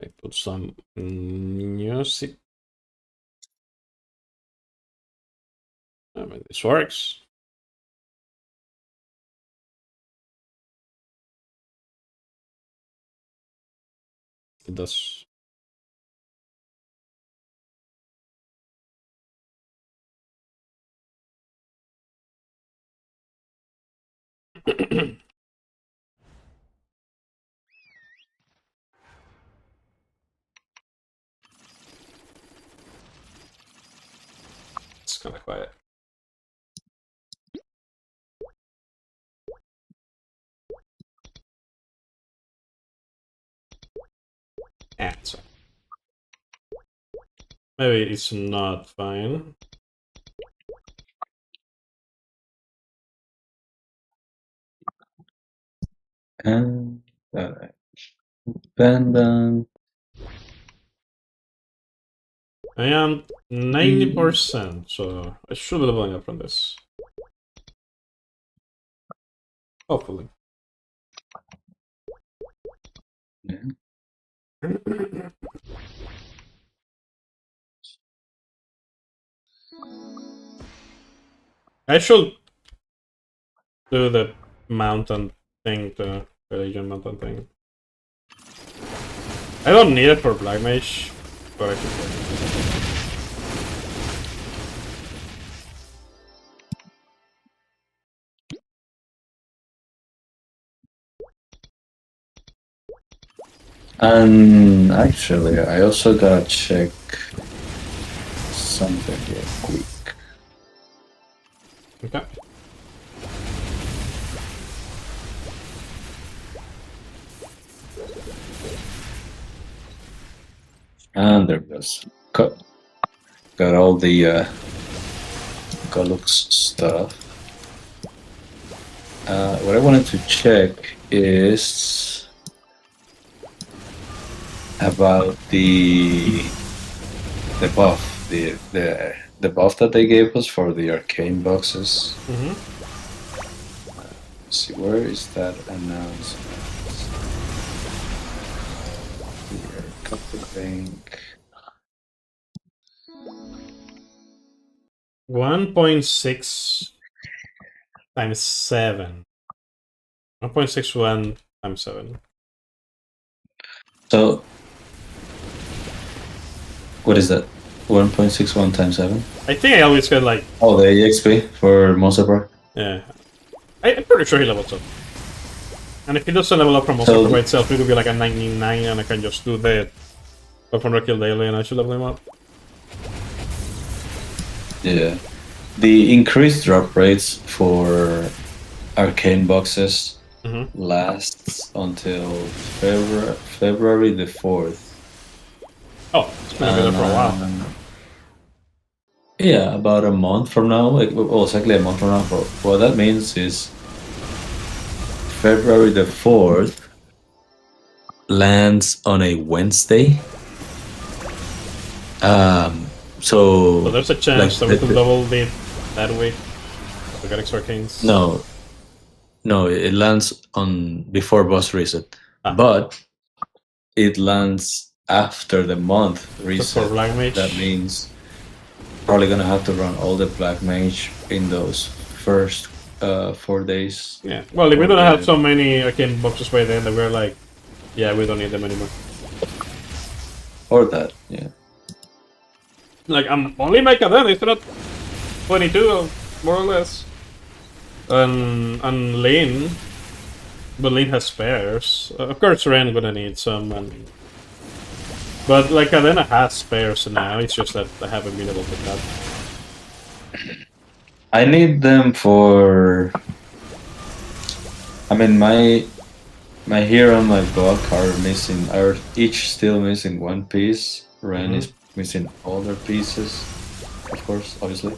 I put some music. I mean, this works. It does. It's kind of quiet. Answer. Maybe it's not fine. And pendant. I am 90%, so I should be leveling up from this. Hopefully. Yeah. I should do the mountain thing, the religion mountain thing. I don't need it for Black Mage, but I should do it. And actually, I also gotta check something real quick. Okay. And there goes. Got all the Golux stuff. What I wanted to check is about the buff, the buff that they gave us for the arcane boxes. Let's see, where is that announced? Here, copy link. 1.6 times 7. 1.61 times 7. So, what is that? 1.61 times 7? I think I always get like... Oh, the EXP for Monster Pro? Yeah. I'm pretty sure he levels up. And if he doesn't level up from Monster Pro by itself, it will be like a 99 and I can just do the 500 kill daily and I should level him up. Yeah. The increased drop rates for arcane boxes lasts until February the 4th. Oh, it's been there for a while. Yeah, about a month from now. Well, exactly a month from now. But what that means is February the 4th lands on a Wednesday. So there's a chance that we could double it that week. We got extra arcanes. No, it lands on before boss reset, but it lands after the month reset. For Black Mage. That means probably gonna have to run all the Black Mage in those first 4 days. Yeah. Well, if we don't have so many arcane boxes by then, that we're like, yeah, we don't need them anymore. Or that, yeah. Like, I'm only making them, it's not 22, more or less. And Lane. But Lane has spares. Of course, Ren gonna need some. But, like, Cadena has spares now, it's just that I haven't been able to pick up. I need them for... I mean, my hero and my buck are each still missing one piece. Ren is missing all their pieces, of course, obviously.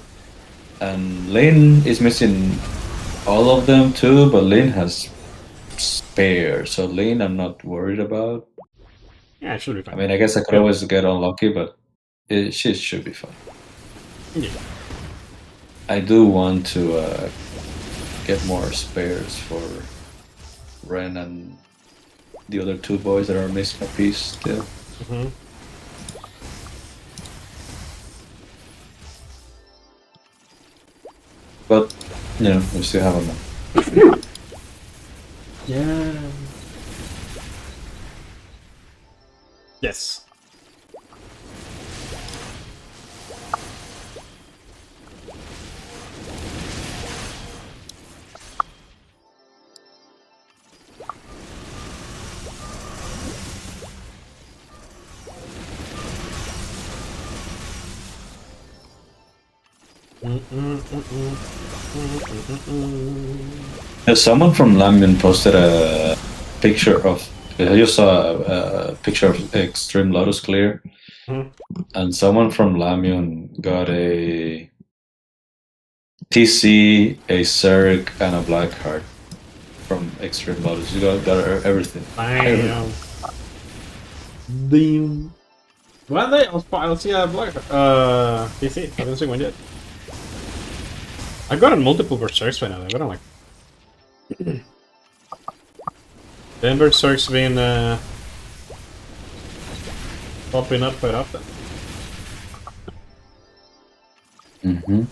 And Lane is missing all of them too, but Lane has spare, so Lane I'm not worried about. Yeah, it should be fine. I mean, I guess I could always get unlucky, but she should be fine. Yeah. I do want to get more spares for Ren and the other two boys that are missing a piece still. Mhm. But you know, we still have them. Yeah. Yes. Someone from Lamian posted a picture of. I just saw a picture of Extreme Lotus Clear, Mhm. and someone from Lamian got a TC, a Zerg, and a Black Heart from Extreme Lotus. You got everything. Damn. Damn. One day I'll see a black PC. I haven't seen one yet. I've gotten multiple Berserks by now. I've gotten like then Berserk's been popping up quite often. Mm-hmm.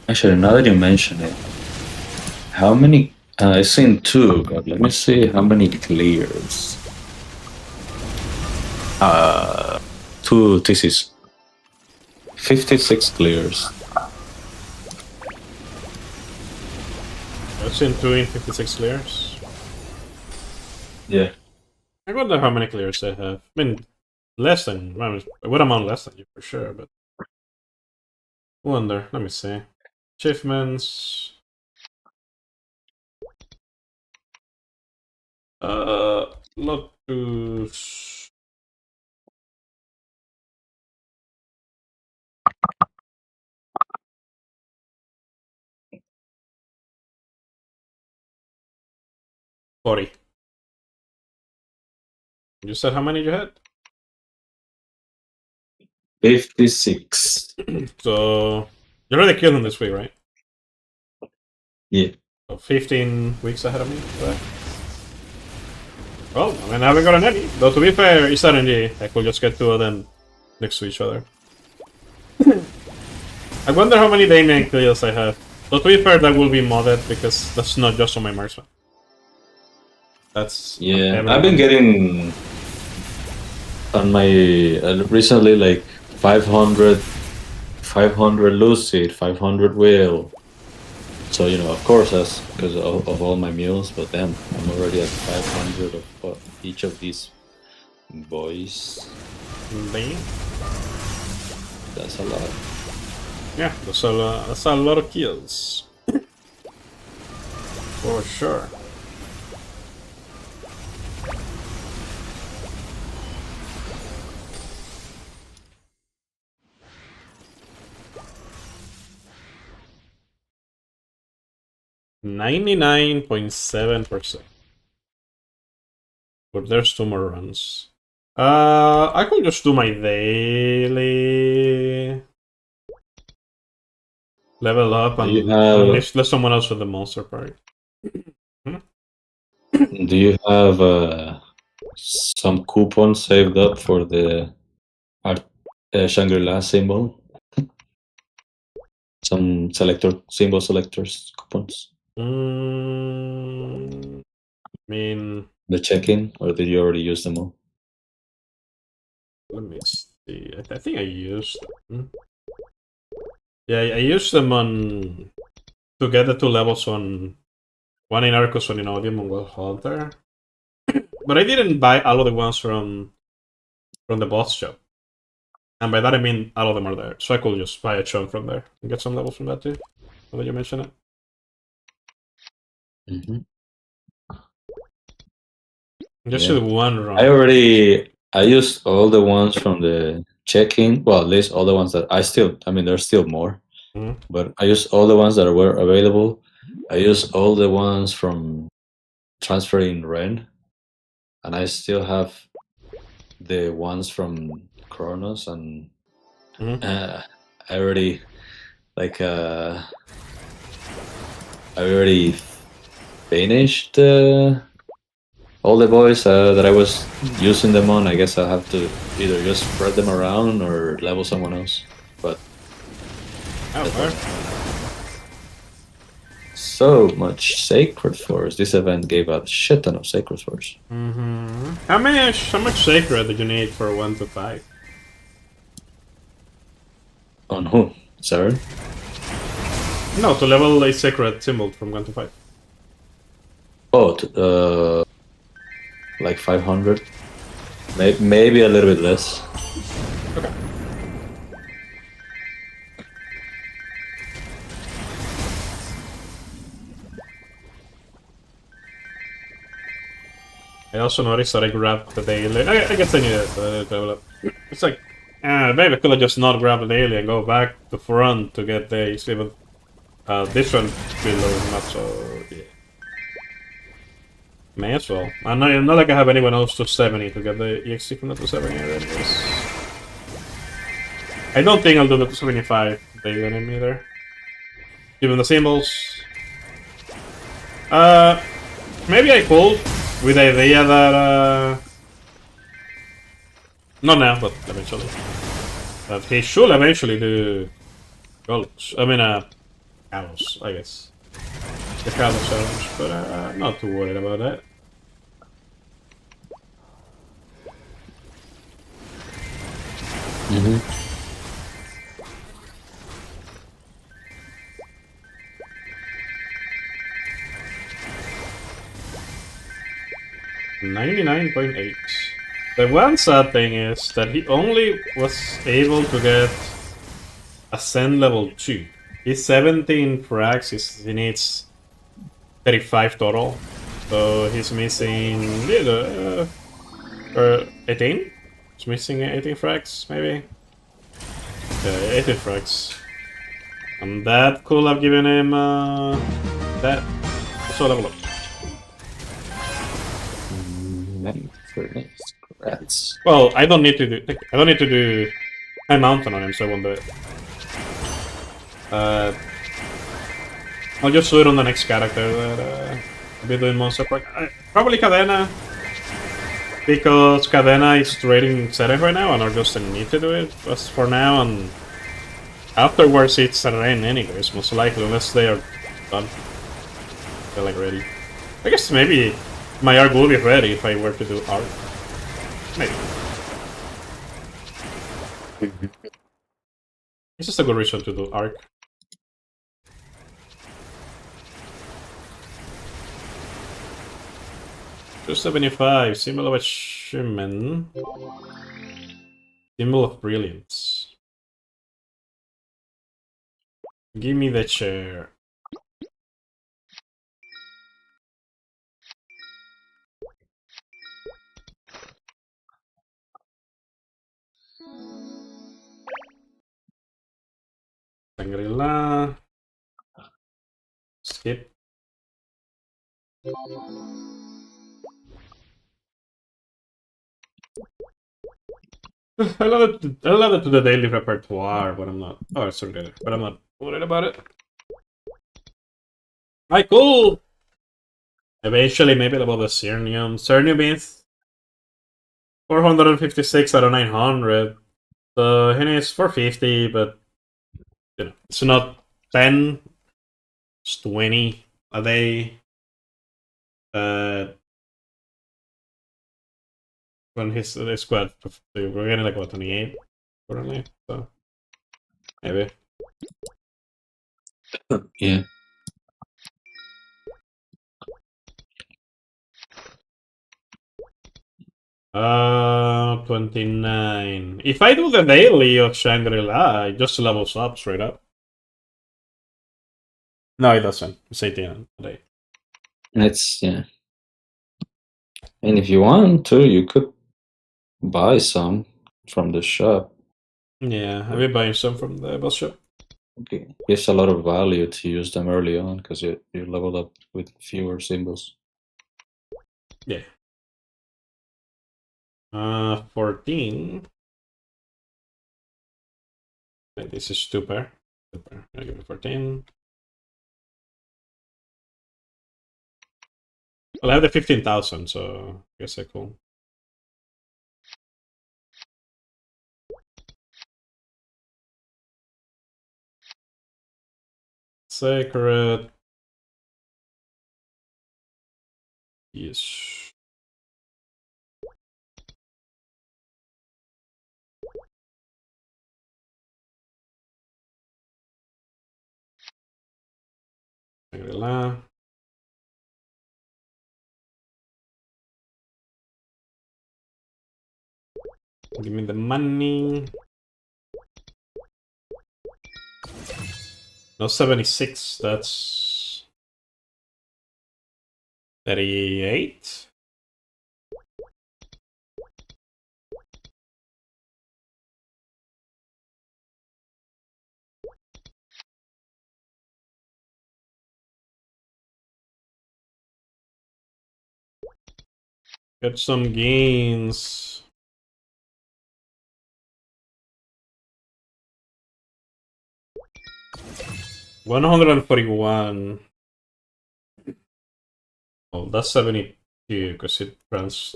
Actually, now that you mention it, how many? I've seen two, but let me see how many clears. Two TCs. 56 clears. I've seen 2 in 56 clears. Yeah. I wonder how many clears they have. I mean, less than, well, a good amount less than you for sure, but I wonder. Let me see. Achievements. Lotus. $40. You said how many you had? 56. So you already killed him this week, right? Yeah. So 15 weeks ahead of me. Right? Well, I mean, I haven't gotten any. Though to be fair, it's RNG. I could just get 2 of them next to each other. I wonder how many Damien kills I have. Though to be fair, that will be modded because that's not just on my marksman. That's Yeah. I've been getting on my recently like 500 lucid, 500 whale. So you know, of course, that's because of all my mules. But then I'm already at 500 of each of these boys. Damn. That's a lot. Yeah, that's a lot of kills. For sure. .7%. But there's 2 more runs. I could just do my daily level up and let someone else with the monster part. Do you have some coupons saved up for the Shangri-La symbol? Some symbol selectors coupons? I mean, The check-in, or did you already use them all? let me see. I think I used them. Yeah, I used them on to get the 2 levels on one in Arcus, one in Odium, and World Hunter. But I didn't buy all of the ones from the boss shop. And by that I mean all of them are there. So I could just buy a chunk from there and get some levels from that too. Now that you mention it. Mm-hmm. Just the one run. I used all the ones from the check-in. Well, at least all the ones that there's still more. Mm-hmm. But I used all the ones that were available. I used all the ones from transferring Ren. And I still have the ones from Kronos, and I already finished all the boys that I was using them on, I guess I'll have to either just spread them around or level someone else. But Oh, fair. so much Sacred Force. This event gave out a shit ton of Sacred Force. How much sacred did you need for 1 to 5? On who? 7? No, to level a sacred symbol from 1 to 5. Oh, like 500. Maybe a little bit less. Okay. I also noticed that I grabbed the daily. I guess I needed to level up. It's like, maybe I could have just not grabbed the daily and go back to front to get days, even this one below, not so. Yeah. May as well. Not like I have anyone else to 70 to get the EXC from the 270 anyways. I don't think I'll do the 275 daily enemy either. Given the symbols. Maybe I could. With the idea that, not now, but eventually. That he should eventually do Gulch. I mean, Kalos, I guess. The Kalos challenge, but I'm not too worried about that. Mm-hmm. 99.8. The one sad thing is that he only was able to get Ascend level 2. He's 17 frags, he needs 35 total. So he's missing 18? He's missing 18 frags, maybe? Yeah, 18 frags. And that could have given him that. So level up. Congrats. Well, I don't need to do High Mountain on him, so I won't do it. I'll just do it on the next character that I'll be doing Monster Park. Probably Cadena, because Cadena is trading Seraph right now, and I just need to do it just for now, and afterwards it's a Ren anyways, most likely, unless they are done. They're like ready. I guess maybe my arc will be ready if I were to do arc. Maybe. It's just a good reason to do arc. $275, Symbol of Achievement. Symbol of Brilliance. Give me the chair. Shangri-La. Skip. I love it to the daily repertoire, but I'm not. Oh, it's still there, but I'm not worried about it. Alright, cool. Eventually, maybe level the Cernium. Cernium is 456 out of 900. So he needs 450, but you know, it's not 10. It's 20 a day. When his squad, we're getting like what, 28 currently, so maybe. Yeah. Uh, 29. If I do the daily of Shangri-La, it just levels up straight up. No, it doesn't. It's 18 a day. It's, yeah. And if you want to, you could buy some from the shop. Yeah, I've been buying some from the boss shop. Okay. Gives a lot of value to use them early on because you level up with fewer symbols. Yeah. 14. Wait, this is 2 pair. 2 pair. I'll give it 14. Well, I have the 15,000, so I guess I cool. Sacred. Yes. Shangri-La. Give me the money. No, 76. That's 38. Get some gains. $141. Oh, that's 72 because it runs.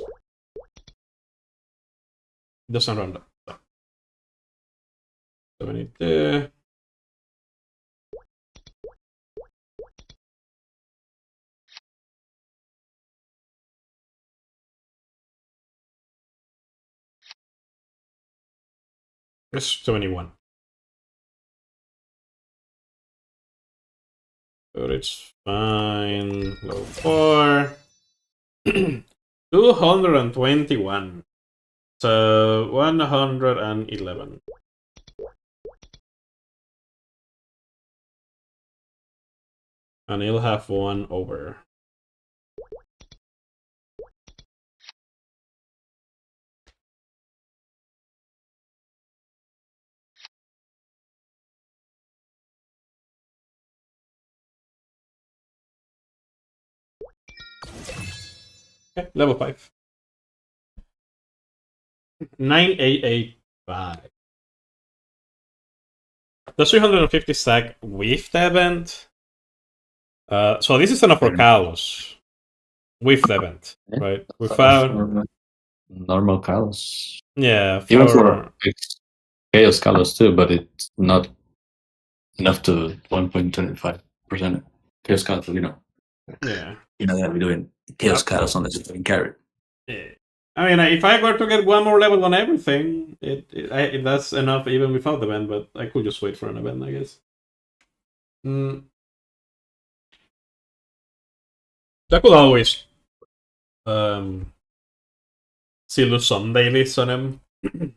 It doesn't run that. 72. It's 71. But it's fine. Low 4. 221. So 111. And he'll have one over. Okay, level 5. 9885. The 350 stack with the event. So this is enough for Kalos. With the event, right? We found normal Kalos. Yeah, Even for Chaos Kalos too, but it's not enough to 1.25% Chaos Kalos, Yeah. You're not gonna be doing Chaos Kalos unless you're doing carry. Yeah. I mean, if I were to get one more level on everything, that's enough even without the event, but I could just wait for an event, I guess. I could always see lose some dailies on him.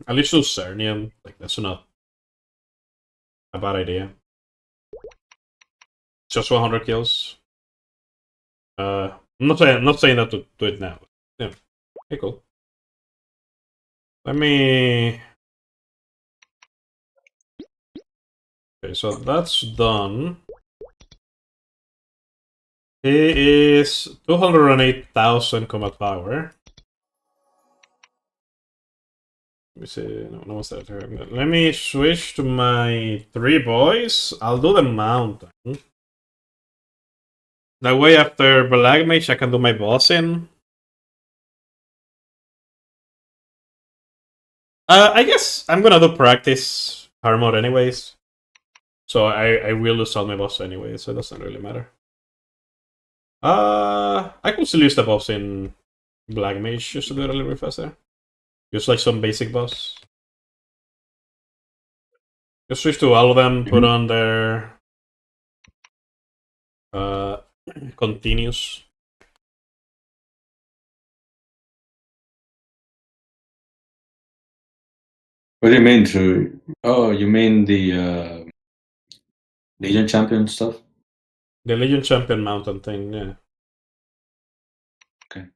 At least lose Cernium. Like, that's not a bad idea. Just 100 kills. I'm not saying that to do it now. Yeah. Okay, cool. Let me... Okay, so that's done. He is 208,000 combat power. Let me see. No one's there. Let me switch to my 3 boys. I'll do the mountain. That way, after Black Mage, I can do my boss in. I guess I'm gonna do practice hard mode anyways. So I will lose all my boss anyway, so it doesn't really matter. I could still use the boss in Black Mage just to do it a little bit faster. Just like some basic boss. Just switch to all of them, put on their continues. What do you mean to? Oh, you mean the Legion Champion stuff? The Legion Champion mountain thing, yeah. Okay.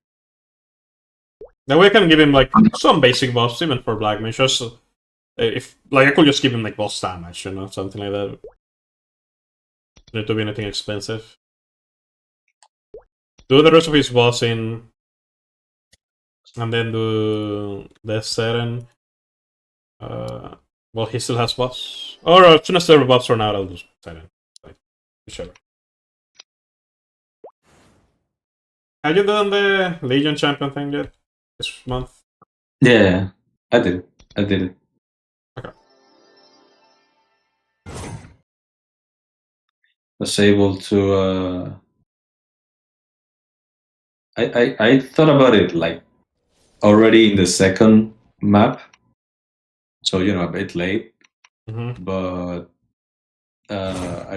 That way I can give him like some basic buffs even for Black Mage. Just if like I could just give him like boss damage, something like that. Don't need to be anything expensive. Do the rest of his boss in, and then do the Seren. Well, he still has buffs. Or as soon as the buffs run out, I'll do Seren. Whichever. Have you done the Legion Champion thing yet this month? Yeah, I did. I did it. Okay. Was able to. I thought about it like already in the second map, so a bit late. Mm-hmm. But I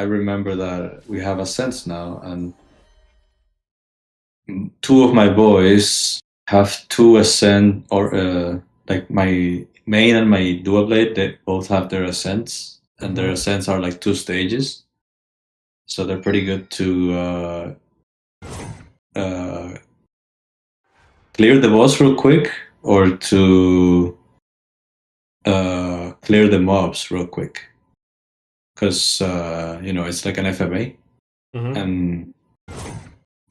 remember that we have Ascents now, and two of my boys have two Ascent, or like my main and my dual blade. They both have their Ascents, and their Ascents are like 2 stages, so they're pretty good to clear the boss real quick, or to clear the mobs real quick, because it's like an FMA, Mm-hmm. and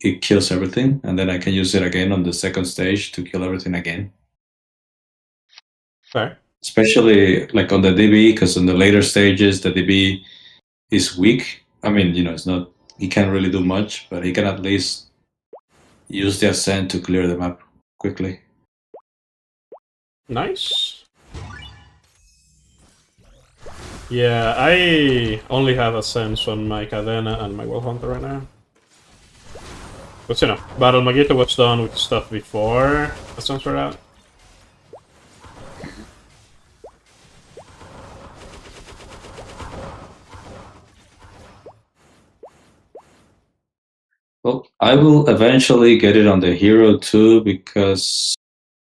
it kills everything, and then I can use it again on the second stage to kill everything again. Fair. Especially like on the DB, because in the later stages the DB is weak. I mean, it's not, he can't really do much, but he can at least use the Ascent to clear the map quickly. Nice. Yeah, I only have Ascents on my Cadena and my Wolf Hunter right now. But Battle Magito was done with stuff before Ascents were out. Well, I will eventually get it on the hero too, because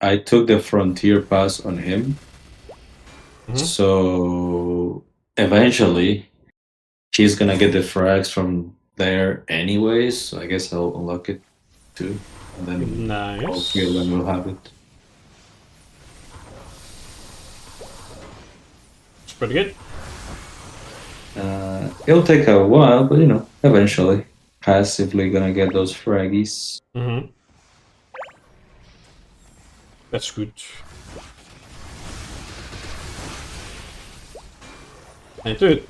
I took the Frontier Pass on him. Mm-hmm. So eventually he's gonna get the frags from there anyways, so I guess I'll unlock it too. And then all Nice. 3 of them will have it. It's pretty good. It'll take a while, but eventually. Passively gonna get those fraggies. Mm-hmm. That's good. I need to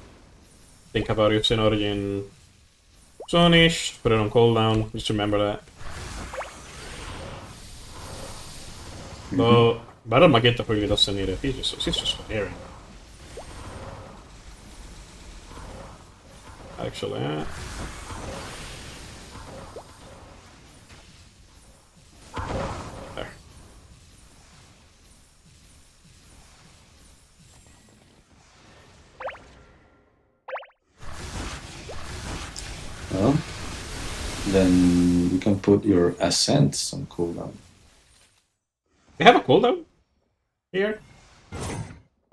think about using Origin soonish, put it on cooldown, just remember that. Though Battle Magento really doesn't need it, he's just firing. Actually, there. Well, then you can put your Ascents on cooldown. We have a cooldown here?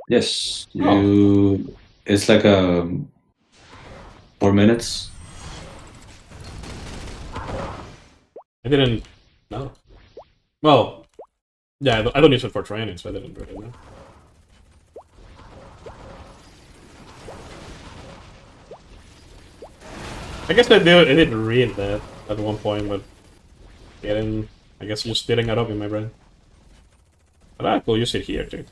Yes, you. It's like 4 minutes. I didn't know. Well, yeah, I don't use it for training, so I didn't really know. I guess I didn't read that at one point, but I guess just didn't get up in my brain. But I will use it here too.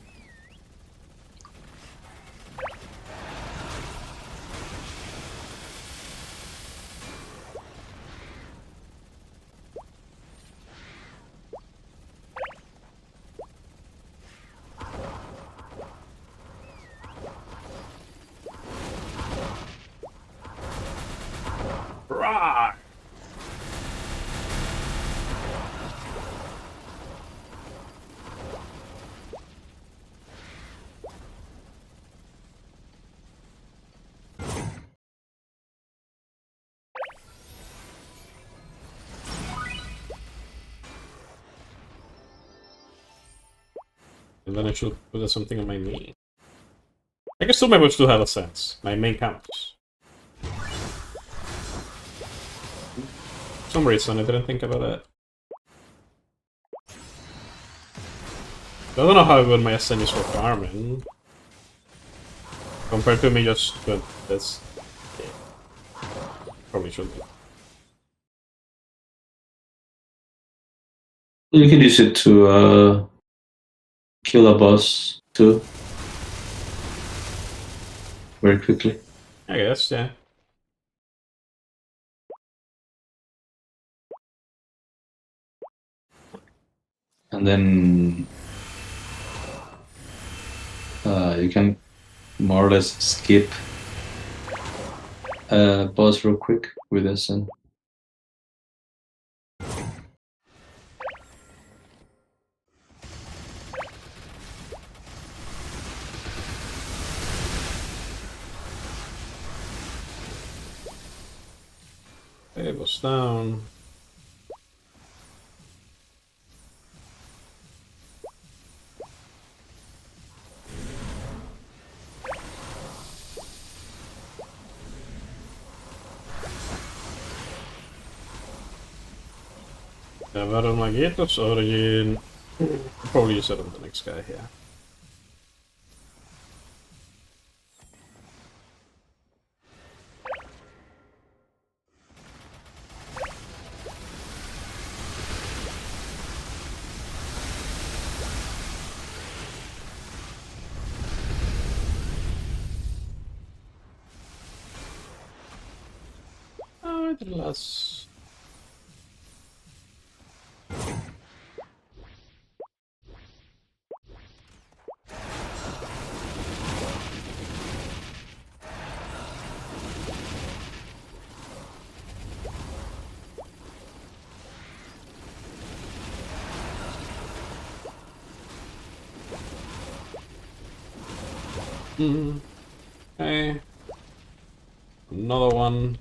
Rah! And then I should put something on my main. I guess two members do have a sense. My main counts. For some reason I didn't think about that. I don't know how good my SN is for farming. Compared to me just doing this. Yeah. Probably should be. You can use it to kill a boss too. Very quickly. I guess, yeah. And then you can more or less skip boss real quick with SN. It was down. Yeah, Baron Magnetos Origin. Probably use it on the next guy here. Oh, it lasts. Okay. Another one.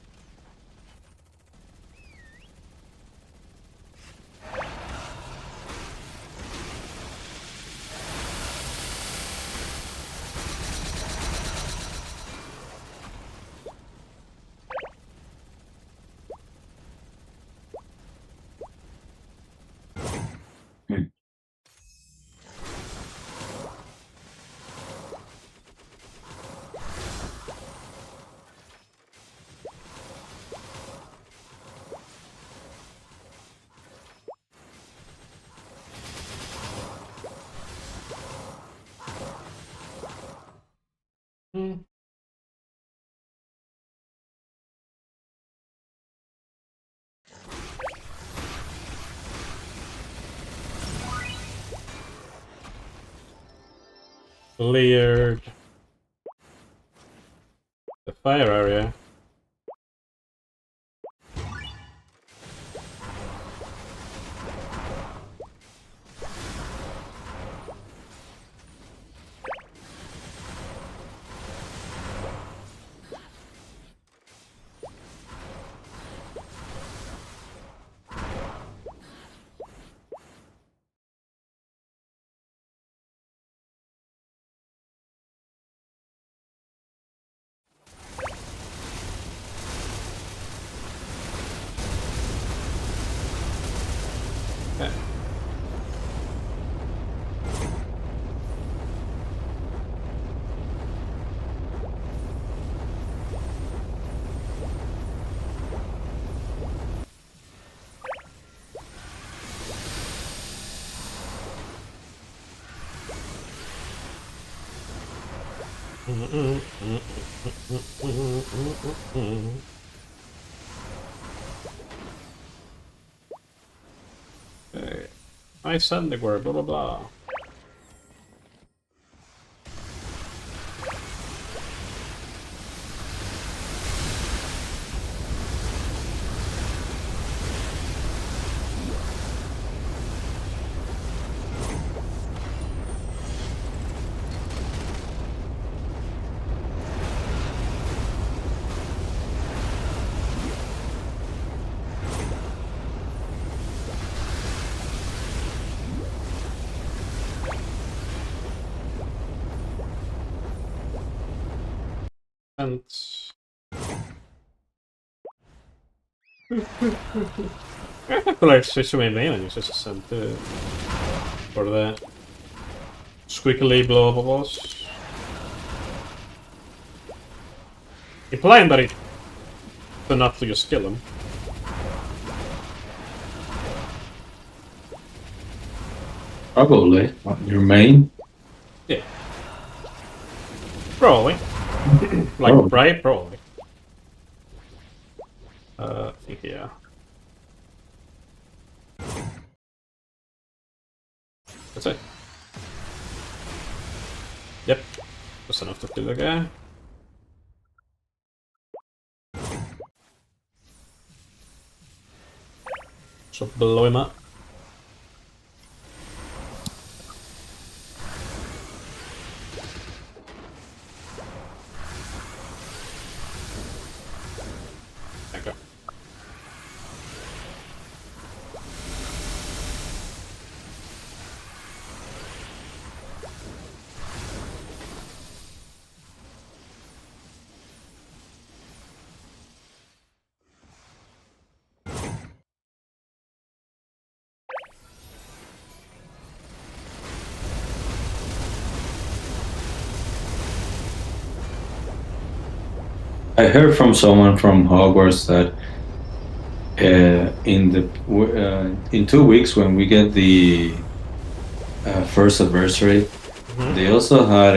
Hmm. Cleared the fire area. Okay. Okay. I send the word, blah blah blah. And I feel like switch to my main and use just send for the squiggly blowable boss. Implying that it's enough to just kill him. Probably. Your main? Yeah. Probably. Like, Oh. right? Probably. I think, yeah. That's enough to kill the guy. So blow him up. Okay. I heard from someone from Hogwarts that in 2 weeks when we get the first adversary, they also had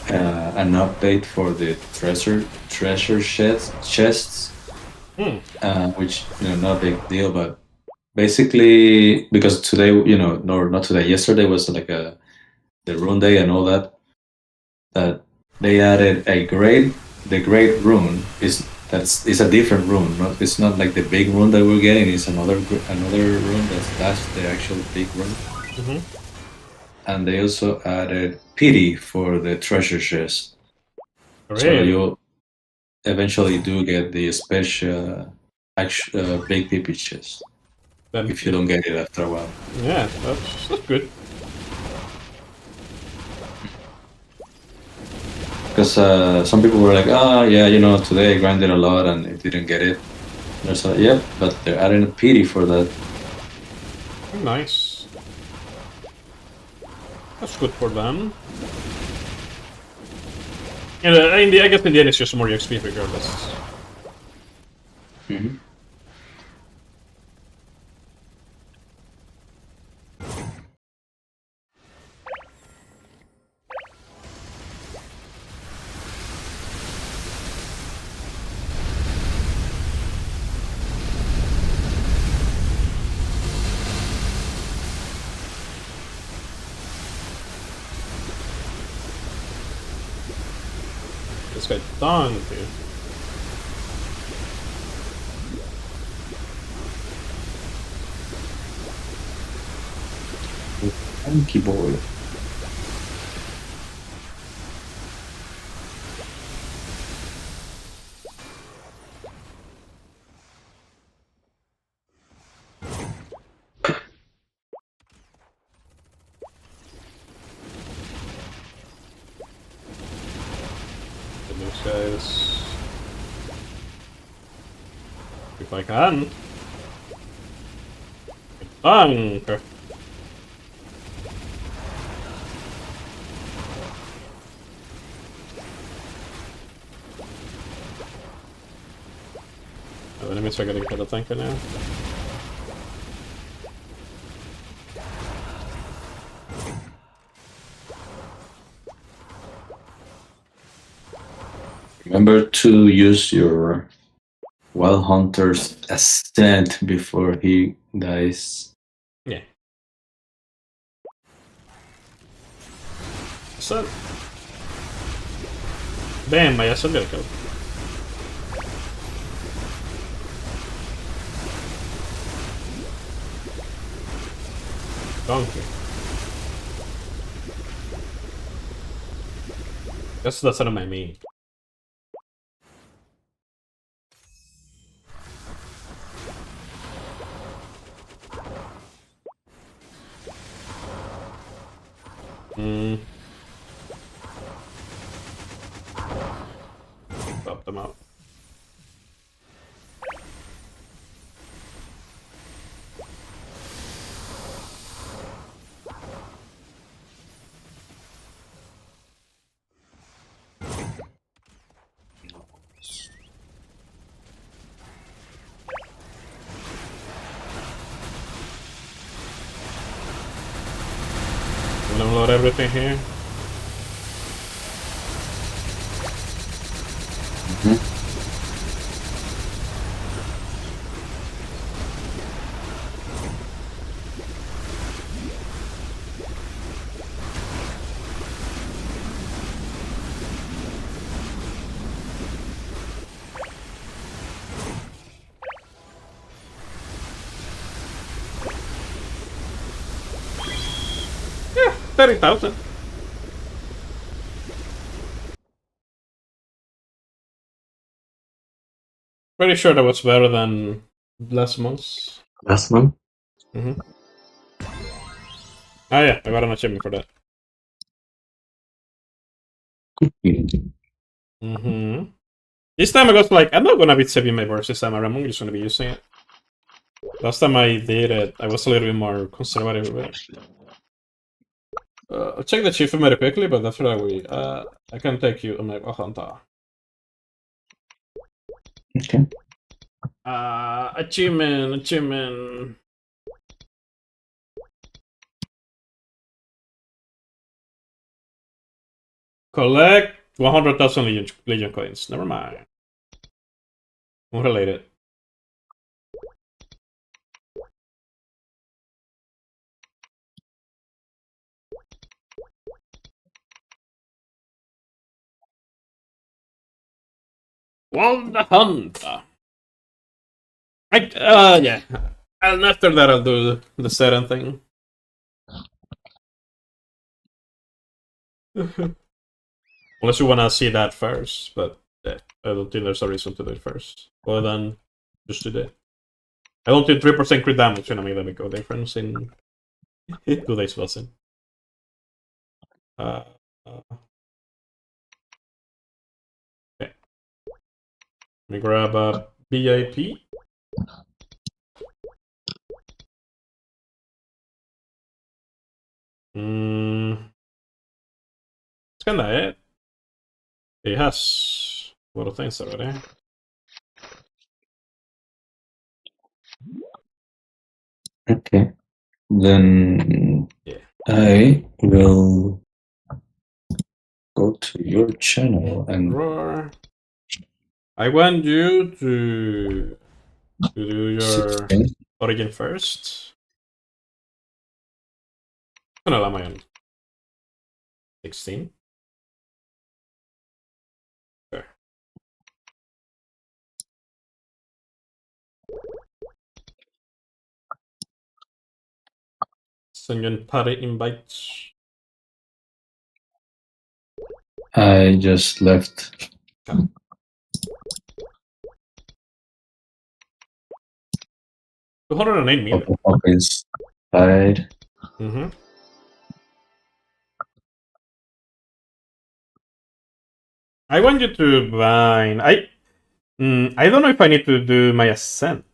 an update for the treasure chests, which not a big deal, but basically because today no, not today, yesterday was like the rune day and all that. That they added the great rune is a different rune. It's not like the big rune that we're getting. It's another rune that's the actual big rune. And they also added pity for the treasure chest. Really? So you eventually do get the special big PP chest if you don't get it after a while. Yeah, that's good. Because some people were like, yeah, today I grinded a lot and I didn't get it. There's yep, but they're adding a pity for that. Nice. That's good for them. And I guess in the end it's just more XP regardless. This guy dunked, dude. Funky boy. These guys. If I can. Dunk! The enemies are getting hit a tanker now. Remember to use your Wild Hunter's Ascent before he dies. Yeah. So... Damn, I still got a kill. Donkey. Guess that's what I mean. Stop them out. I'm gonna load everything here. 30,000. Pretty sure that was better than last month's. Last month? Mm-hmm. Ah, yeah, I got an achievement for that. Mm-hmm. This time I got like, I'm not gonna be saving my burst this time around, I'm just gonna be using it. Last time I did it, I was a little bit more conservative with it. I'll check the achievement very quickly, but after that I can take you on my Hunter. Okay. Achievement. Collect 100,000 Legion coins. Never mind. Unrelated. Wild Hunter. Yeah. And after that, I'll do the Seren thing. Unless you wanna see that first, but yeah, I don't think there's a reason to do it first. Other than just do it. I don't think 3% crit damage gonna make a big difference in today's lesson. Okay. Let me grab a BIP. It's kinda it. It has a lot of things already. Okay. Then Yeah. I will go to your channel and Roar. I want you to do your 16. origin first. I'm gonna allow my own 16. Sure. Send you party invites. I just left. 208 million. Pop is died. Mm-hmm. I want you to bind. I don't know if I need to do my ascent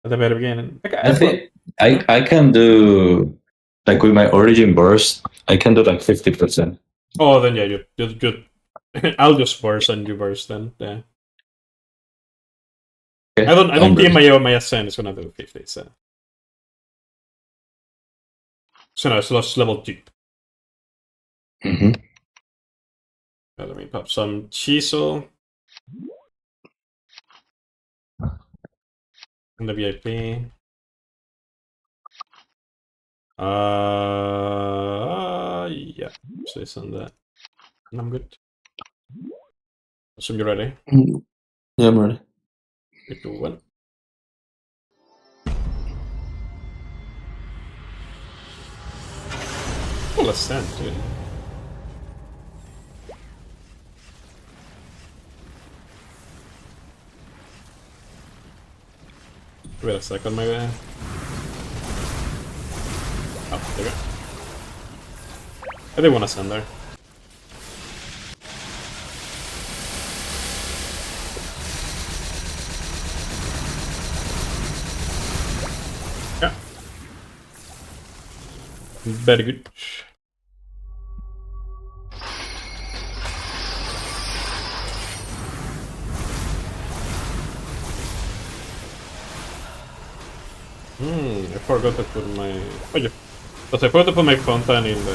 at the very beginning. I think I can do like with my origin burst. I can do like 50%. Oh, then yeah, you I'll just burst and you burst then. Yeah. Okay. I don't think my ascent is gonna do 50. So no, it's lost level 2. Mm-hmm. Let me pop some chisel. In the VIP. Yeah. So it's on that. And I'm good. Assume you're ready. Yeah, I'm ready. 3, 2, 1. Full ascent, dude. Wait a second, maybe. Oh, there we go. I didn't want to send there. Yeah. Very good. I forgot to put my... Oh yeah. But I forgot to put my content in the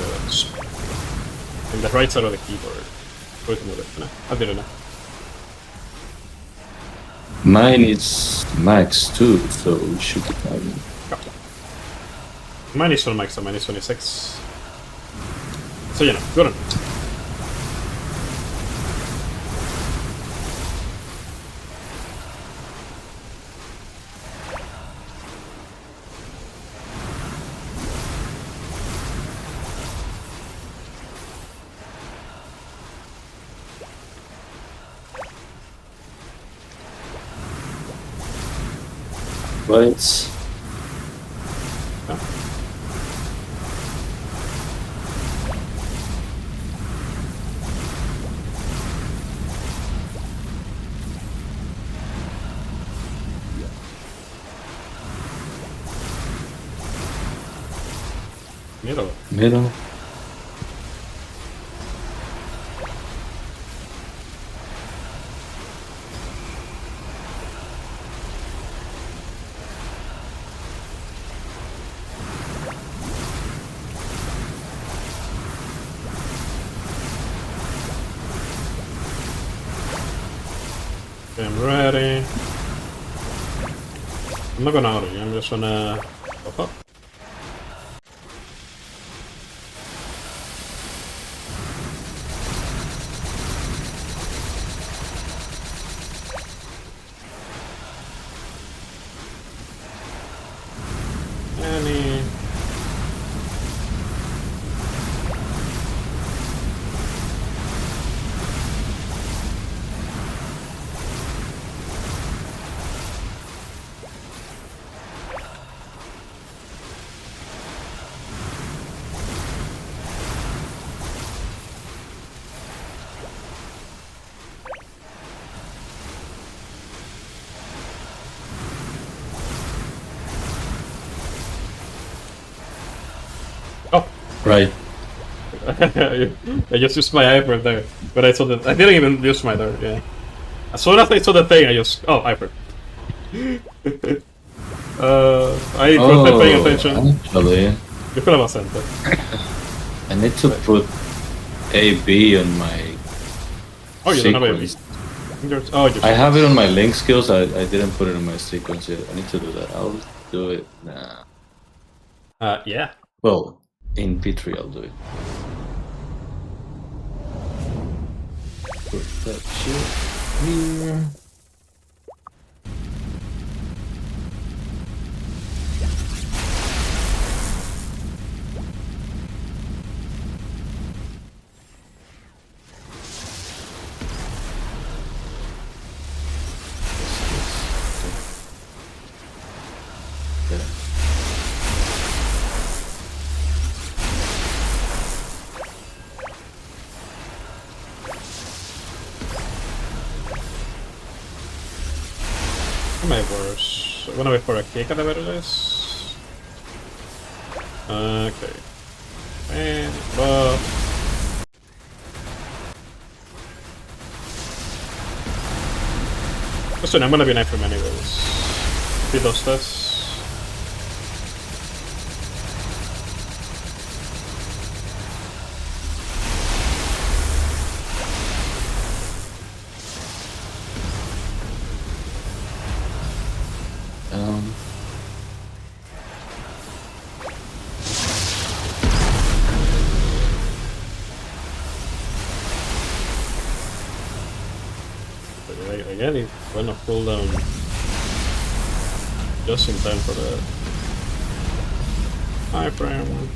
right side of the keyboard. Wait a minute. No, I didn't know. Mine is max too, so it should be fine. Mine is full max, so mine is 26. So you know, good on. Bites. Middle. Middle. I'm ready. I'm not gonna auto you, I'm just gonna pop up. Any... Oh! Right. I just used my hyper there, but I saw that I didn't even use my dart. Yeah, as soon as I saw the thing, I just hyper. I wasn't paying attention. Actually, You could have sent it. I need to put AB on my. Oh, you don't have AB. sequence. Oh, you I have it on my link skills. I didn't put it on my sequence yet. I need to do that. I'll do it now. Yeah. Well, in P3 I'll do it. Put that shit here. There. My worse. I'm gonna wait for a kick at the very least. Okay. And buff. Listen, I'm gonna be 9 from anyways. If he does this. Again, he's gonna pull down just in time for the iframe.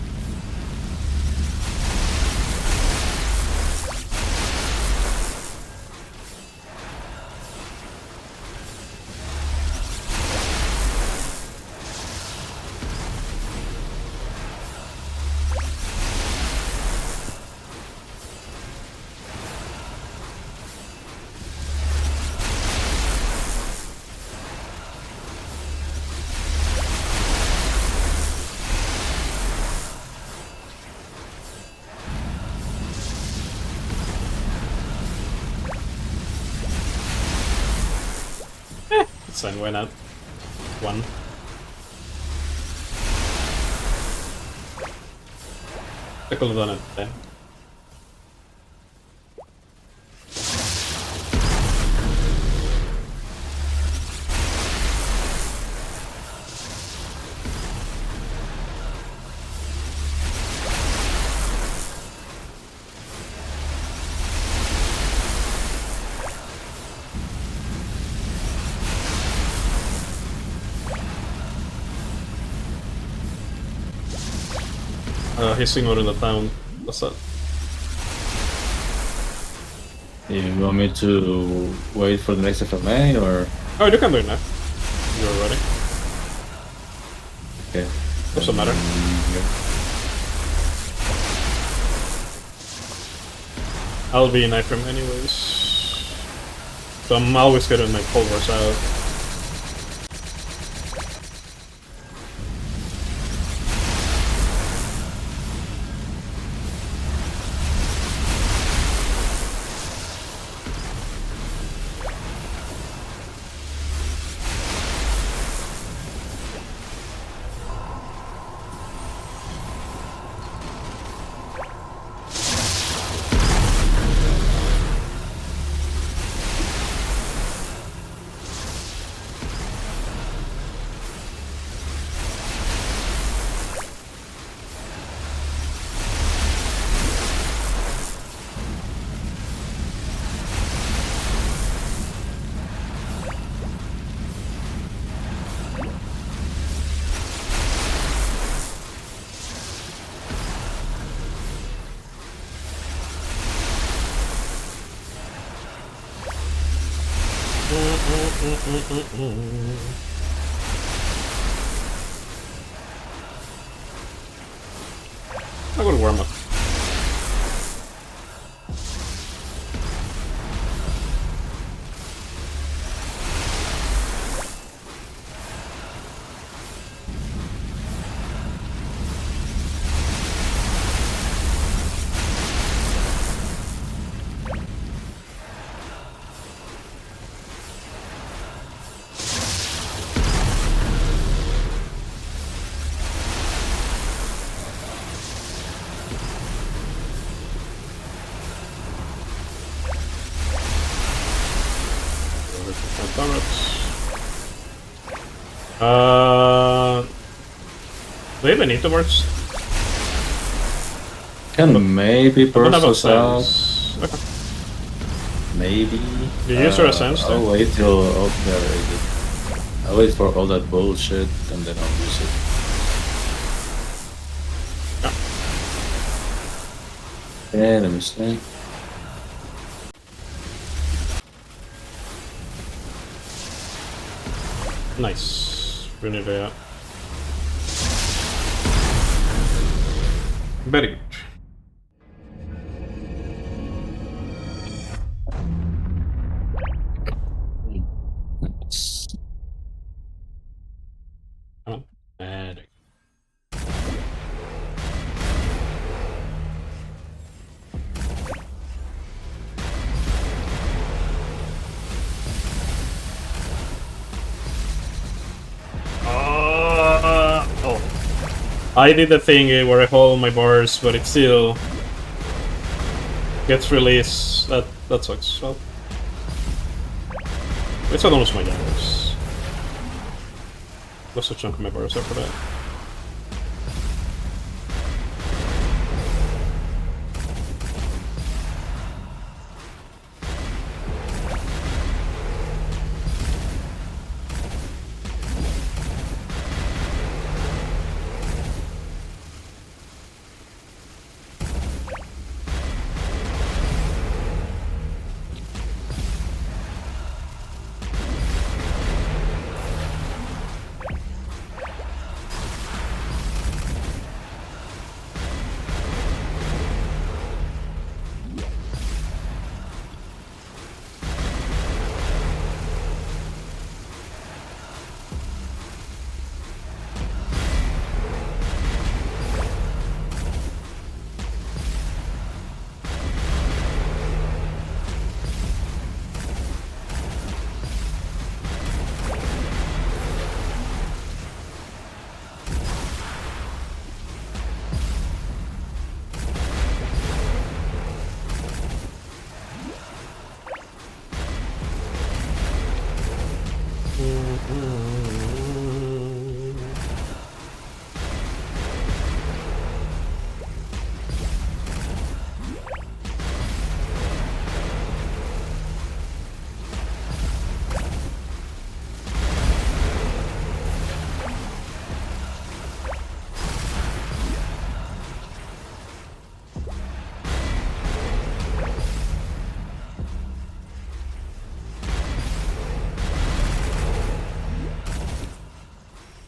Sign why not? One. I could have done it then. He's ignoring the town. What's that? You want me to wait for the next FMA or? Oh, you can do it now. You're ready. Okay. Doesn't matter. Yeah. I'll be in Ifrim anyways. So I'm always getting my pulvers out. I would warm up. Do you have any towards? Can maybe burst have a us out. sense. Okay. Maybe. You use your sense I'll then? wait till I'll wait for all that bullshit and then I'll use it. Yeah, let me see. Nice. Really there. Very good. Oh, very oh. I did the thing where I hold my bars, but it still gets released. That sucks. Well, it's almost my gathers. Lost a chunk of my bars after that.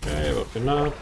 Okay, open up.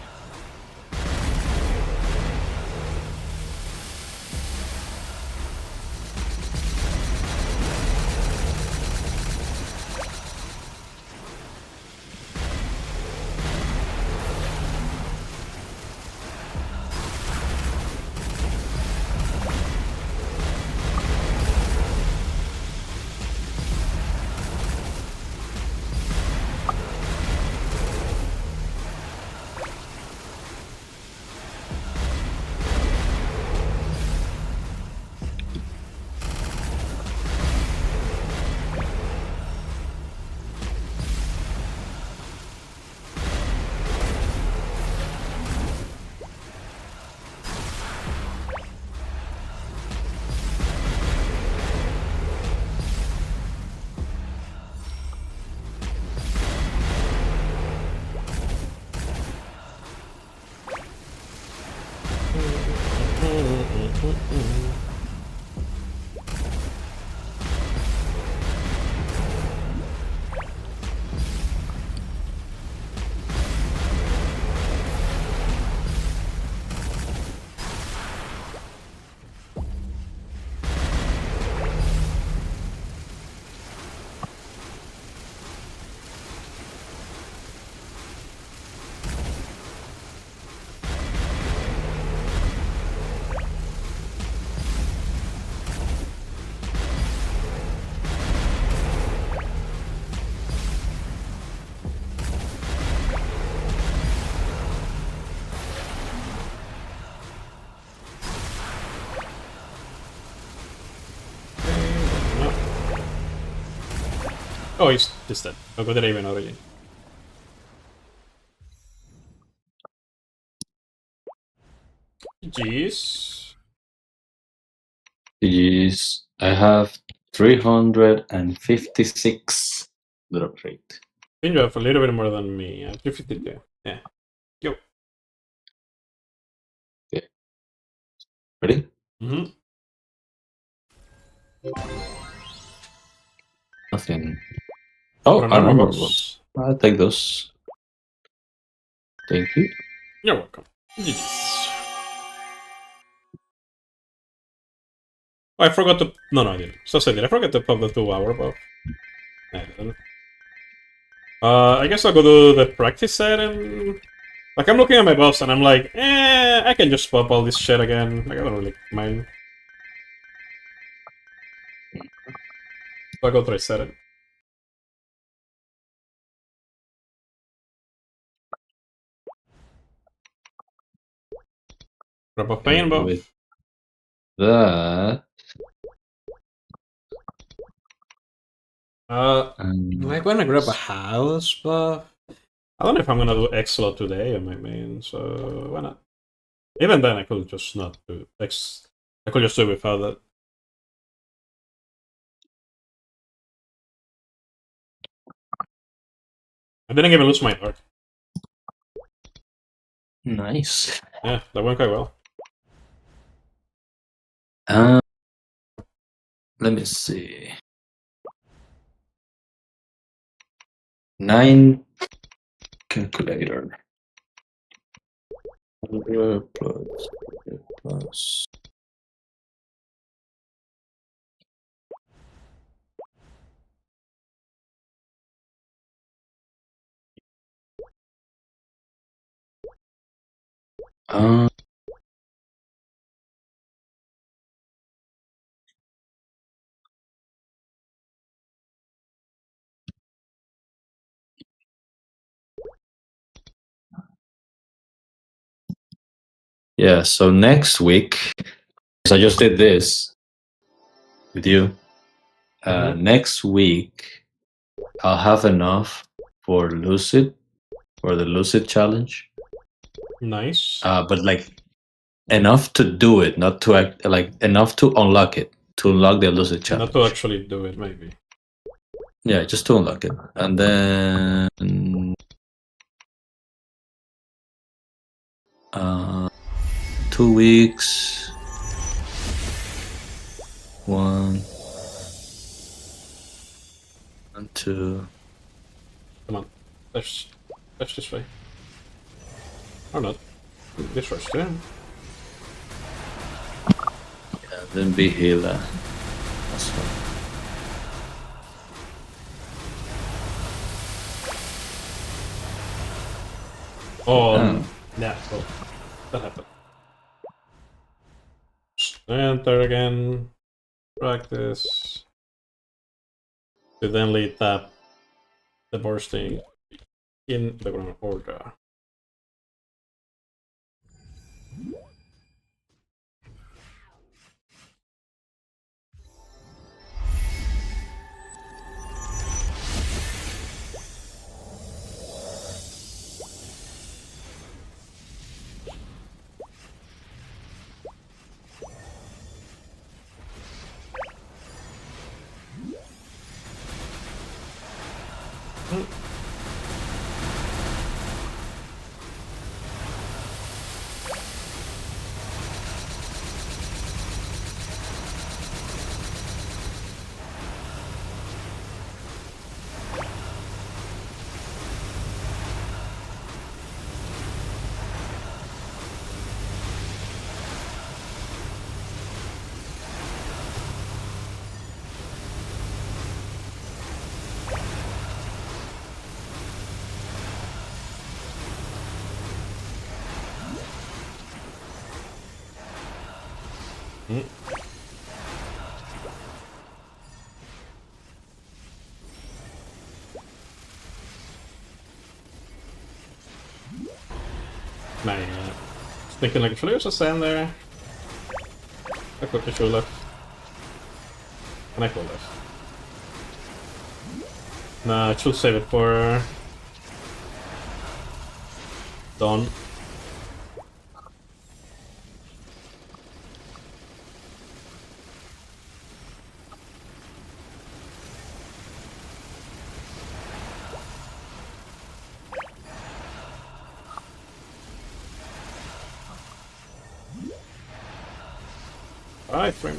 Oh, he's dead. I'll go to Raven already. Jeez. Jeez. I have 356 drop rate. I think you have a little bit more than me. 352. Yeah. Yo. Okay. Ready? Mm-hmm. Nothing. Oh, What an I armor remember. box. I'll take those. Thank you. You're welcome. GG's. Oh, I forgot to. No, I didn't. So I did. I forgot to pop the 2-hour buff. I didn't. I guess I'll go do the practice set and. Like, I'm looking at my buffs and I'm like, I can just pop all this shit again. Like, I don't really mind. So I'll go try set it. Grab a pain buff. With that. Am I gonna grab a house buff? I don't know if I'm gonna do Exilot today on my main, so why not? Even then, I could just not do X. I could just do it without that. I didn't even lose my dart. Nice. Yeah, that went quite well. Let me see. 9 calculator. 100 plus. Uh, yeah, so next week, because I just did this with you. Next week, I'll have enough for Lucid, for the Lucid challenge. Nice. But like enough to do it, not to act, like enough to unlock it, to unlock the Lucid challenge. Not to actually do it, maybe. Yeah, just to unlock it. And then 2 weeks. 1 and 2. Come on. Let's this way. Or not. This first, yeah. Yeah, then be healer. That's fine. Oh, yeah, well, that happened. Enter again. Practice. To then lead tap the bursting in the ground order. Man, thinking like, should I just stand there? I quickly should left. And I go left. Nah, I should save it for Dawn. Alright, friend.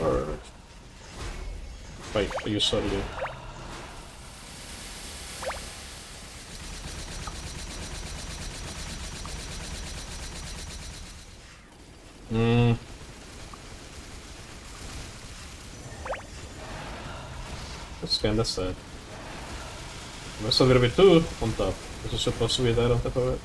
Alright. Wait, you suddenly. That's kinda sad. There's a little bit too on top. This is supposed to be there on top of it.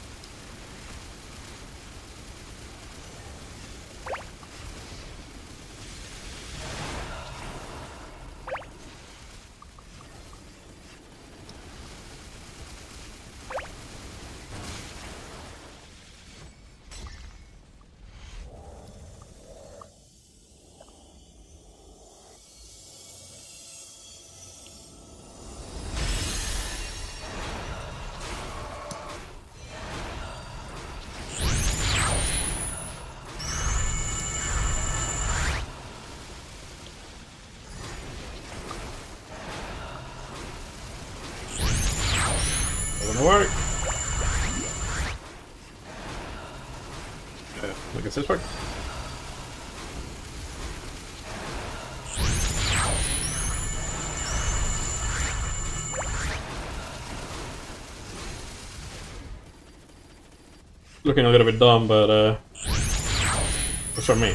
Gonna work. I guess this work. Looking a little bit dumb, but what's for me?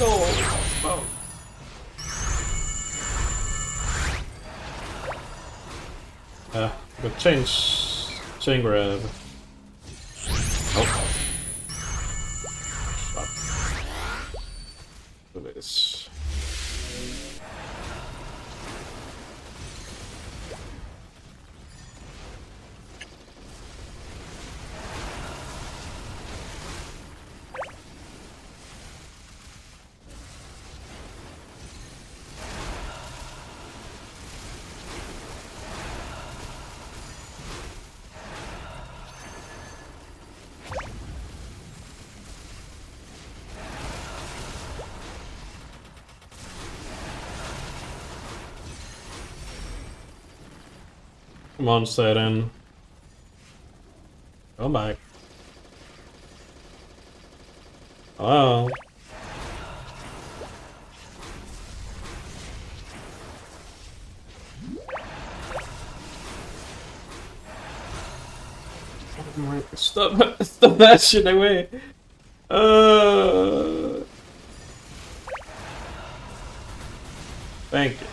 No. Oh. But chain grab. Oh. Fuck. Do this. Come on, Satan. Come back. Oh. Stop! Stop that shit away! Thank you.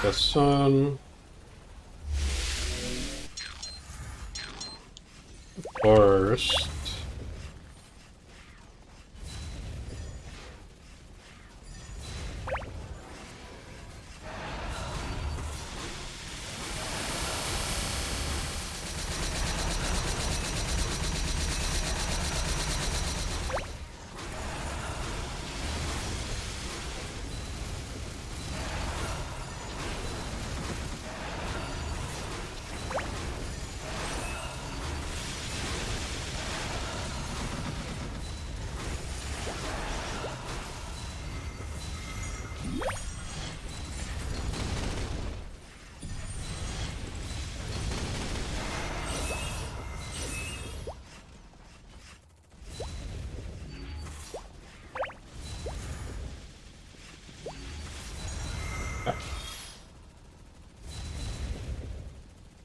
The sun. First.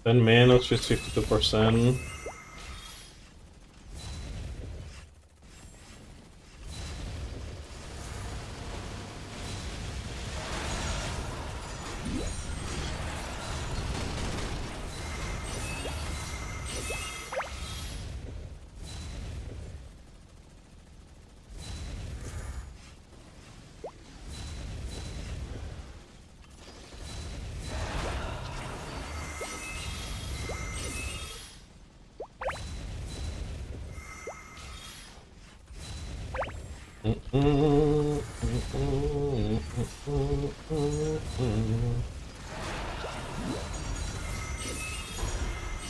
Then mana switch 52%.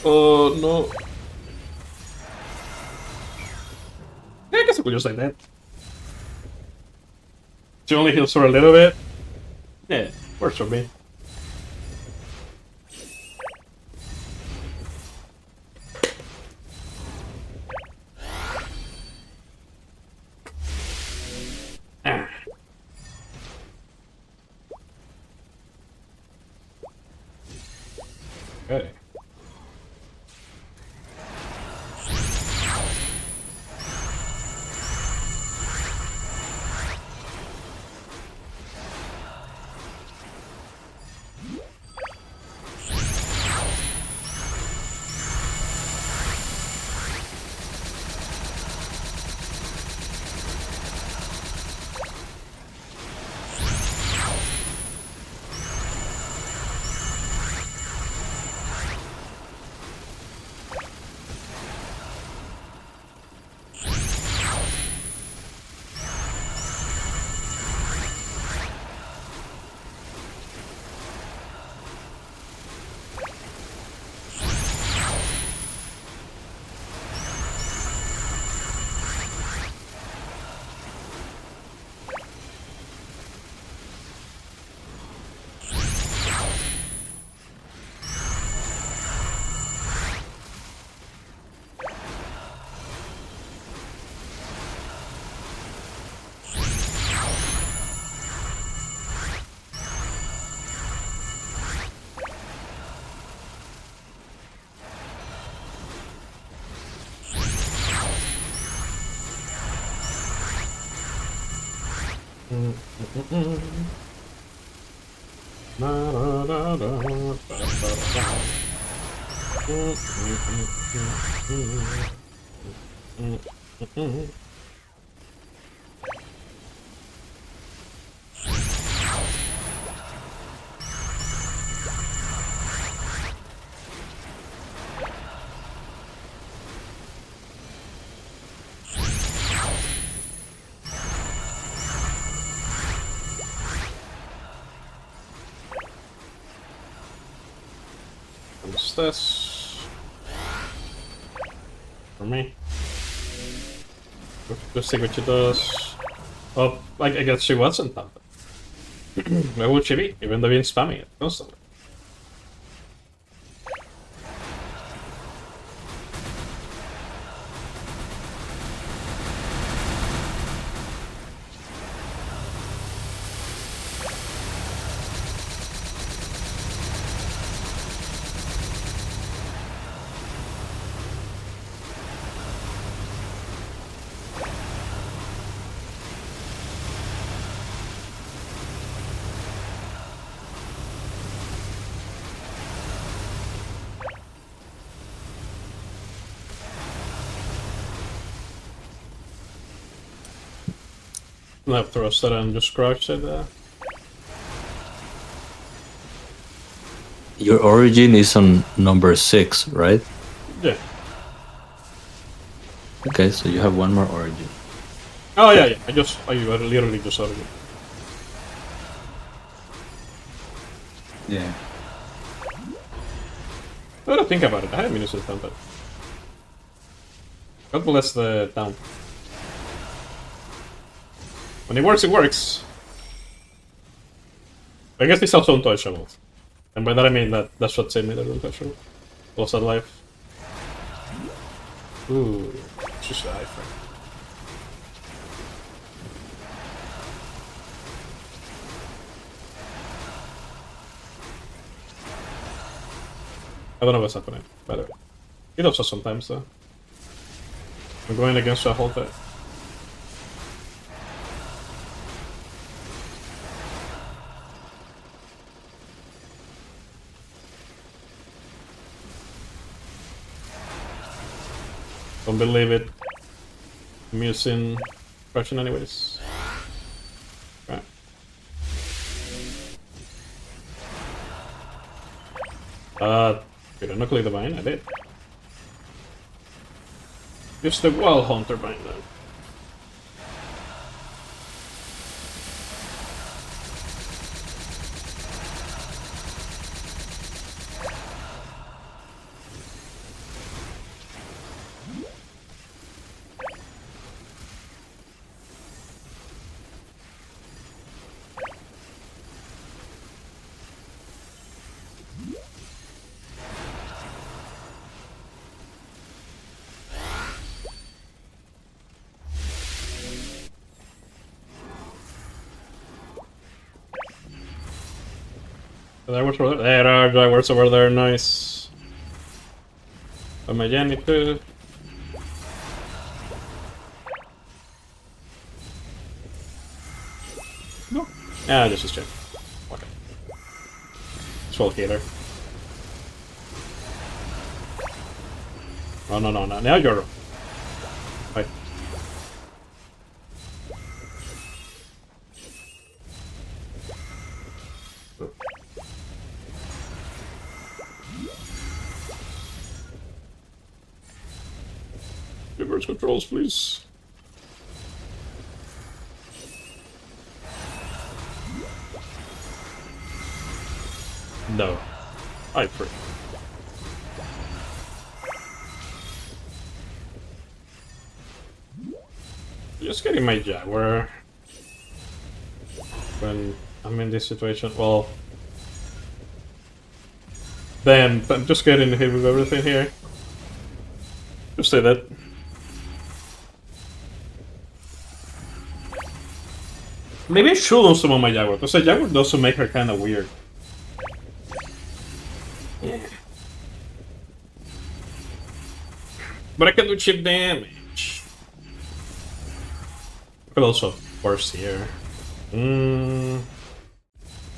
Oh no. Yeah, I guess I could just like that. She only heals for a little bit. Yeah, works for me. Ah. Okay. What's this? For me. Let's see what she does. Oh, I guess she wasn't that. Where would she be? Even though being spamming it constantly. Left thrusted and just crouched it there. Your origin is on number 6, right? Yeah. Okay, so you have one more origin. Oh yeah, yeah. I literally just saw it. Yeah. I gotta think about it. I have Minus down, but God bless the town. When it works, it works. I guess it's also untouchable. And by that I mean that's what saved me, that untouchable. Lost that life. Ooh, just die for it. I don't know what's happening, by the way. It also sometimes though. I'm going against a whole thing. Don't believe it. I'm using Russian anyways. Right. Did I not click the vine? I did. Use the Wild Hunter vine then. There are drivers over there, nice. But my Jenny too. No. Yeah, this is check. Okay. Swell healer. Oh no, now you're. Right. Reverse controls, please. No. I pray. Just getting my Jaguar when I'm in this situation. Well, damn, I'm just getting hit with everything here. Just say that. Maybe I should on summon my Jaguar, because the Jaguar does make her kind of weird. Yeah. But I can do chip damage. But also, worse here.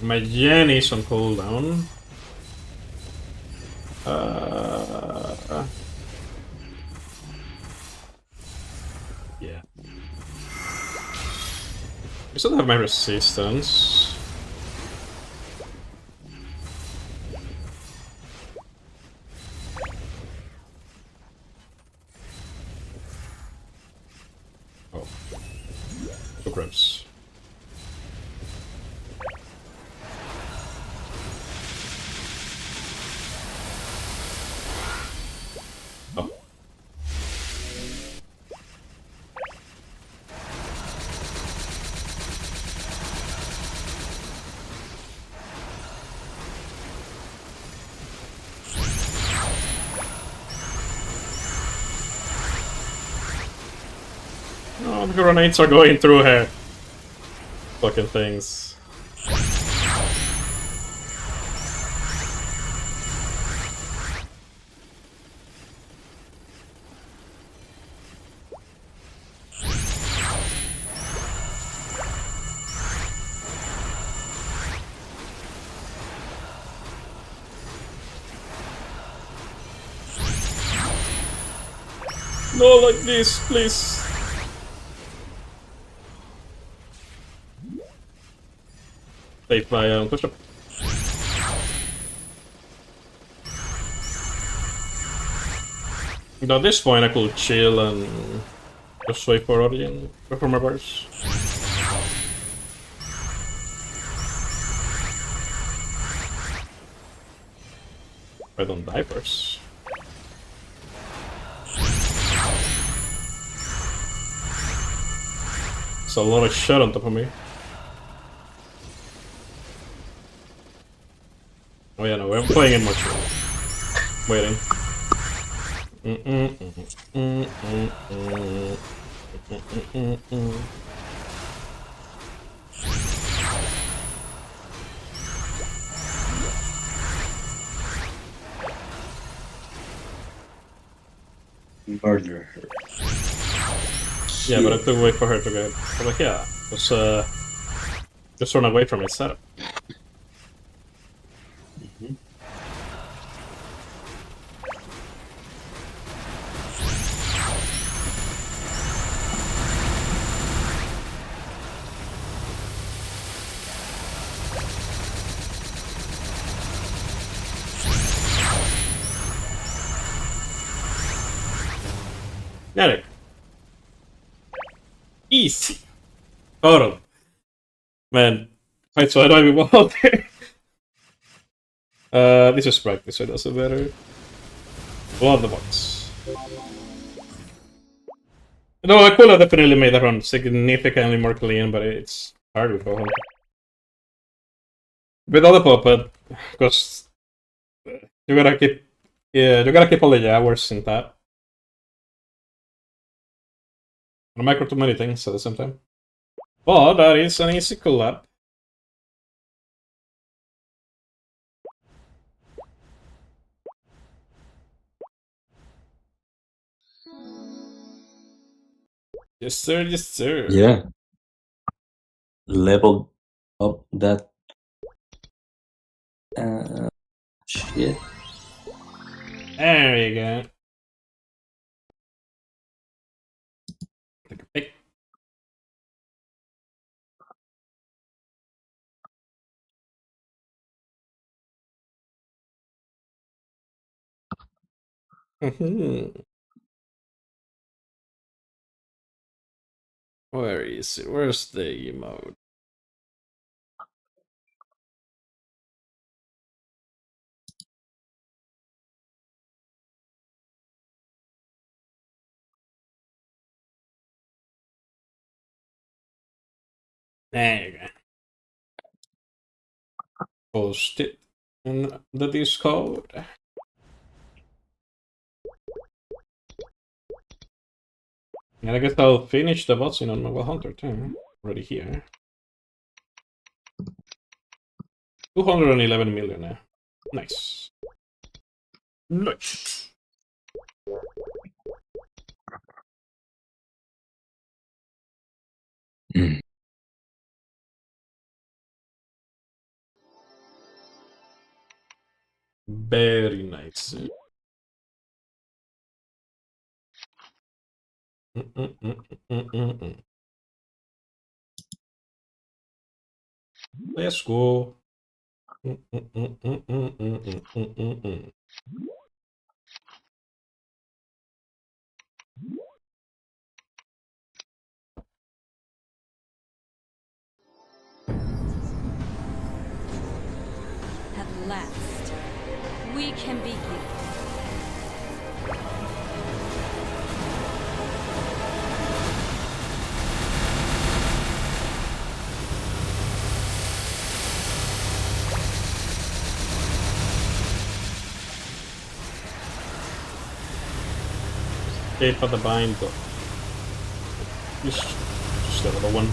My Jenny's on cooldown. Yeah. I still have my resistance. Oh. 2 grips. Oh. Oh, the grenades are going through her. Fucking things. No, like this, please. Take my push up. At this point, I could chill and just wait for Origin before my bars. I don't die first. It's a lot of shit on top of me. Oh yeah, no, I'm playing in more chill. Waiting. Murder her. Yeah, but I have to wait for her to get. I'm like, yeah, just run away from his setup. Got it. Easy. Hold on. Man. Wait, so I don't even want this is practice, so it doesn't matter. Love the box. No, I could have definitely made that run significantly more clean, but it's hard with Hunter. Without the puppet, because you gotta keep, yeah, you gotta keep all the Jaguars in that. And micro too many things at the same time. But that is an easy collab. Yes sir, yes sir. Yeah. Leveled up that shit. There you go. Take a pick. Where is it? Where's the emote? There you go. Post it in the Discord. And I guess I'll finish the bots in on Mobile Hunter too. Already here. 211 million now. Nice. Nice. Very nice. Let's go. At last, we can begin. Shape of the bind. Just the other one.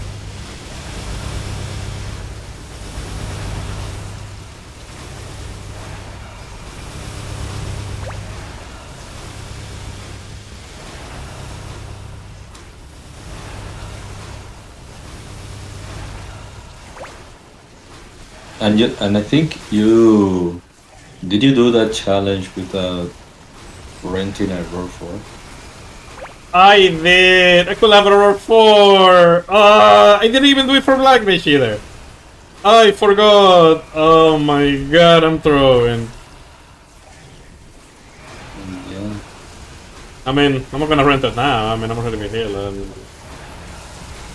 And I think you did you do that challenge without renting a Roar 4? I did! I could have a Roar 4! I didn't even do it for Black Mage either! I forgot! Oh my god, I'm throwing. Yeah. I mean, I'm not gonna rent it now. I mean, I'm already with heal, and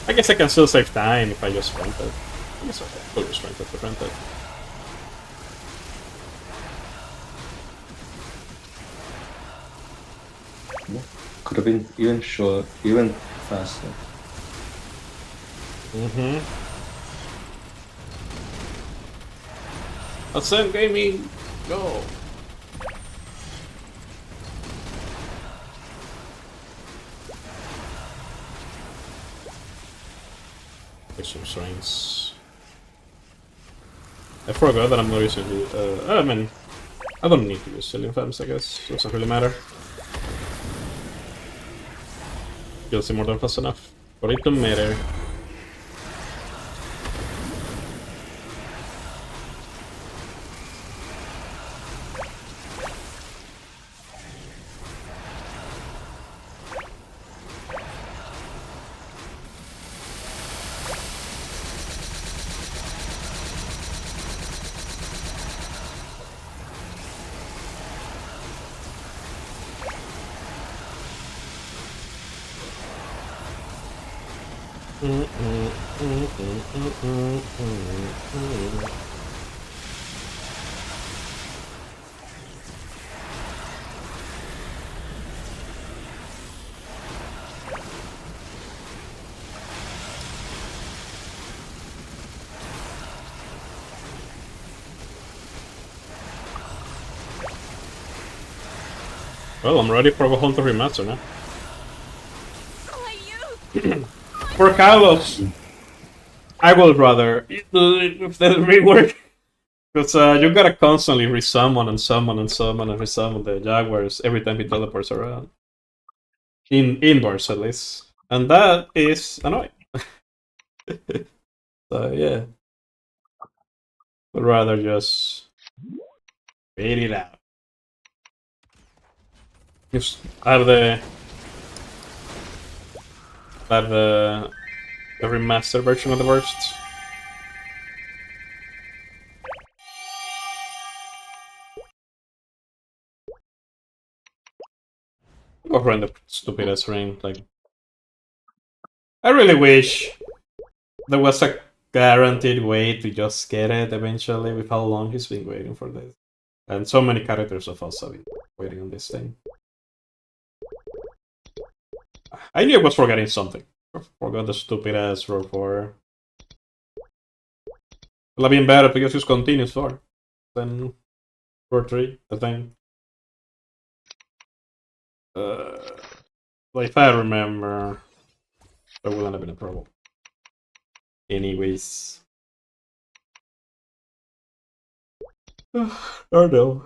I guess I can still save time if I just rent it. I guess I could just rent it to rent it. Could have been even short, even faster. Mm-hmm. Ascend Gaming, go! Take some strings. I forgot that I'm not using the. I mean, I don't need to use Cillian Femmes, I guess. Doesn't really matter. Kills him more than fast enough for it to matter. Well, I'm ready for a whole to remaster now. For Carlos, I would rather if the rework, because you gotta constantly resummon and summon and summon and resummon the Jaguars every time he teleports around. Indoors at least, and that is annoying. So yeah, would rather just wait it out. Just have the remaster version of the worst. Or run the stupid ass ring. Like, I really wish there was a guaranteed way to just get it eventually. With how long he's been waiting for this, and so many characters of us have been waiting on this thing. I knew I was forgetting something. I forgot the stupid ass Roar 4. Would have been better because it's continuous 4 than Roar 3, I think. If I remember, there wouldn't have been a problem. Anyways. Or no.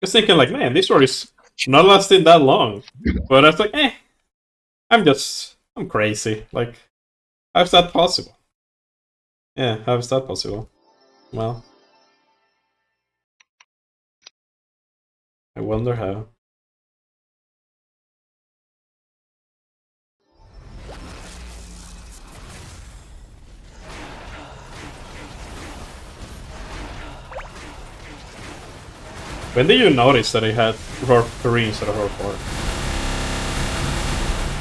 Just thinking like, man, this story is not lasting that long. But I was like, I'm crazy. Like, how's that possible? Yeah, how's that possible? Well, I wonder how. When did you notice that I had Roar 3 instead of Roar 4?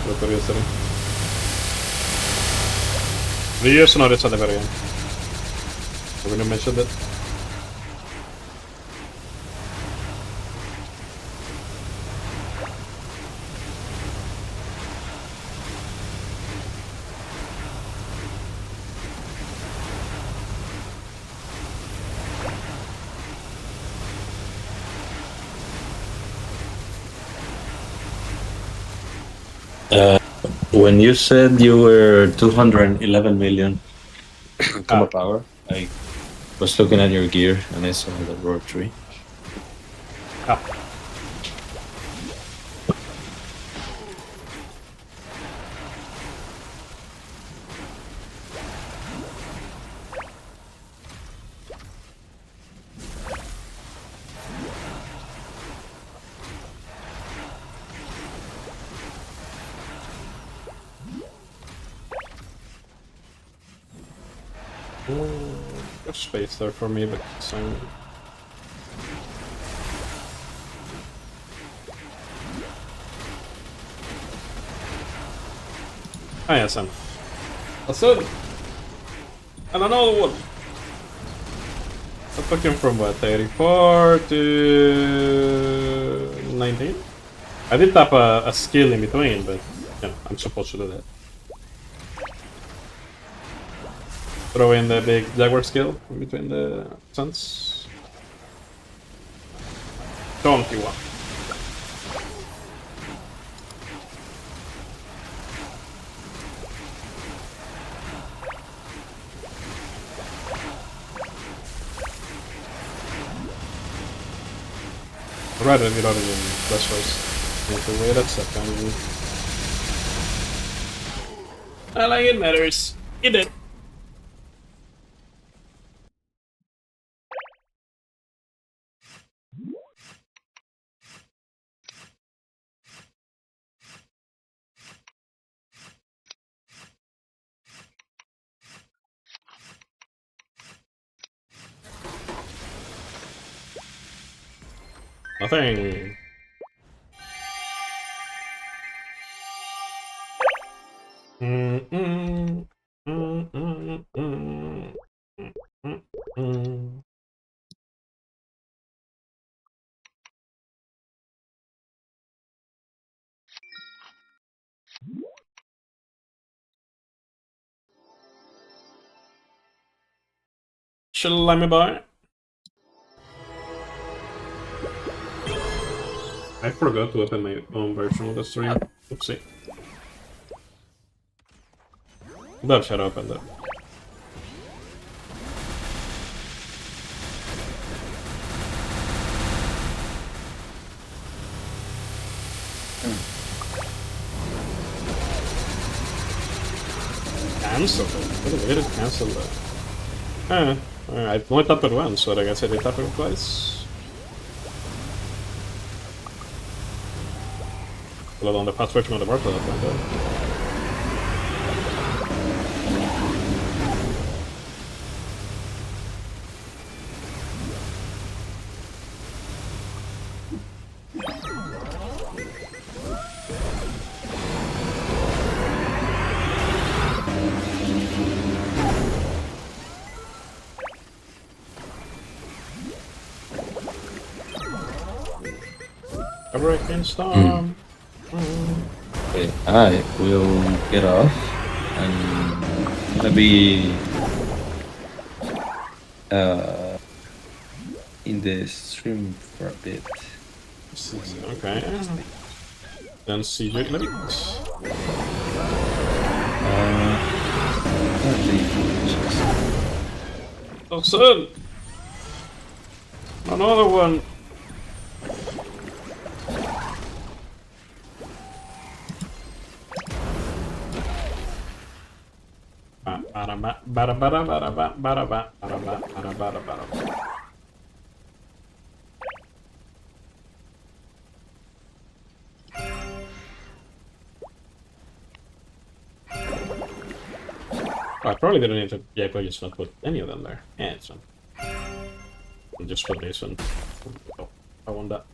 What curiosity. Did you just notice at the very end? When you mentioned it? When you said you were 211 million combo power, I was looking at your gear and I saw the roar tree. Ah. There's space there for me, but same. Ah, yes, Sam. That's it. And another one. I took him from what, 84 to 19? I did tap a skill in between, but I'm supposed to do that. Throw in the big Jaguar skill in between the suns. 21. I'd rather reload it in Bless Force. Need to wait a second. I like it matters. It did. Nothing. Shall I me buy? I forgot to open my own version of the stream. Oopsie. That should open that. Cancel it. What a way to cancel that. I only tapped it once, so I guess I did tap it twice. Well, on the fast version of the market, that went down. A breaking storm. Okay, I will get off and maybe in the stream for a bit. Okay. Then CJ maybe. Oh, son! Another one! I probably didn't need to just not put any of them there. Yeah, it's fine. I'll just put this one. Oh, I want that.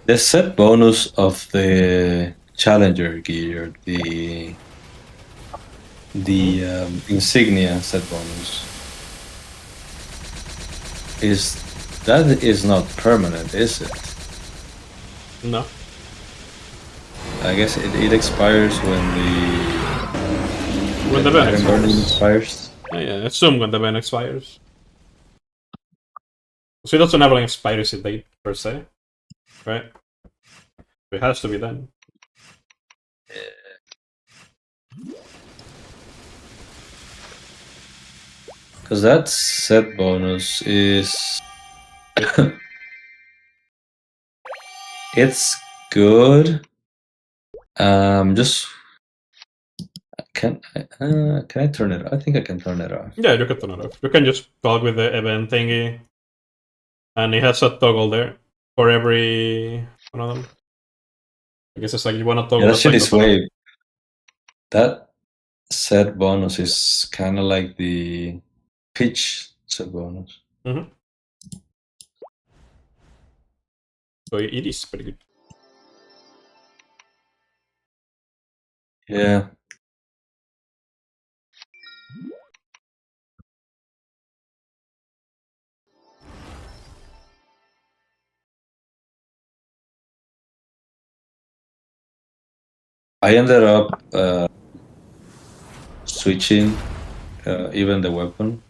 The set bonus of the Challenger gear, the insignia set bonus, is not permanent, is it? No. I guess it expires When the ban Iron Guardian expires. expires. Yeah, assume when the ban expires. So it doesn't have like expiry date per se, right? It has to be then. Because that set bonus is it's good. Just can I turn it? I think I can turn it off. Yeah, you can turn it off. You can just talk with the event thingy, and it has a toggle there for every one of them. I guess it's like you want to toggle. Yeah, that the shit is cycle. way. That set bonus is kind of like the pitch set bonus. Mm-hmm. So it is pretty good. Yeah. I ended up switching even the weapon.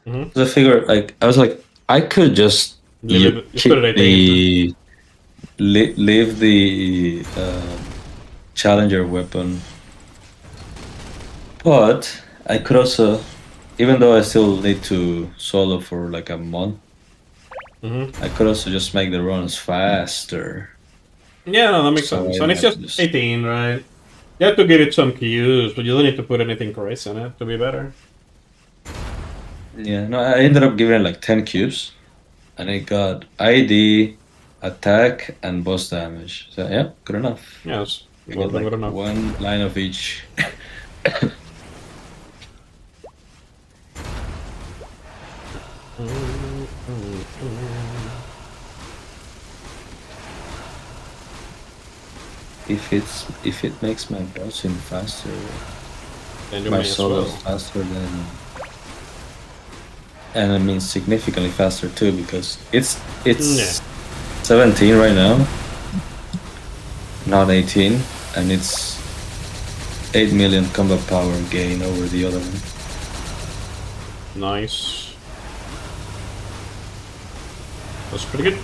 Mm-hmm. So I figured, like, I was like, I could just Leave it keep at 18. leave the challenger weapon, but I could also, even though I still need to solo for like a month, Mm-hmm. I could also just make the runs faster. Yeah, no, that makes So sense. I And it's might just 18, right? You have to give it some cues, but you don't need to put anything crazy in it to be better. Yeah, no, I ended up giving it like 10 cubes, and it got ID, attack, and boss damage. So yeah, good enough. Yeah, it's You more got than like good enough. one line of each. If it makes my browsing faster, Then you my may as solo well. faster than, and I mean significantly faster too, because it's Yeah. 17 right now, not 18, and it's 8 million combat power gain over the other one. Nice. That's pretty good.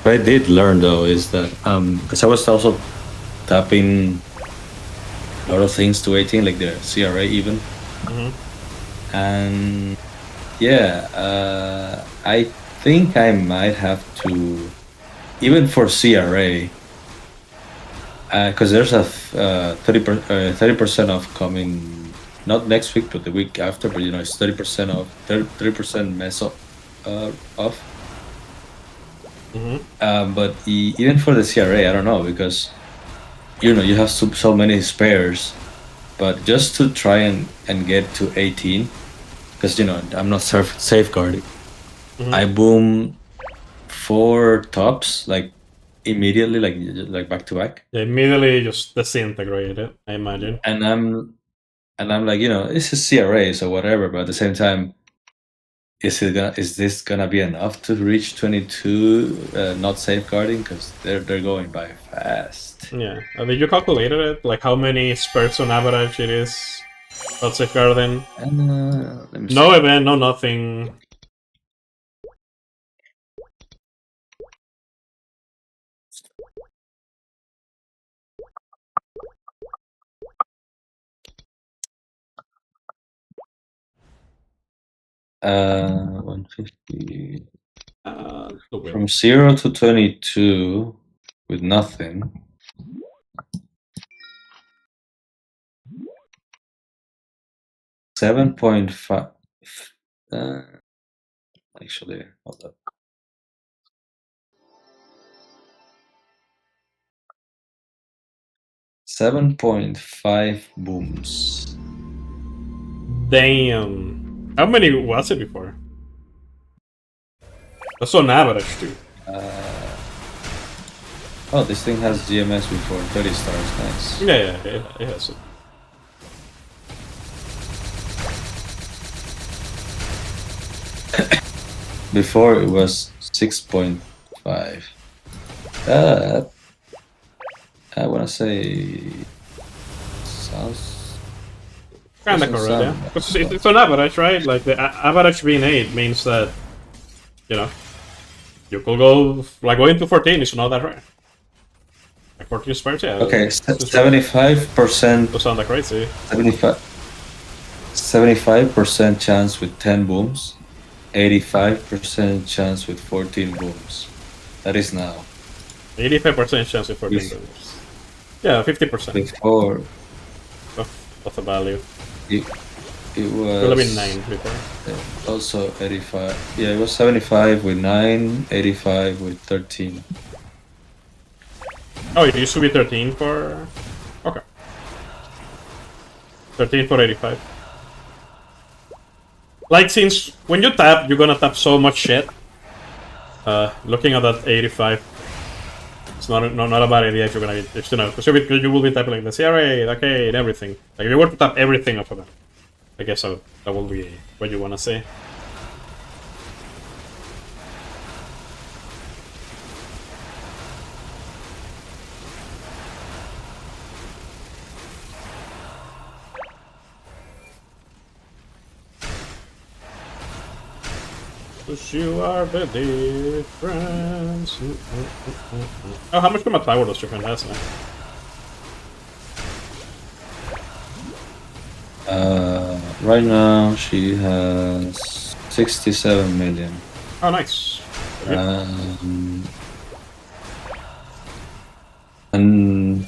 What I did learn though is that because I was also tapping a lot of things to 18, like the CRA even, Mm-hmm. and yeah, I think I might have to, even for CRA, because there's a 30% off coming, not next week but the week after, but you know it's 30% off, 30% mess up off. Mm-hmm. But even for the CRA, I don't know, because you know you have so many spares, but just to try and get to 18, because you know I'm not safeguarding. Mm-hmm. I boom 4 tops like immediately, like back to back, They immediately just disintegrate it, I imagine. and I'm like, you know, this is CRA, so whatever. But at the same time, is this gonna be enough to reach 22? Not safeguarding, because they're going by fast. Yeah. Did you calculate it? Like how many spurts on average it is? Not safeguarding. And let me No see. event, no nothing. Uh, 150 Okay. from 0 to 22 with nothing. 7.5. Actually, hold up. 7.5 booms. Damn. How many was it before? That's on average too. Oh, this thing has GMS before 30 stars. Nice. Yeah, it has it. Before it was 6.5. I wanna say sounds Kinda doesn't correct, yeah. sound bad. 'Cause it's on average, right? Like the average being 8 means that, you know, you could go like going to 14 is not that rare. Like 14 spares, yeah. Okay, It's just 75%, to sound like crazy. 75% chance with 10 booms, 85% chance with 14 booms. That is now. 85% chance of 14 Bef- booms. Yeah, 50% Before of the value. it, it It would have been was 9 before. also 85. Yeah, it was 75 with 9, 85 with 13. Oh, it used to be 13 for... Okay. 13 for 85. Like, since when you tap, you're gonna tap so much shit. Looking at that 85, it's not a bad idea if you're gonna get, because you will be tapping like the CRA, the K, and everything. Like, if you were to tap everything off of it, I guess that will be what you wanna say. Cause you are the difference. Oh, how much combat power does your friend has now? Right now she has 67 million. Oh, nice. And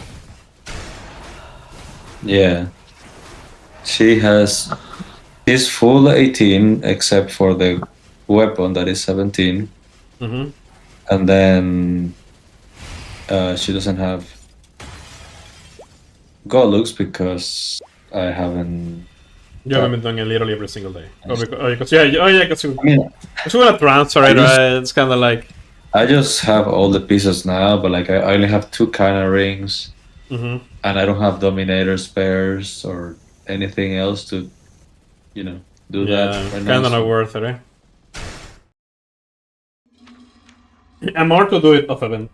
yeah, she's full 18 except for the weapon that is 17. Mm-hmm. And then she doesn't have God looks because I haven't. You haven't been doing it literally every single day. Because yeah, because you I mean, want to transfer it, right? It's kind of like. I just have all the pieces now, but like I only have 2 kind of rings, Mm-hmm. and I don't have Dominator spares or anything else to, do that. Right now, kind of not worth it, eh? I'm more to do it off event.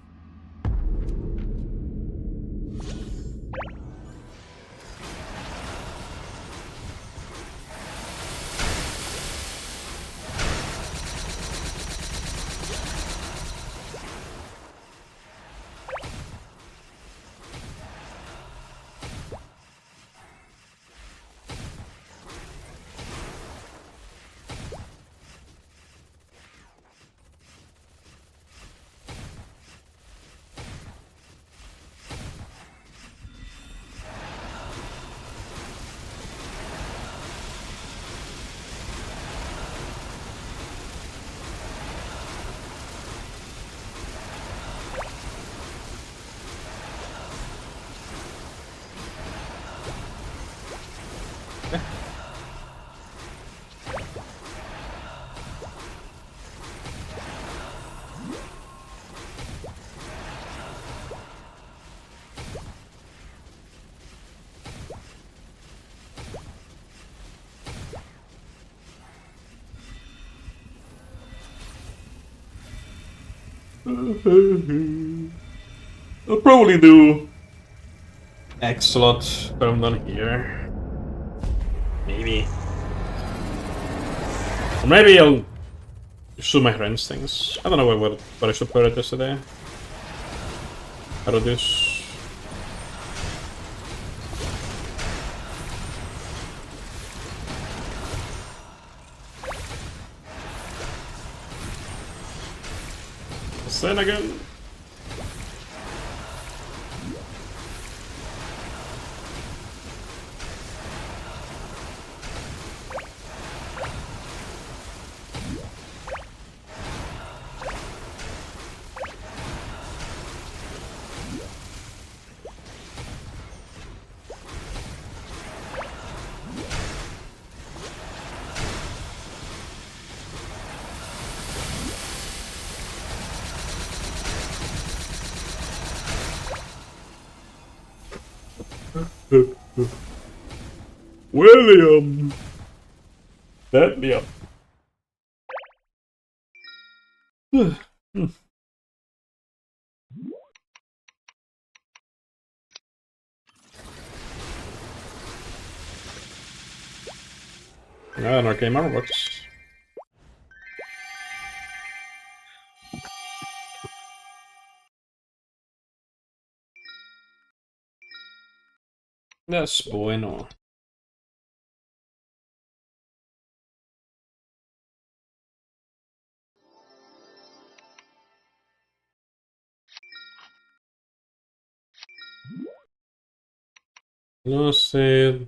I'll probably do X slot, but I'm done here. Maybe. Or maybe I'll shoot my friends things. I don't know what I should put it this today. How to do this. Then again. William! Deadly up. An arcane armor box. That's bueno. No sé.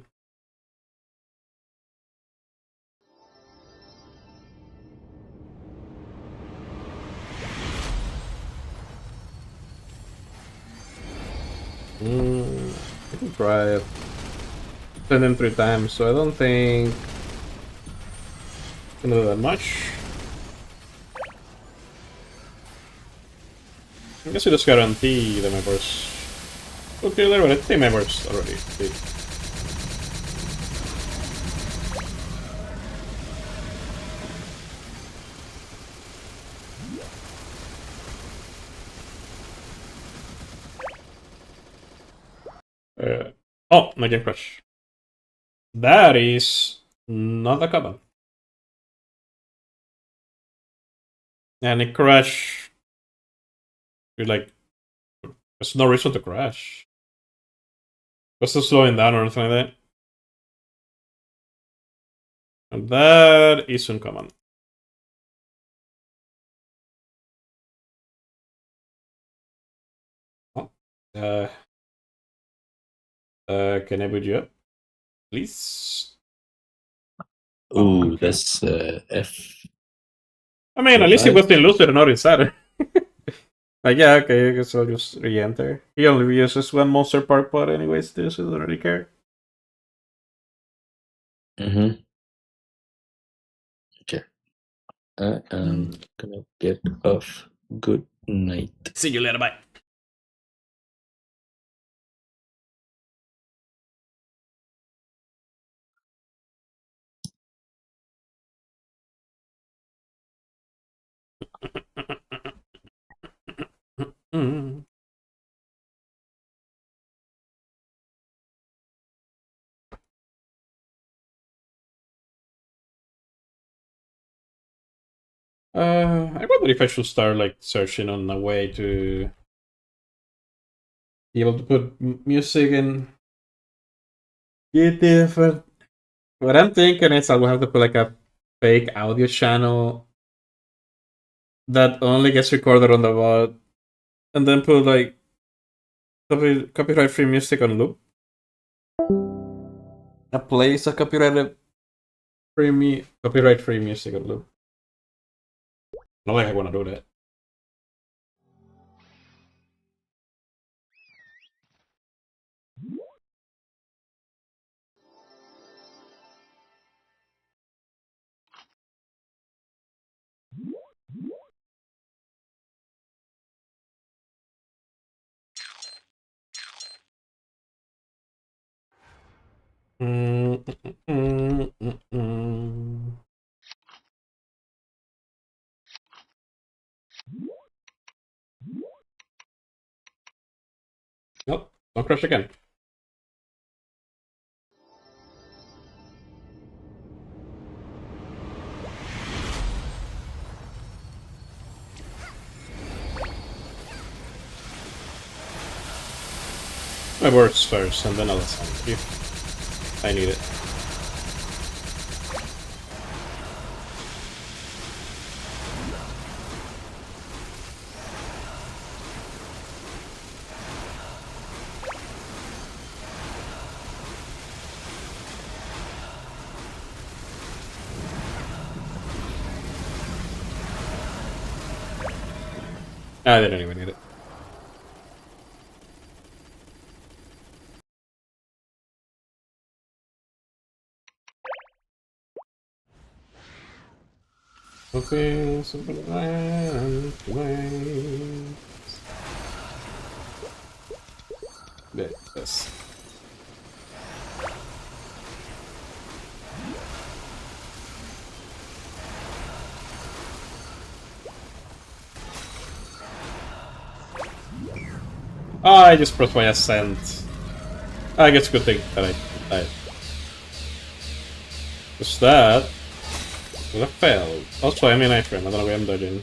I can try it. Send them 3 times, so I don't think it's gonna do that much. I guess you just guarantee the members. Okay, there, but I think members already. Oh, my game crash. That is not a common. And it crash. You're like, there's no reason to crash. What's the slowing down or anything like that? And that is uncommon. Oh. Can I put you up? Please? Ooh, that's F. I mean, at least he was in loser and not inside. Like, yeah, okay, I guess I'll just re-enter. He only uses one Monster Park pod anyways, so he doesn't really care. Mm-hmm. Okay. I am gonna get off. Good night. See you later, bye. I wonder if I should start like searching on a way to be able to put music in GTF. But what I'm thinking is I will have to put like a fake audio channel that only gets recorded on the VOD, and then put like copyright-free music on loop. That plays a copyright-free music on loop. Not like I want to do that. Nope, don't crash again. My words first, and then I'll assign you. I need it. I didn't even need it. Okay, something this. Oh, I just pressed my ascent. I guess good thing that I died. Because that would have failed. Also, I mean, iframe. I don't know where I'm dodging.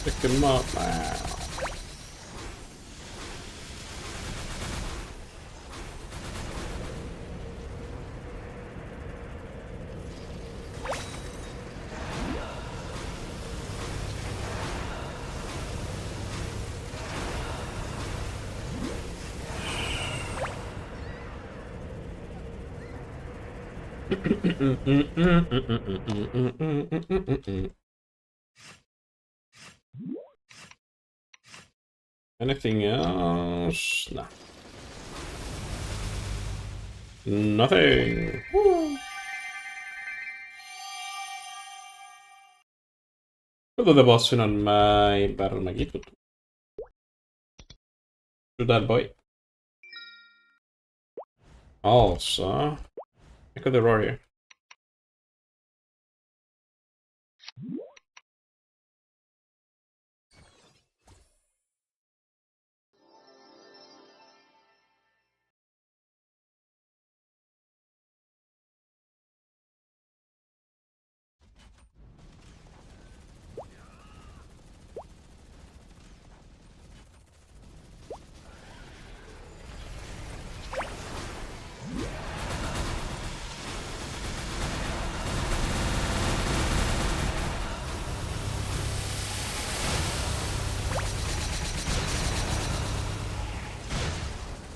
Pick him up now. Anything else? Nah. Nothing. Although the boss win on my battle Magito. To that boy. Also, look at the roar here.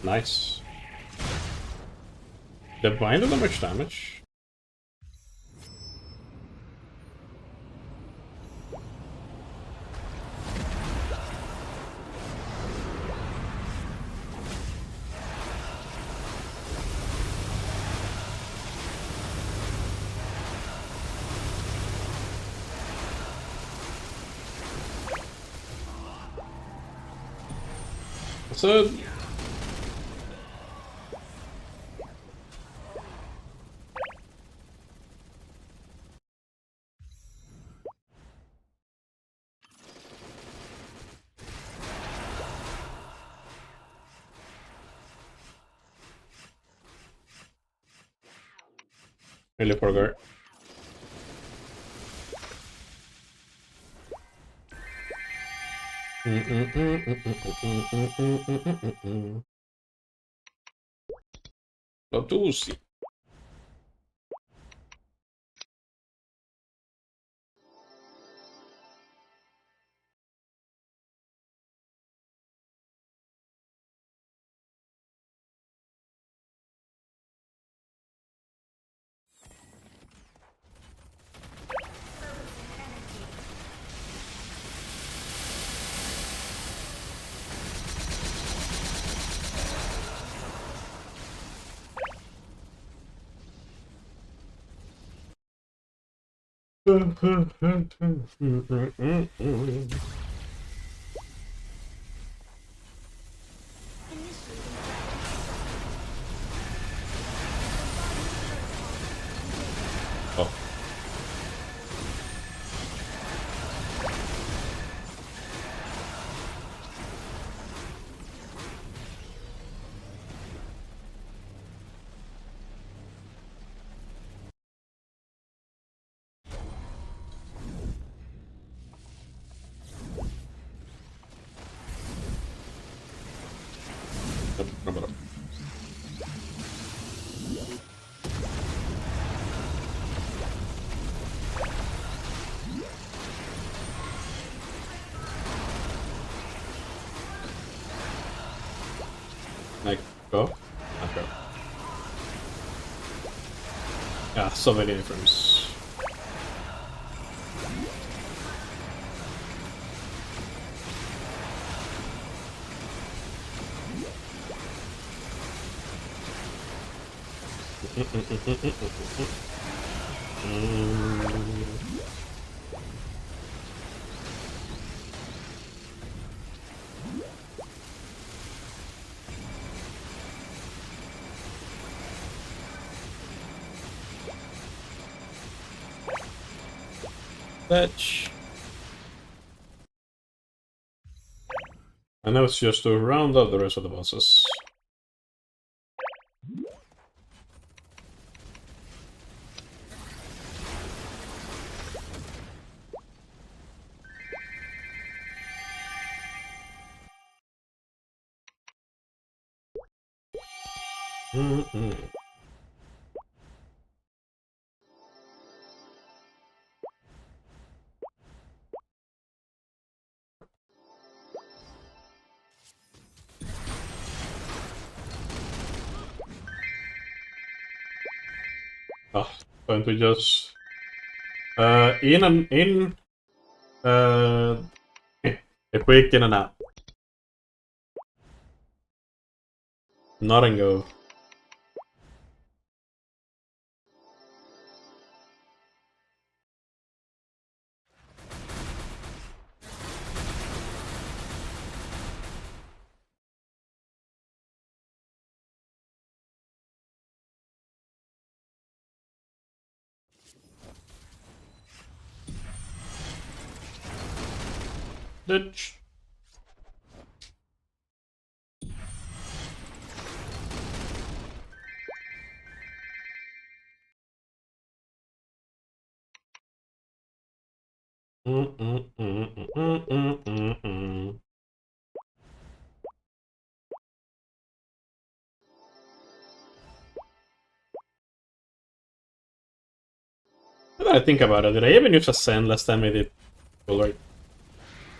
Nice. Did blind do that much damage? That's it. Really forgot. Lotusi. Oh. Go. Okay. Yeah, so many difference. Fetch. And now it's just to round up the rest of the bosses. Oh, going to just uh a quick in and out. Not and go. Ditch. Now that I think about it, did I even use Ascend last time I did Full Right?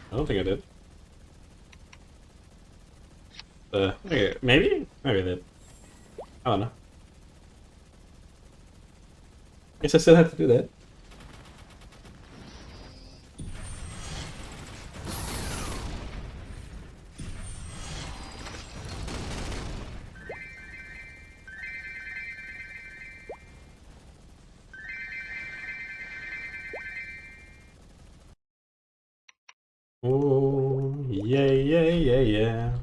I don't think I did. Okay, maybe? Maybe I did. I don't know. Guess I still have to do that. Oh, yeah, yeah, yeah, yeah.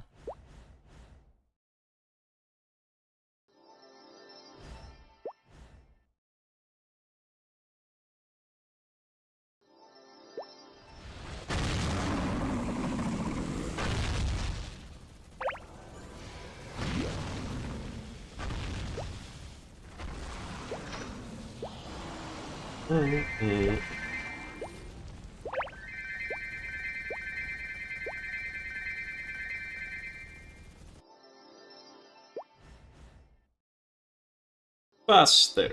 Faster.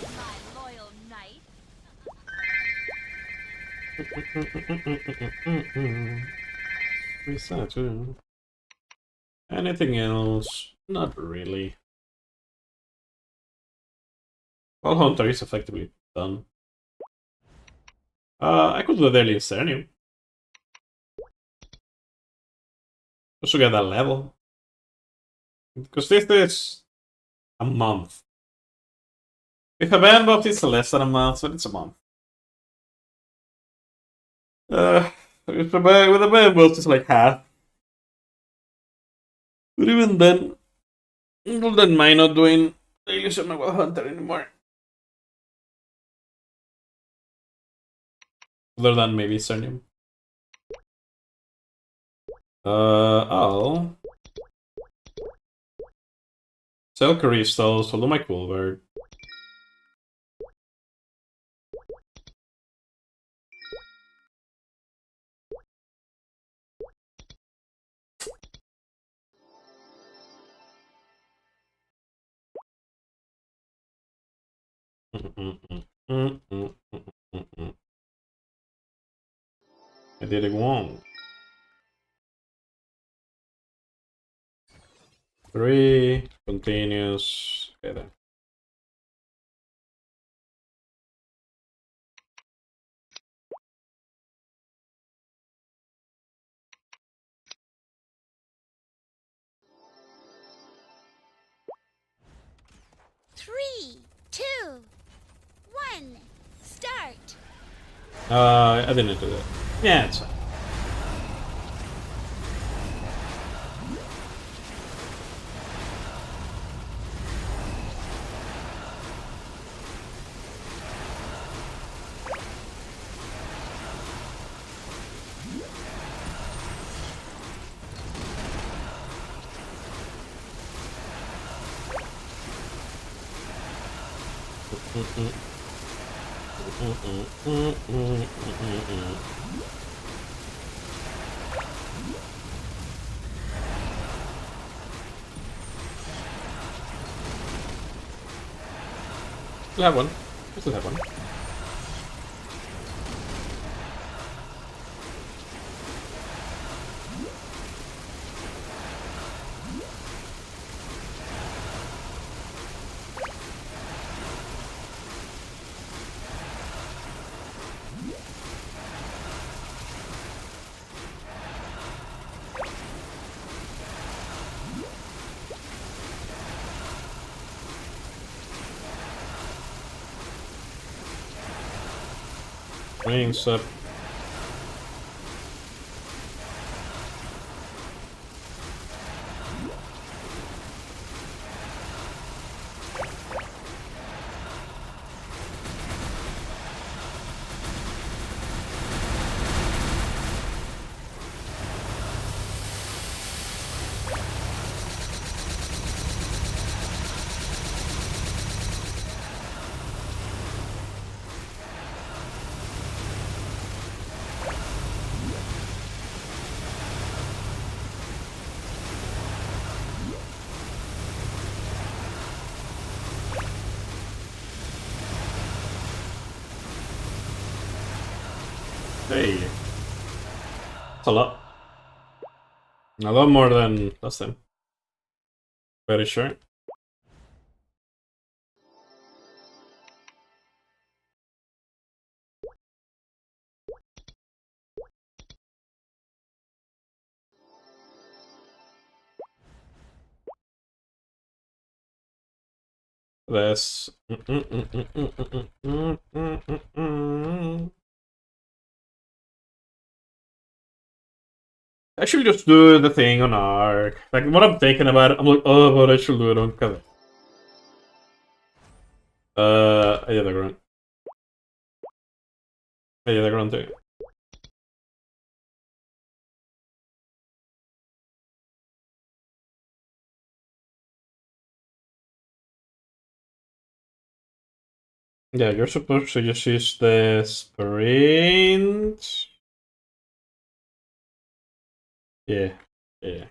My loyal knight. Reset. Anything else? Not really. Well, Hunter is effectively done. I could do the daily Incernium. Just to get that level. Because this is a month. If a band buff is less than a month, then it's a month. With a band buff, it's like half. But even then, Golden Mine not doing Daily Summon Hunter anymore. Other than maybe Cernium. I'll sell Crystals, follow my Cool Bird. I did it wrong. 3 continues. Okay then. Three, two, one, start. I didn't do that. Yeah, it's fine. Still have one. I still have one. Wings up. Hey. That's a lot. A lot more than last time. Very sure. This. I should just do the thing on Arc. Like, what I'm thinking about it, I'm like, oh, but I should do it on Kevin. Yeah, the grunt. Yeah, the grunt too. Yeah, you're supposed to just use the sprint. Yeah, yeah.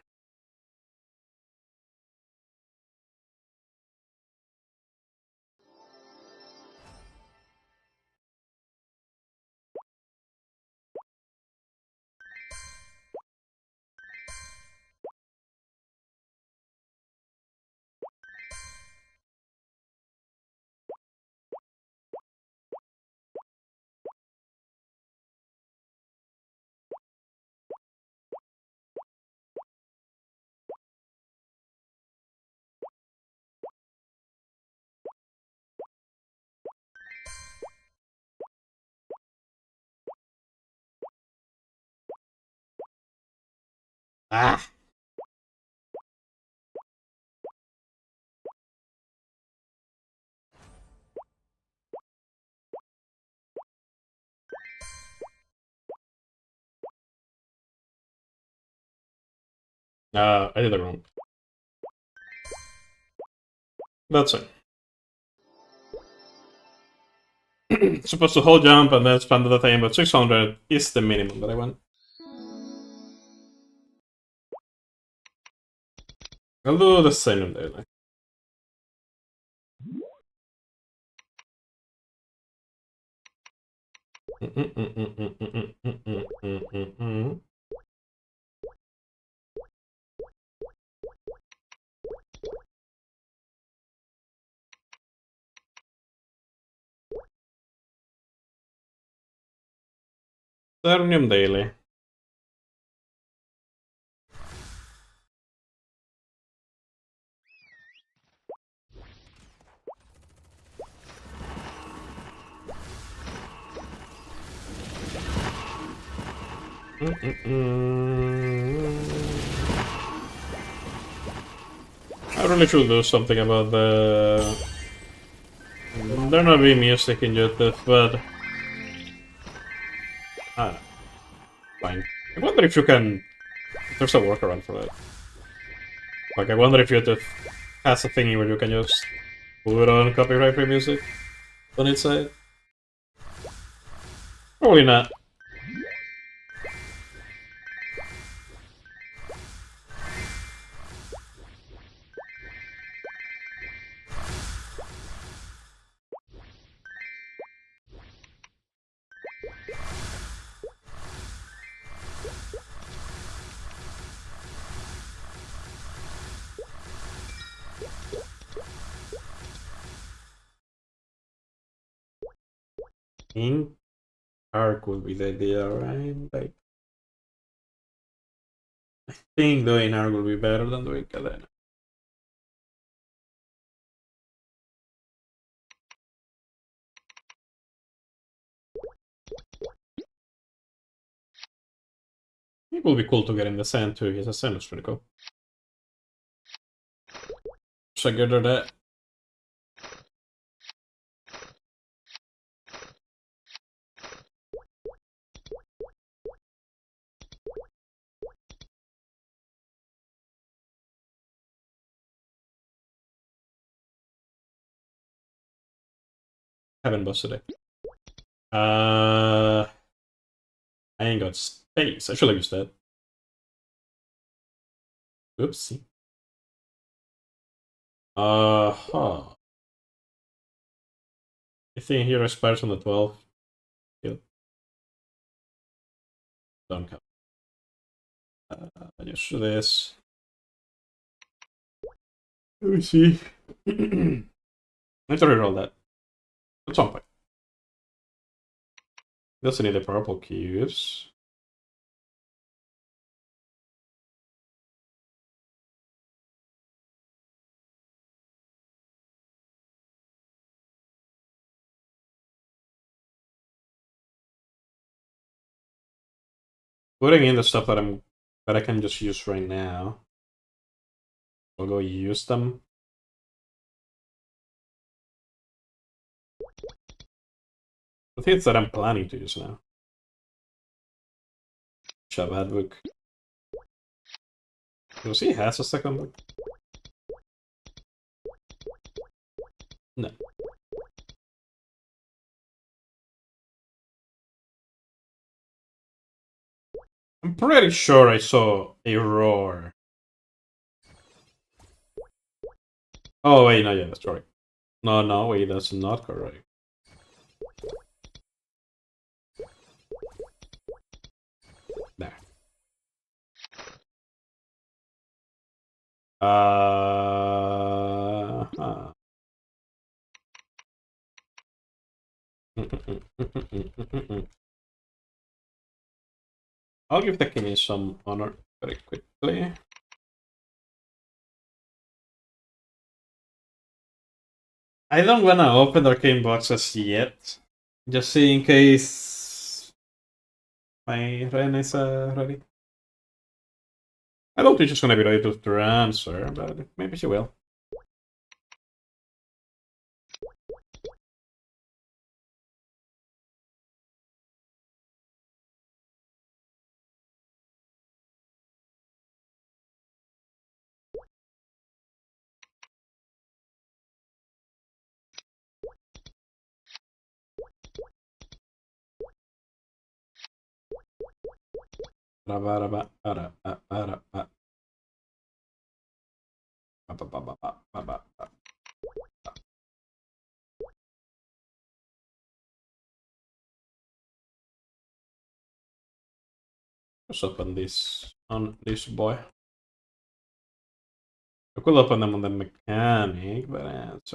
Ah! I did it wrong. That's it. Supposed to hold jump and then spend the thing, but 600 is the minimum that I want. I'll do the same daily. Eternium daily. I really should do something about the... There not be music in YouTube, but... Fine. I wonder if you can... There's a workaround for that. Like, I wonder if YouTube has a thingy where you can just put on copyright-free music on its side. Probably not. Ink Arc would be the idea, right? Like, I think doing Arc will be better than doing Cadena. It will be cool to get in the sand too. His ascent looks pretty cool. So I good at that. Haven't busted it. I ain't got space. I should have used that. Oopsie. Huh. I think hero expires on the 12th. Yep. Don't count. Just do this. Let me see. I need to reroll that. At some point. Doesn't need the purple cubes. Putting in the stuff that I can just use right now. I'll go use them. The things that I'm planning to use now. Shabbat book. Does he has a second book? No. I'm pretty sure I saw a roar. Oh wait, no, yeah, that's correct. No, wait, that's not correct. There. I'll give the king some honor very quickly. I don't wanna open arcane boxes yet, just in case my Ren is ready. I don't think she's gonna be ready to transfer, but maybe she will. Let's open this on this boy. I could open them on the mechanic, but that's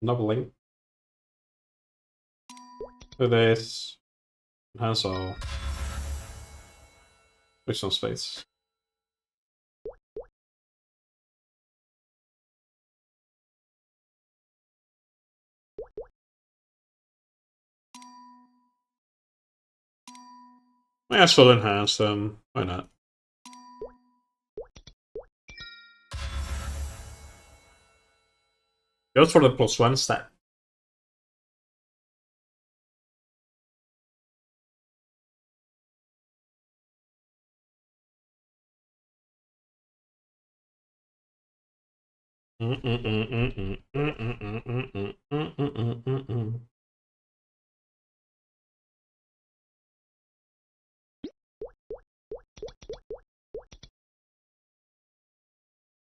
doubling. Do this. Hansel. With some space. Yeah, still enhance them. Why not? Goes for the +1 stat.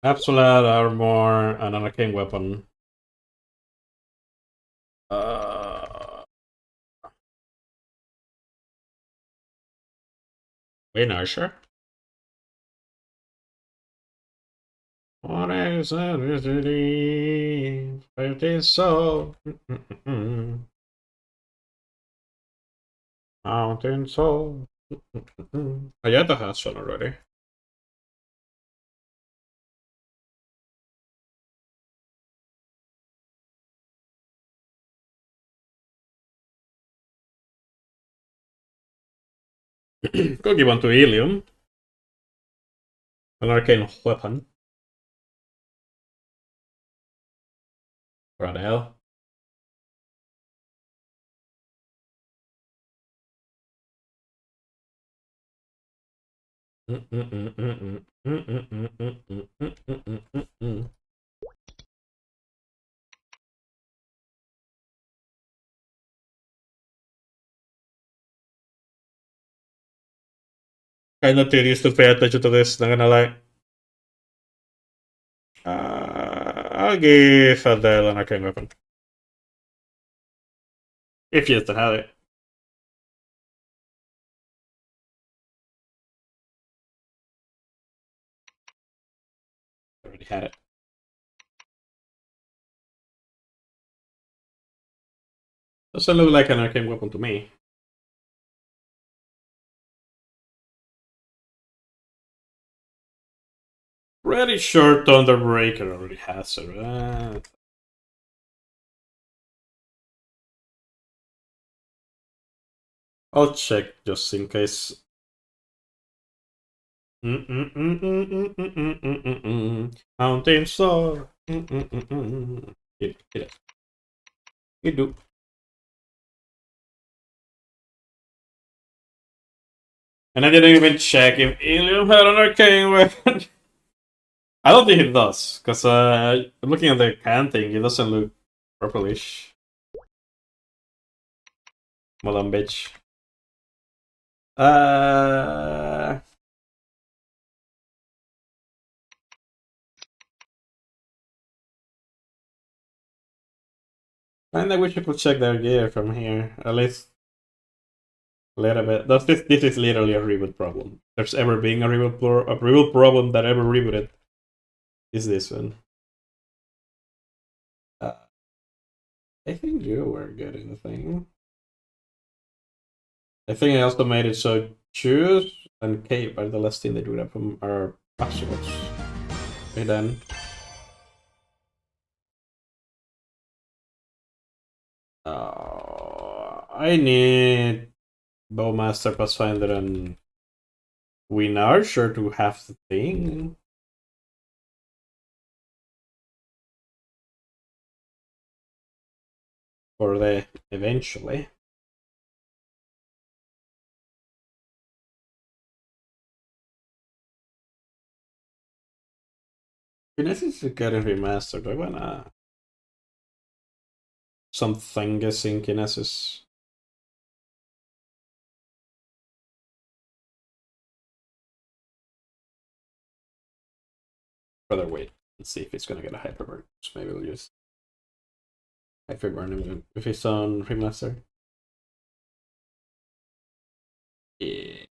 Absolute armor and an arcane weapon. Wait, no, sure. What is it? It is so. Mountain soul. I had the house one already. Go give one to Helium. An arcane weapon. What the hell? Kinda tedious to pay attention to this, not gonna lie. I'll give Adele an arcane weapon. If you still have it. Already had it. Doesn't look like an arcane weapon to me. Pretty sure Thunderbreaker already has it, right? I'll check just in case. Mountain Star. Get it. You do. And I didn't even check if Ilium had an arcane weapon. I don't think it does, because looking at the can thing, it doesn't look purplish. Madam bitch. Kinda wish you could check their gear from here, at least a little bit. This is literally a reboot problem. If there's ever been a reboot problem that ever rebooted, is this one. I think you were good in the thing. I think I also made it so Choose and Cape are the last thing they do that from our obstacles. Okay then. I need Bowmaster, Pathfinder, and Wind Archer to have the thing. For the eventually. Kinesis is getting remastered. I wanna some Thungus in Kinesis. Rather wait and see if it's gonna get a Hyperburn. So maybe we'll use Hyperburn him if it's on remaster. Yeah.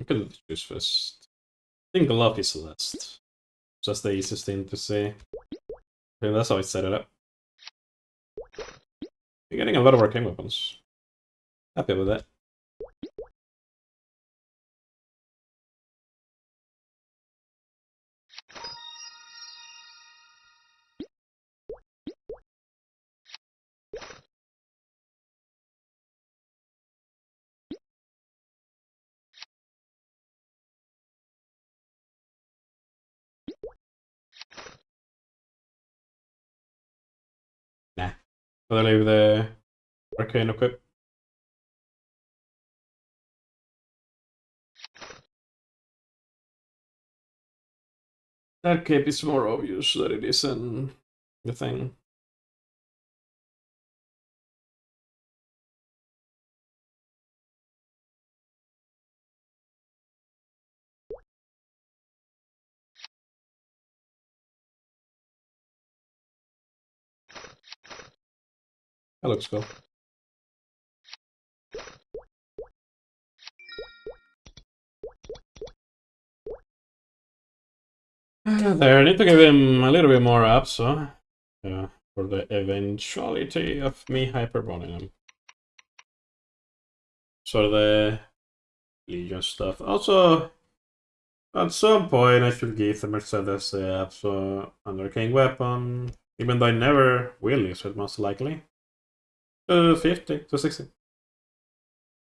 Could choose first. I think Lucky Celeste. Just the easiest thing to say. Okay, that's how I set it up. You're getting a lot of arcane weapons. Happy with that. Nah. I'll leave the arcane equip. That cape is more obvious that it is in the thing. That looks cool. There, I need to give him a little bit more up, so yeah, for the eventuality of me hyperboning him. So the Legion stuff. Also, at some point I should give the Mercedes the Abso under King weapon, even though I never will use it most likely. To 50, to 60.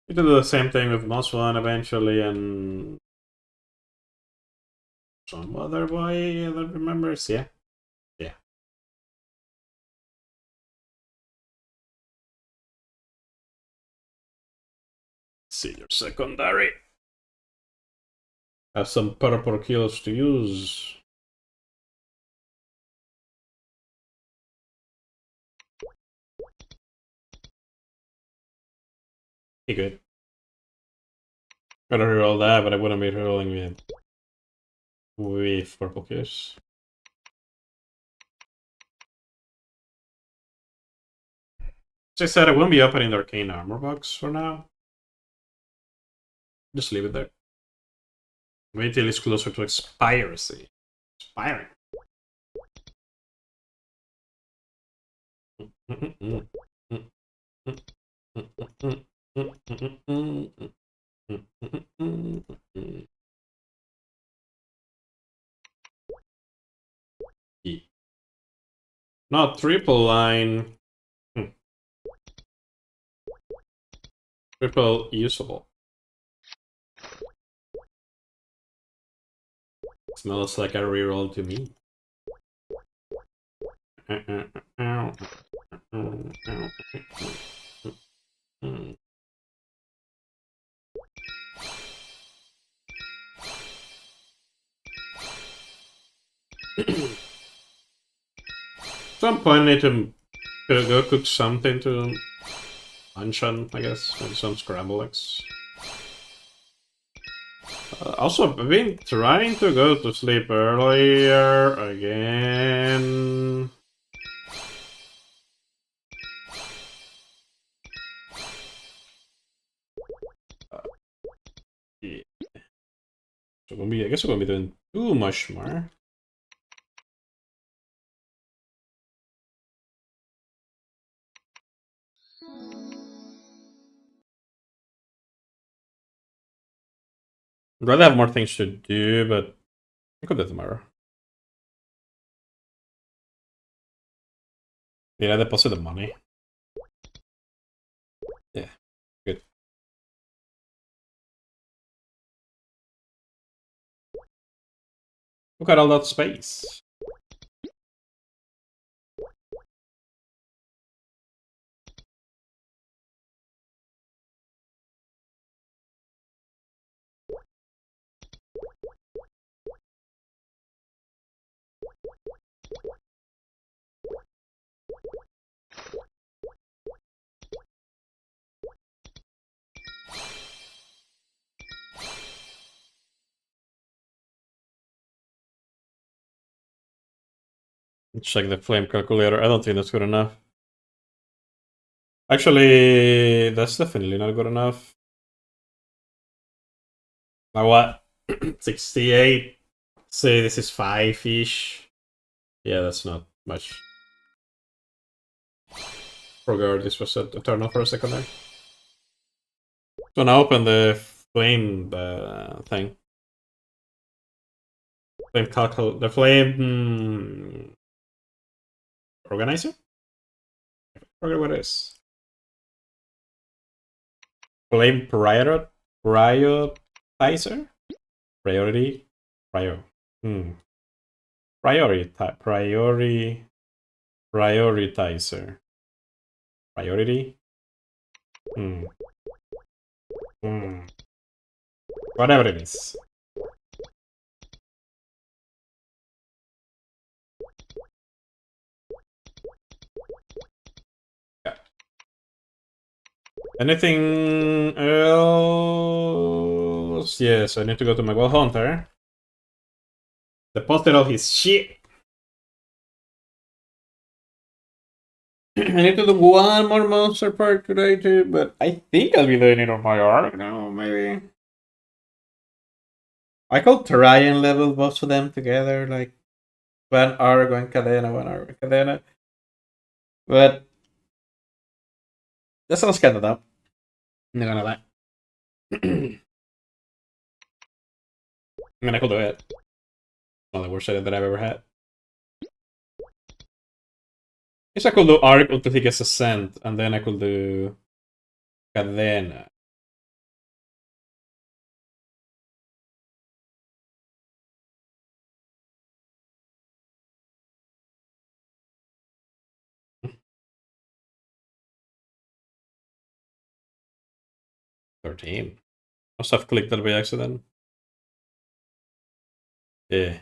We do the same thing with Moss one eventually, and some other boy that remembers, yeah. Yeah. See your secondary. Have some purple kills to use. He good. Gotta reroll that, but I wouldn't be rerolling with purple kills. As I said, I won't be opening the arcane armor box for now. Just leave it there. Wait till it's closer to expiry. Expiring. Not triple line. Triple usable. Smells like a reroll to me. Some point I need to go cook something to lunch on, I guess. Maybe some scramble eggs. Also, I've been trying to go to sleep earlier again. Yeah. So I guess we're gonna be doing too much more. I'd rather have more things to do, but I could do it tomorrow. Yeah, deposit the money. Yeah, good. Look at all that space. Check the flame calculator. I don't think that's good enough. Actually, that's definitely not good enough. Now what? 68. Say this is 5-ish. Yeah, that's not much. Forgot this was a turn off for a second there. So now open the flame thing. The flame organizer? I forget what it is. Flame prioritizer? Priority? Prioritizer. Priority? Whatever it is. Yeah. Anything else? Yes, I need to go to my Well Hunter. Deposit all his shit. I need to do one more monster part today too, but I think I'll be doing it on my arc now, maybe. I could try and level both of them together, like one arc, one cadena, one arc, cadena. But that sounds kinda dumb. I'm not gonna lie. I mean, I could do it. One of the worst edit that I've ever had. Guess I could do arc until he gets ascent, and then I could do cadena. "13. Must have clicked that by accident. Yeah.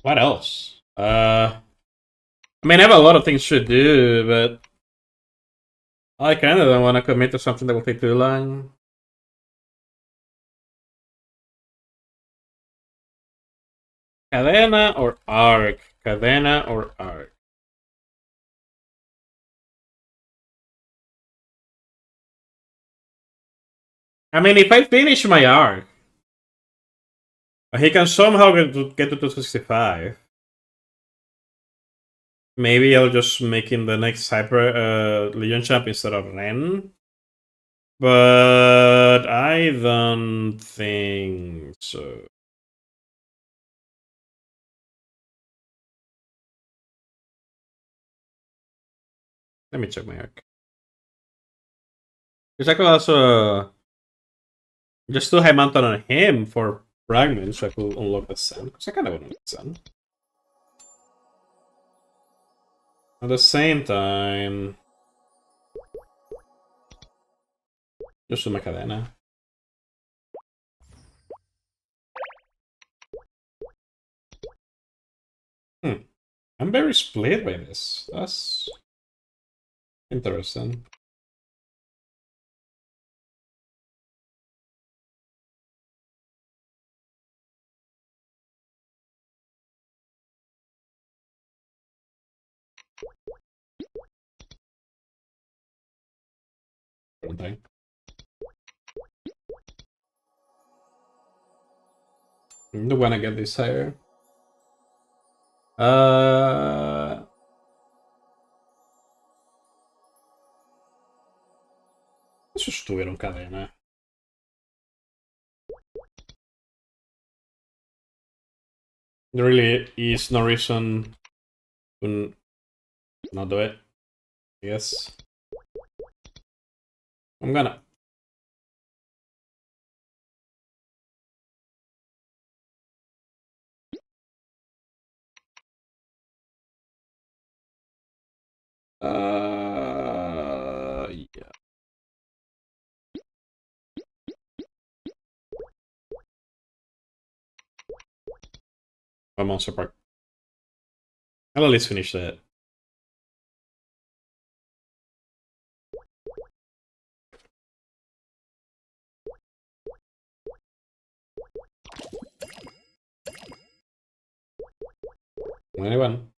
What else? I mean, I have a lot of things to do, but I kinda don't want to commit to something that will take too long. Cadena or arc? Cadena or arc? I mean, if I finish my arc, he can somehow get to 265. Maybe I'll just make him the next Hyper Legion champ instead of Ren. But I don't think so. Let me check my arc. Because I could also just do high mountain on him for fragments, so I could unlock the sun. Because I kind of want to unlock the sun. At the same time, just do my cadena. I'm very split by this. That's interesting. Don't wanna get this higher. Adesso stuvieron cadena. There really is no reason to not do it. I guess. I'm gonna. Yeah. A Monster Park. I'll at least finish that. Anyone?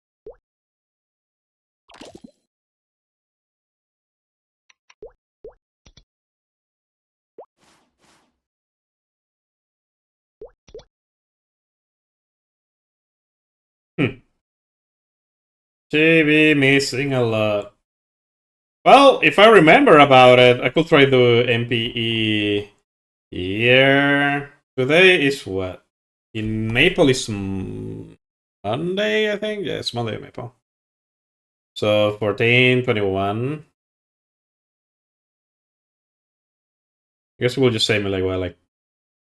She be missing a lot. Well, if I remember about it, I could try the MPE here. Today is what? In Maple is Monday, I think? Yeah, it's Monday in Maple. So 14, 21. I guess we'll just say like, well, like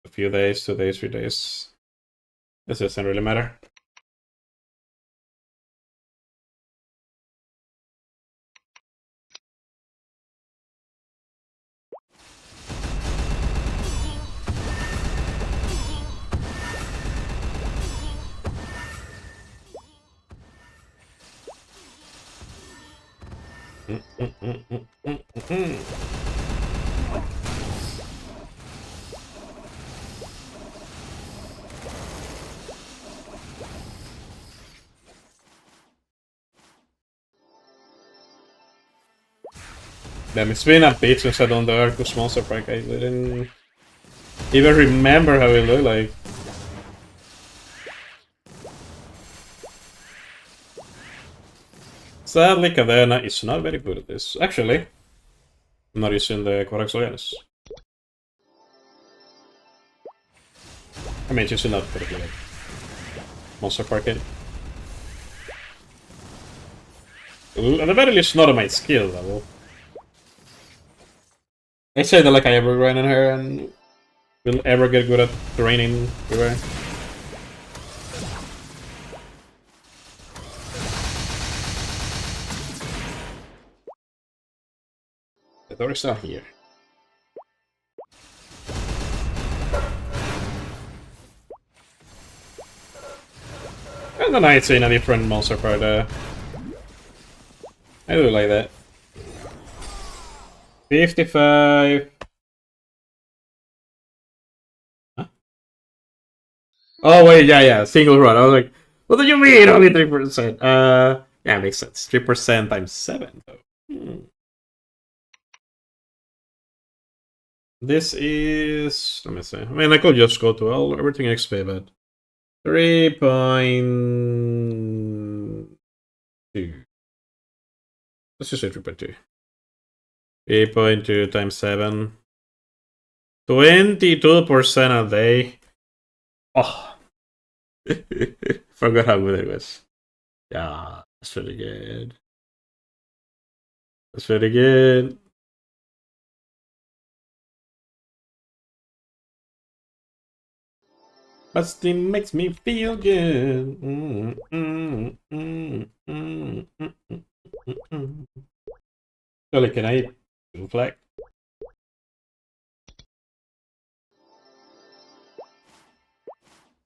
a few days, 2 days, 3 days. This doesn't really matter. Damn, it's been a bit since I done the Arcus Monster Park. I didn't even remember how it looked like. Sadly, Cadena is not very good at this. Actually, I'm not using the Corax Loyalis. I mean, she's not very good at Monster Parking. At the very least, not on my skill level. I say that like I ever grind on her and will ever get good at training everywhere. The door is not here. And the Knight's in a different monster part. I do like that. 55. Huh? Oh wait, yeah, single run. I was like, what do you mean only 3%? Yeah, makes sense. 3% times 7 though. This is, let me see. I mean, I could just go to everything XP, but 3. 2. Let's just say 3.2. 3.2 times 7. 22% a day. Oh. Forgot how good it was. Yeah, that's really good. That's really good. But still makes me feel good. Surely, can I reflect?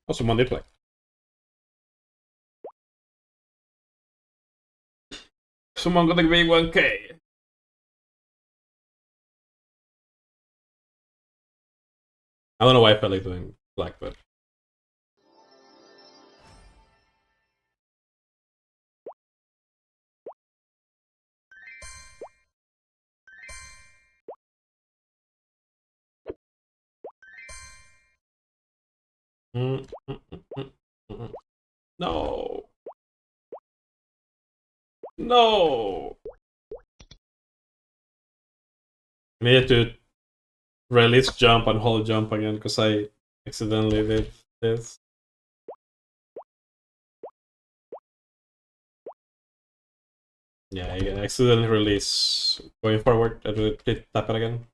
Oh, someone did play. Someone got a big 1K. I don't know why I felt like doing black, but. No. No. I needed to release jump and hold jump again because I accidentally did this. Yeah, I accidentally release going forward. I do it, tap it again.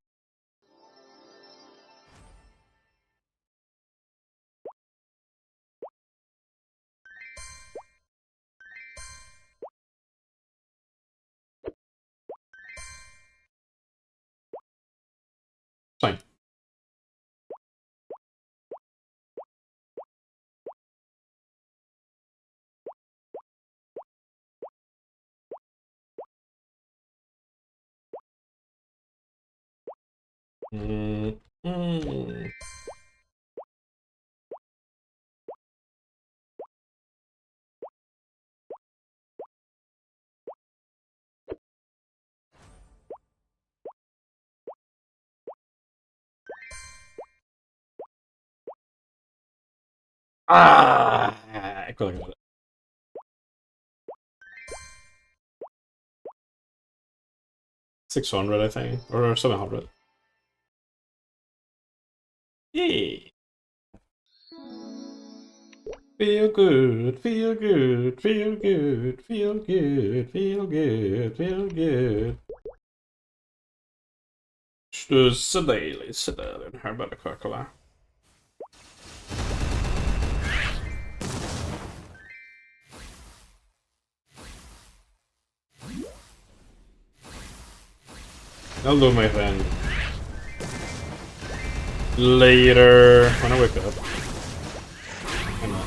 Fine. Ah, I could have got it. 600, I think, or 700. Yay! Feel good, feel good, feel good, feel good, feel good, feel good. Så där, här börjar jag kolla. I'll do my thing later when I wake up. Hang on.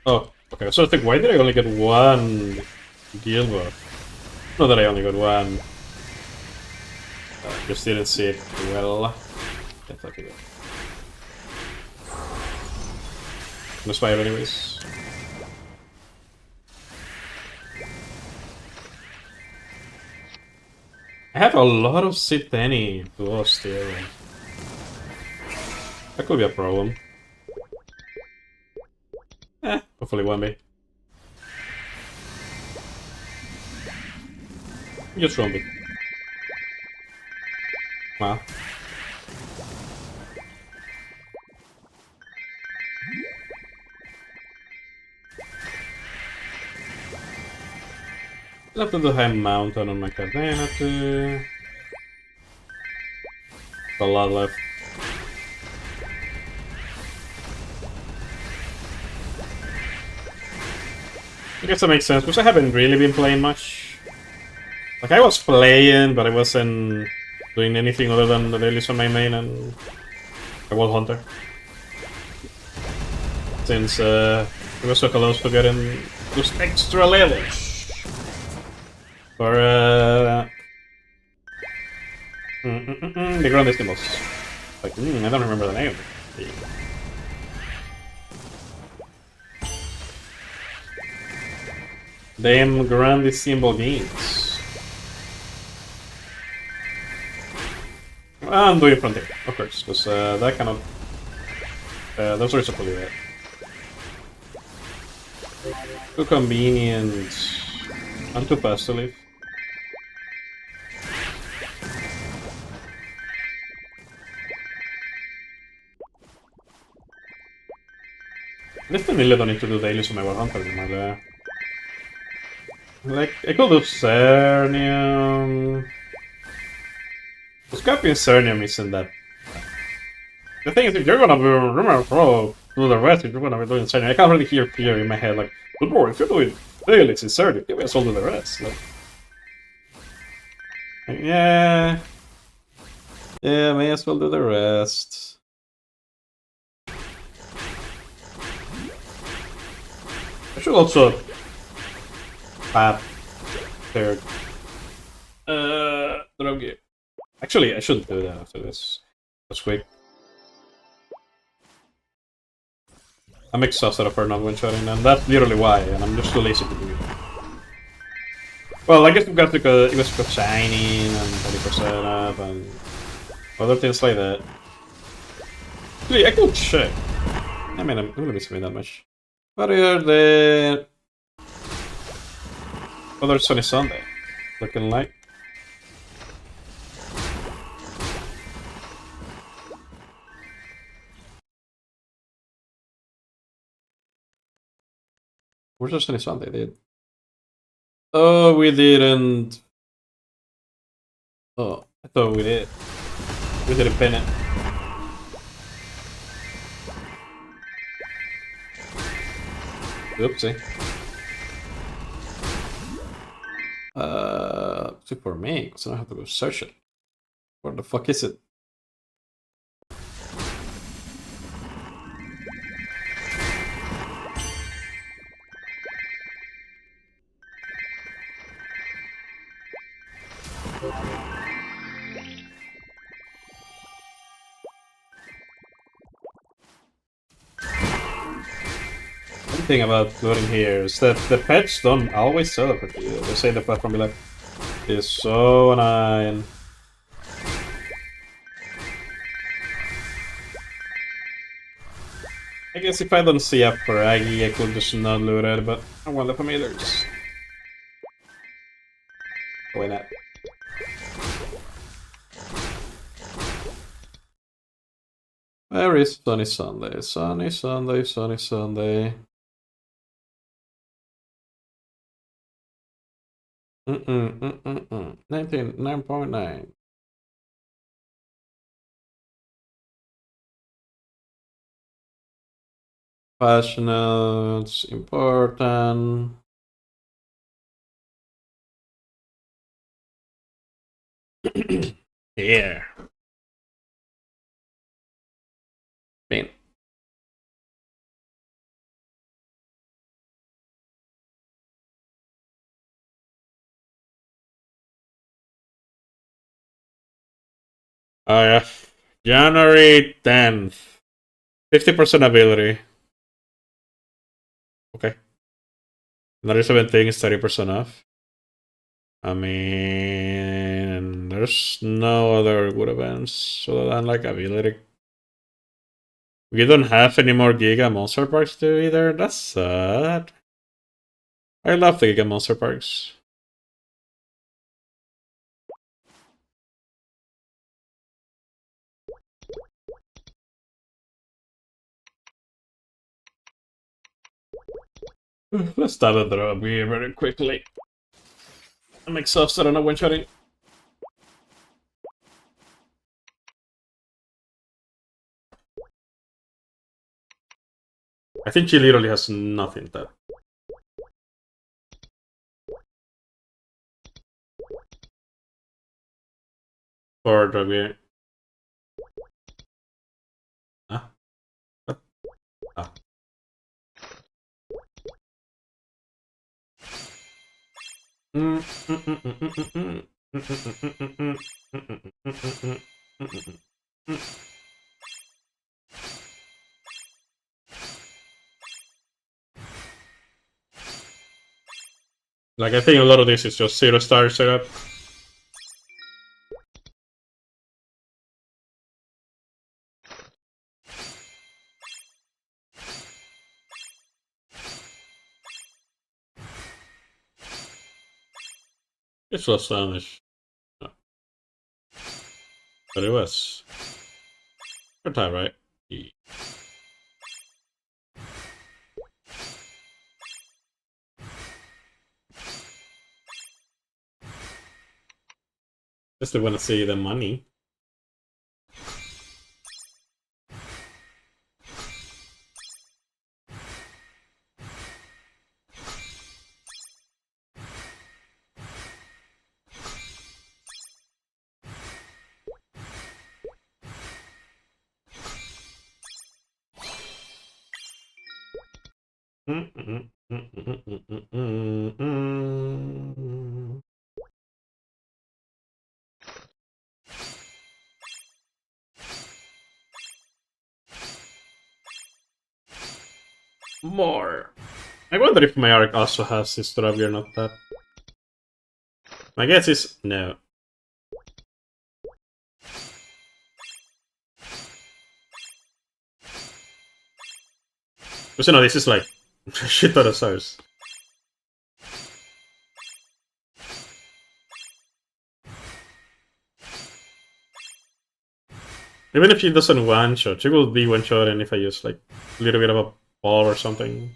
Oh, okay. So I think, why did I only get one guild buff? Not that I only got one. Just didn't see it well. That's okay. I'm gonna fire anyways. I have a lot of Sithani duo still. That could be a problem. Hopefully one day. Just won't be. Wow. Left of the high mountain on my Cadena too. A lot left. I guess that makes sense, because I haven't really been playing much. Like, I was playing, but I wasn't doing anything other than the dailies on my main and a Wall Hunter. Since it was so close to getting those extra levels. For the Grandissimos. Like, I don't remember the name. Damn Grandissimo games. I'm doing Frontier, of course, because that cannot... there's reason to do that. Too convenient. I'm too fast to leave. Definitely don't need to do dailies on my War Hunter anymore. Like, I could do Cernium. Scorpion Cernium isn't that. The thing is, if you're gonna do the rest, if you're gonna be doing Cernium, I can't really hear fear in my head, like, good boy, if you're doing dailies in Cernium, you may as well do the rest. Like, yeah. Yeah, may as well do the rest. I should also pap third. Drogi. Actually, I shouldn't do that after this. That's quick. I'm exhausted after not one-shotting, and that's literally why, and I'm just too lazy to do it. Well, I guess it was because Shining and 30% up and other things like that. Actually, I could check. I mean, I'm gonna be spending that much. What are the other Sunny Sunday looking like? Where's the Sunny Sunday? Did oh, we didn't. Oh, I thought we did. We didn't pin it. Oopsie. Except for me, because I don't have to go search it. Where the fuck is it? One thing about looting here is that the pets don't always celebrate you. They say the platform be like, is so annoying. I guess if I don't see a Fraggy, I could just not loot it, but I want the familiars. Why not? Where is Sunny Sunday? Sunny Sunday, Sunny Sunday. 9.9. Passionate, important. Here. Bam. Oh yeah. January 10th. 50% ability. Okay. Another 17 is 30% off. I mean, there's no other good events other than like ability. We don't have any more Giga Monster Parks too either. That's sad. I love the Giga Monster Parks. Let's start the drop here very quickly. I'm exhausted on a one-shotting. I think she literally has nothing there. For drug. Huh? What? Ah. Like, I think a lot of this is just 0-star setup. It was Spanish. No. But it was. Good time, right? Yeah. Just want to see the money. More. I wonder if my arc also has Historia or not that. My guess is no. Because you know, this is like shit ton of stars. Even if he doesn't one shot, she will be one shot, and if I use like a little bit of a ball or something.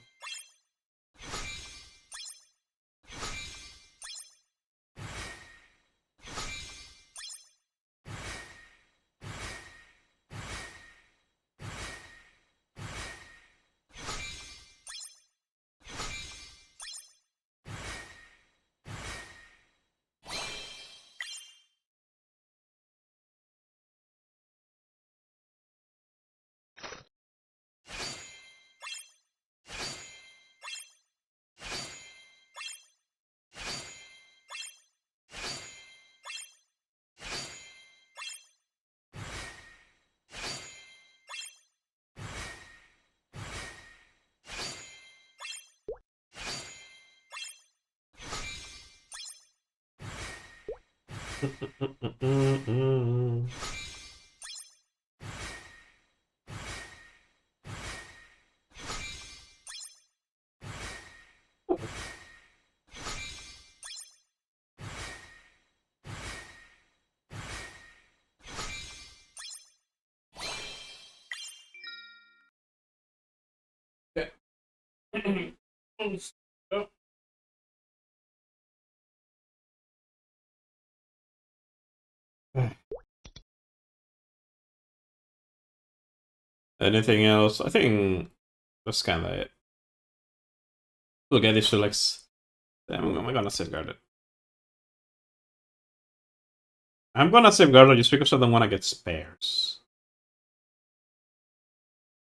Anything else? I think that's kind of it. Look at this selects. Am I gonna safeguard it? I'm gonna safeguard it just because I don't want to get spares.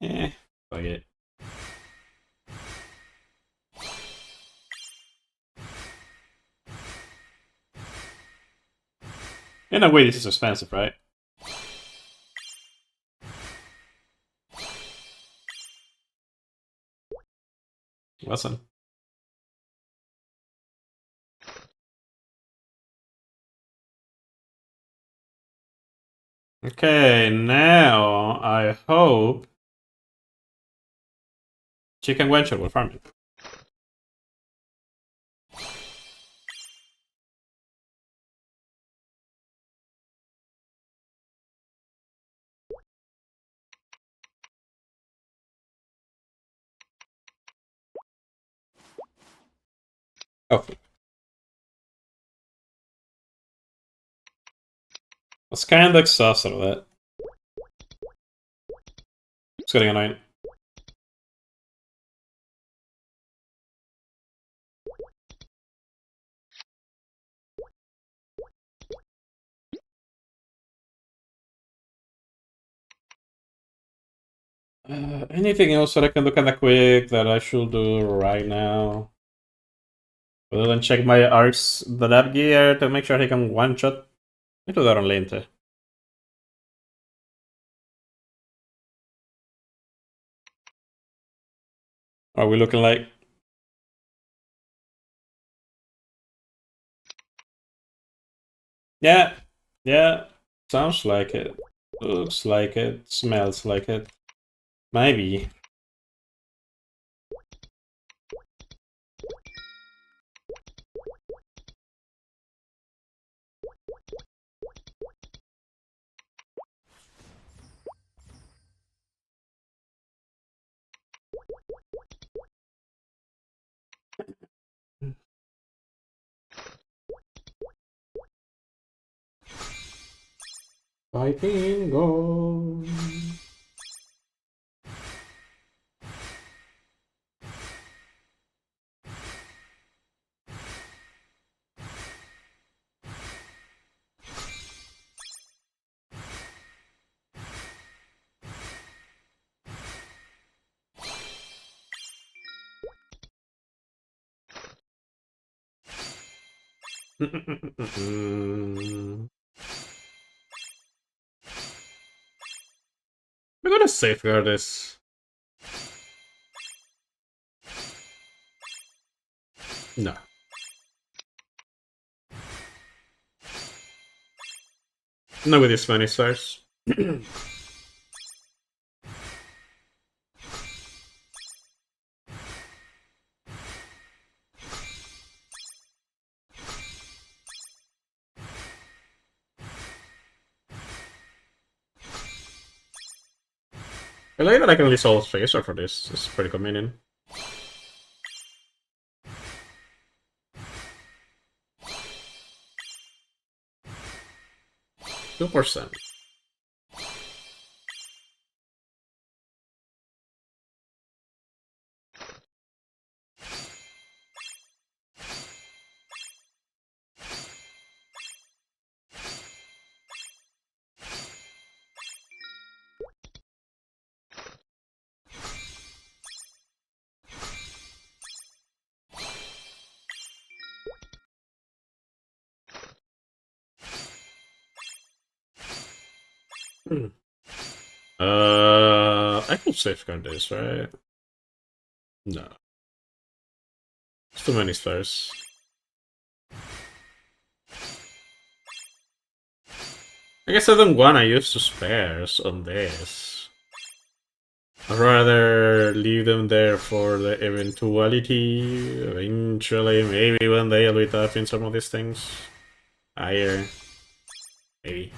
Fuck it. In a way, this is expensive, right? Wasn't. Okay, now I hope Chicken Wencher will farm it. Oh. I was kind of exhausted of that. It's getting annoying. Anything else that I can do kind of quick that I should do right now? Other than check my arcs, the lab gear to make sure he can one shot. I do that on lane too. Are we looking like? Yeah, yeah. Sounds like it. Looks like it. Smells like it. Maybe. Fighting goal. We're gonna safeguard this. No. Not with this many stars. I like that I can list all Tracer for this. It's pretty convenient. 2%. I could safeguard this, right? No. It's too many stars. I guess I don't wanna use the spares on this. I'd rather leave them there for the eventuality. Eventually, maybe one day I'll be tapping some of these things. Higher. Maybe.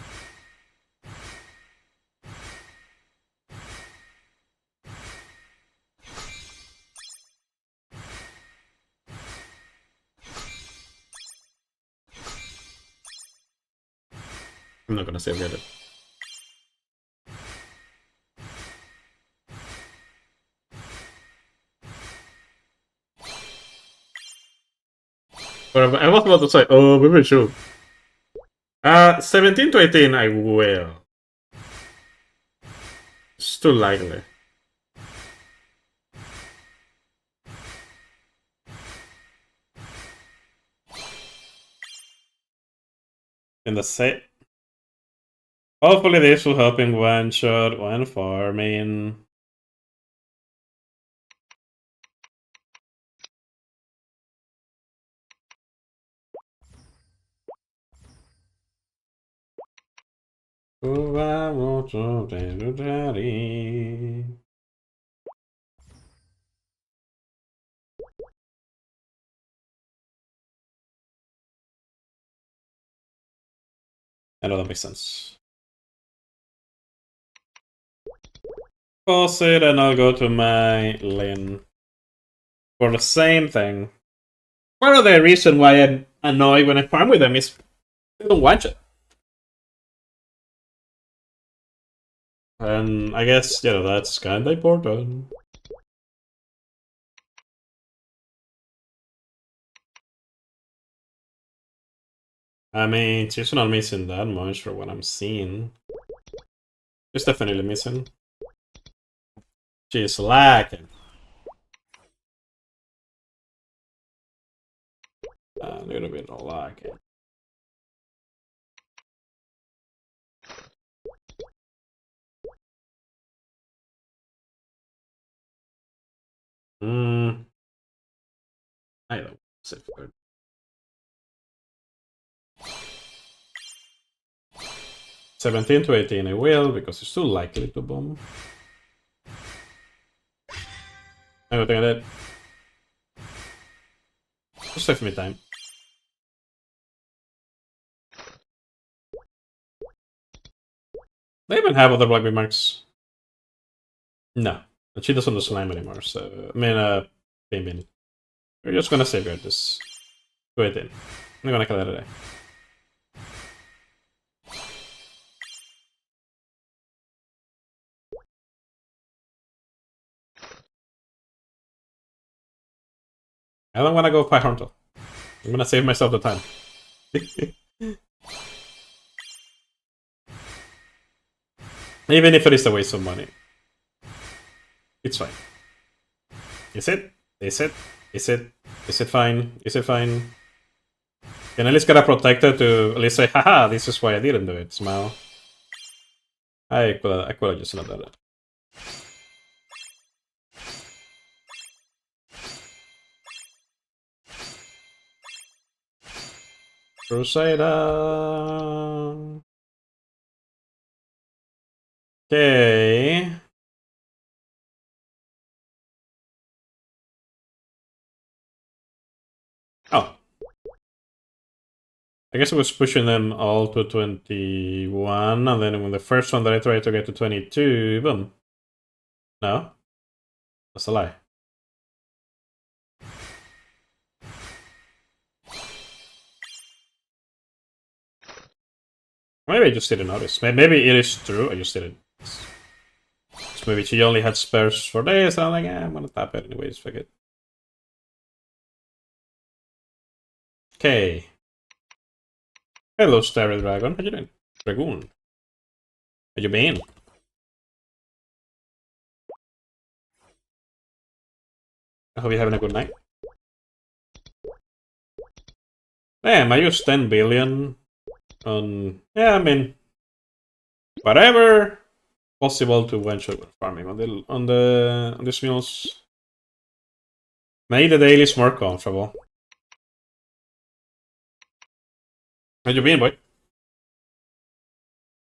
I'm not gonna safeguard it. But I was about to say, oh, maybe should. 17 to 18, I will. It's too likely. In the set. Hopefully this will help in one shot, one farming. I know that makes sense. Pause it and I'll go to my lane. For the same thing. Part of the reason why I'm annoyed when I farm with them is they don't watch it. And I guess, you know, that's kinda important. I mean, she's not missing that much for what I'm seeing. She's definitely missing. She's lacking. A little bit of lacking. I don't safeguard. 17 to 18 I will, because it's too likely to bomb. Everything I did. Just save me time. They even have other black marks. No. But she doesn't do slime anymore, so I mean Pimbin. We're just gonna safeguard this. 218. I'm gonna kill it today. I don't want to go Pyrontal. I'm gonna save myself the time. Even if it is a waste of money. It's fine. Is it? Is it? Is it? Is it fine? Is it fine? Can at least get a protector to at least say, haha, this is why I didn't do it. Smile. I could have just not done it. Crusader. Okay. Oh. I guess I was pushing them all to 21, and then when the first one that I tried to get to 22, boom. No? That's a lie. Maybe I just didn't notice. Maybe it is true, I just didn't. So maybe she only had spares for this, and I'm like, I'm gonna tap it anyways, fuck it. Okay. Hello, Starry Dragon. How you doing? Dragoon. How you been? I hope you're having a good night. Damn, I used 10 billion on... Yeah, I mean... Whatever possible to one-shot farming on these mules. Made the dailies more comfortable. How you been, boy?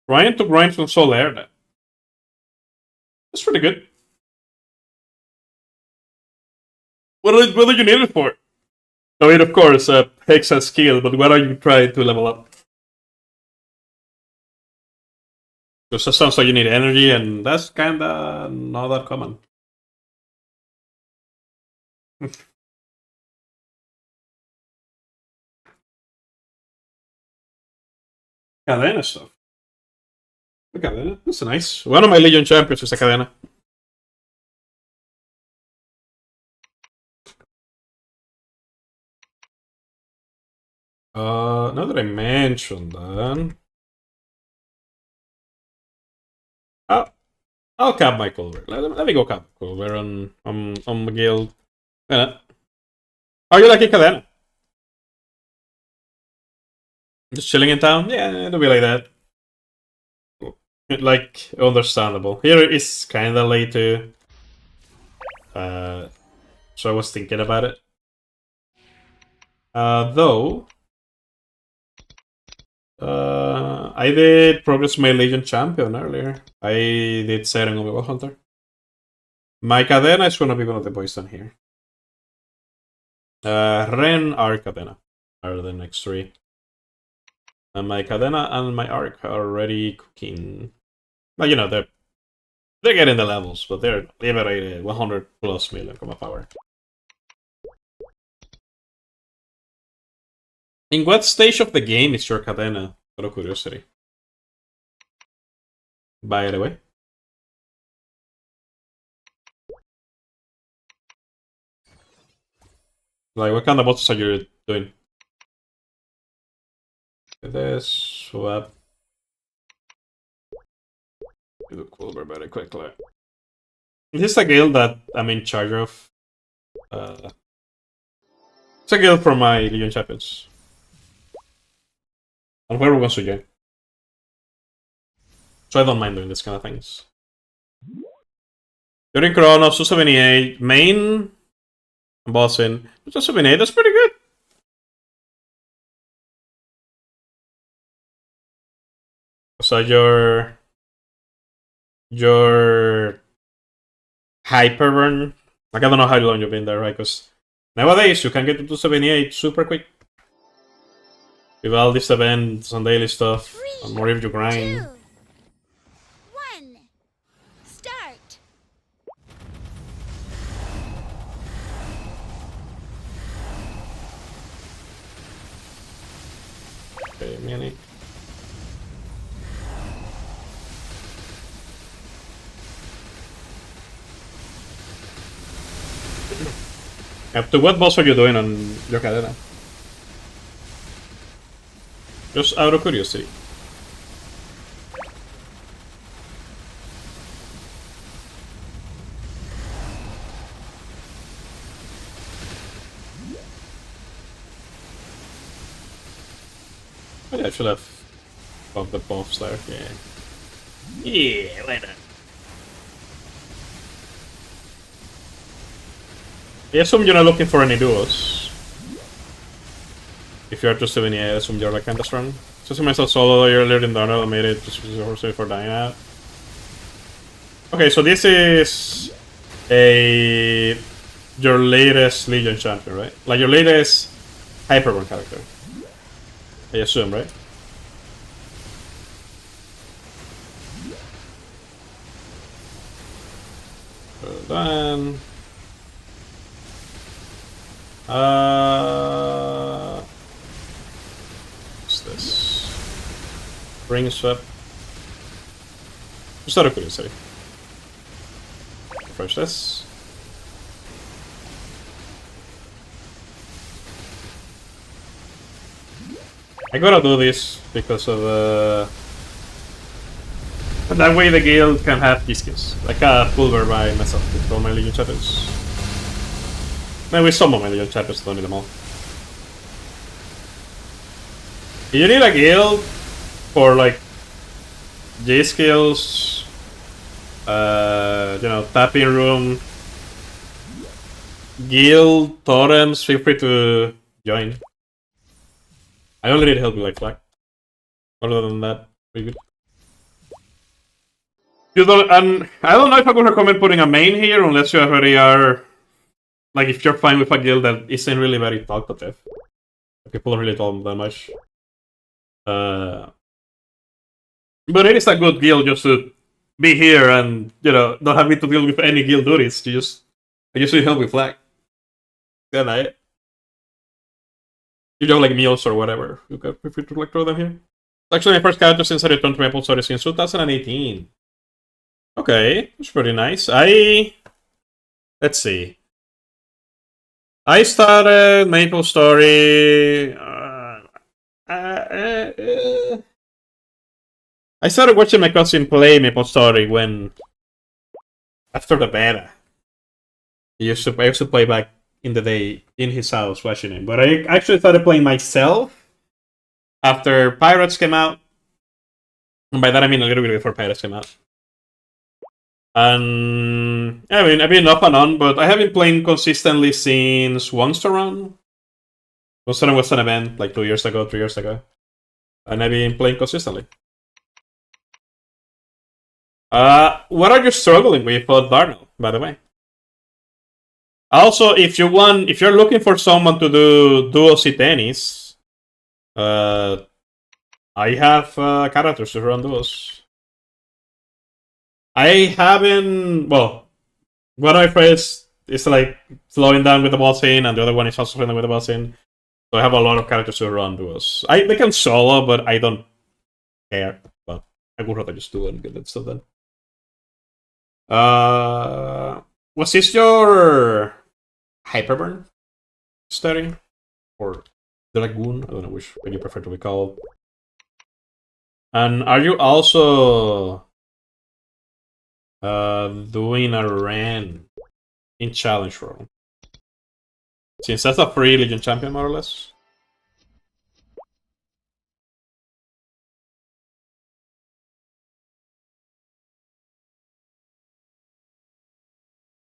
Trying to grind from Solaire then. That's pretty good. What do you need it for? I mean, of course, Hex has skill, but what are you trying to level up? Because that sounds like you need energy, and that's kinda not that common. Cadena stuff. The Cadena, that's nice. One of my Legion champions is a Cadena. Now that I mentioned that, I'll cap my Culver. Let me go cap Culver on my guild. Yeah. Are you liking Cadena? Just chilling in town? Yeah, it'll be like that. Like, understandable. Here is kinda late too. So I was thinking about it. Though... I did progress my Legion champion earlier. I did Seren on the Hunter. My Cadena is gonna be one of the boys down here. Ren, Arc, Cadena are the next three. And my Cadena and my Arc are already cooking. But you know, they're getting the levels, but they're liberated 100 plus million comma power. In what stage of the game is your Cadena? Out of curiosity. By the way. Like, what kind of bots are you doing? This, swap. Do the Culver very quickly. This is a guild that I'm in charge of. It's a guild from my Legion champions. And whoever wants to join. So I don't mind doing this kind of things. During Chronos, 278, main, bossing, 278, that's pretty good. So your hyper run, like I don't know how long you've been there, right? Because nowadays you can get to 278 super quick. With all these events and daily stuff, and more if you grind. 2, 1, start. Okay, minute. Up to what boss are you doing on your cadena? Just out of curiosity. Oh, yeah, I should have bumped the buffs there. Yeah. Yeah, why not? I assume you're not looking for any duos. If you're just doing it, I assume you're like kinda strong. Just myself solo earlier in Darnell and made it just for dying out. Okay, so this is your latest Legion champion, right? Like your latest Hyperborn character. I assume, right? Then what's this? Ring swept. Just out of curiosity. Refresh this. I gotta do this because of that way the guild can have these skills. Like a pulver by myself with all my Legion champions. Maybe some of my Legion champions, don't need them all. You need a guild for like J skills, you know, tapping room, guild, totems, feel free to join. I only need help with like flag. Other than that, pretty good. You don't, and I don't know if I would recommend putting a main here unless you already are, like if you're fine with a guild that isn't really very talkative. People don't really talk that much. But it is a good guild just to be here and, you know, not having to deal with any guild duties. You just need help with flag. Yeah, right. You don't like meals or whatever. You can feel free to like throw them here. It's actually my first character since I returned to Maple Story since 2018. Okay, that's pretty nice. Let's see. I started Maple Story. I started watching my cousin play Maple Story when after the beta. I used to play back in the day in his house watching it, but I actually started playing myself after Pirates came out, and by that I mean a little bit before Pirates came out. And I mean, I've been off and on, but I have been playing consistently since Monster Run. Monster Run was an event like 2 years ago, 3 years ago, and I've been playing consistently. What are you struggling with for Darnell, by the way? Also, if you're looking for someone to do duo tennis, I have characters to run duos. I haven't. Well, one of my friends is like slowing down with the ball scene, and the other one is also slowing with the ball scene. So I have a lot of characters to run duos. They can solo, but I don't care. But I would rather just do it and get that stuff done. Was this your Hyperburn study? Or Dragoon? I don't know which way you prefer to be called. And are you also doing a Ren in Challenge Roll? Since that's a free Legion champion, more or less.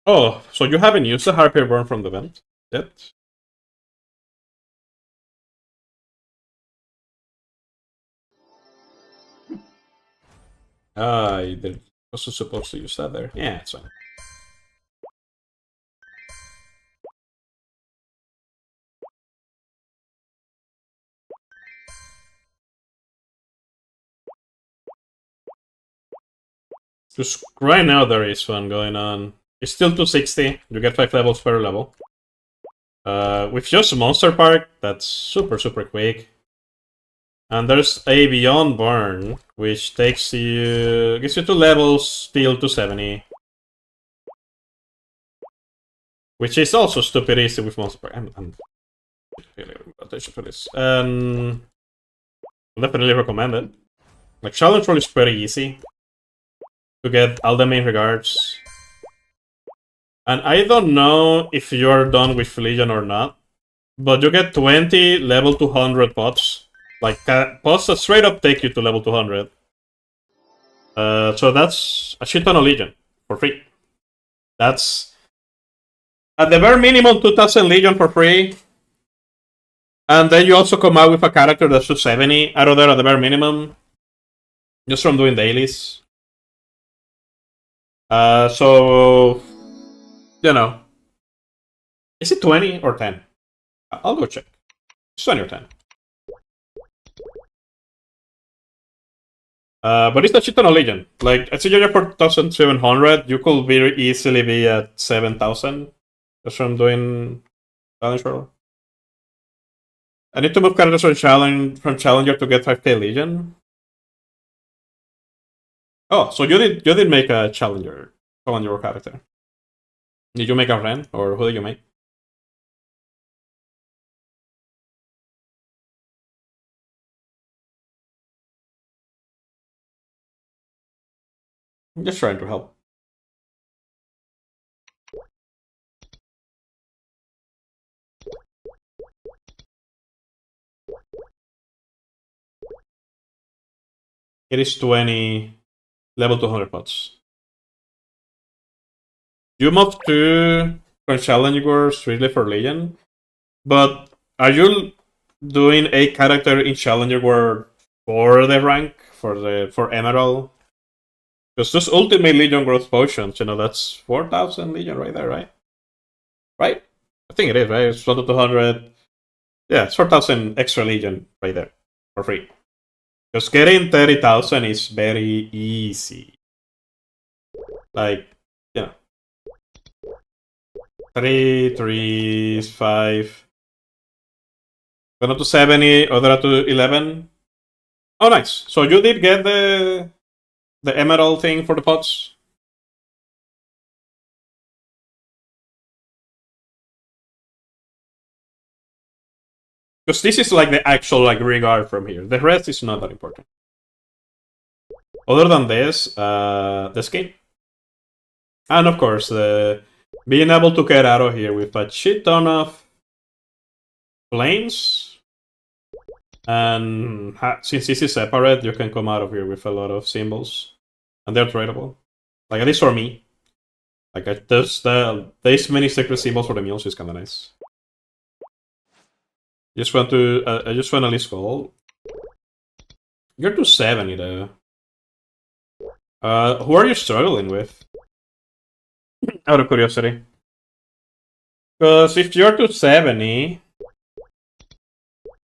Oh, so you haven't used the Hyperburn from the event yet? I was supposed to use that there. Yeah, it's fine. Just right now there is one going on. It's still 260. You get 5 levels per level. With just Monster Park, that's super quick. And there's a Beyond Burn, which gives you 2 levels, still 270. which is also stupid easy with multiplayer. I'm really attention to this. Definitely recommend it. Like, challenge roll is pretty easy to get all the main regards. And I don't know if you're done with Legion or not, but you get 20 level 200 pots. Like, pots that straight up take you to level 200. So that's a shit ton of Legion for free. That's at the bare minimum 2000 Legion for free. And then you also come out with a character that's 270 out of there at the bare minimum. Just from doing dailies. So, you know. Is it 20 or 10? I'll go check. It's 20 or 10. But it's a shit ton of Legion. Like, at CJJ 4700, you could very easily be at 7000 just from doing challenge roll. I need to move characters from Challenger to get 5k Legion. Oh, so you did make a Challenger character. Did you make a Ren, or who did you make? I'm just trying to help. It is 20 level 200 pots. You moved to from Challenger really for Legion, but are you doing a character in Challenger World for the rank for Emerald? Because those Ultimate Legion growth potions, that's 4,000 Legion right there, right? Right? I think it is, right? It's 200. Yeah, it's 4,000 extra Legion right there for free. Because getting 30,000 is very easy. Like, 3, 3, 5. One up to 70, other up to 11. Oh, nice. So you did get the Emerald thing for the pots? Because this is like the actual regard from here. The rest is not that important. Other than this, the skin. And of course, being able to get out of here with a shit ton of flames. And since this is separate, you can come out of here with a lot of symbols. And they're tradable. Like, at least for me. Like, there's many secret symbols for the mules is kinda nice. I just want at least gold. You're 270 though. Who are you struggling with? Out of curiosity. Because if you're 270,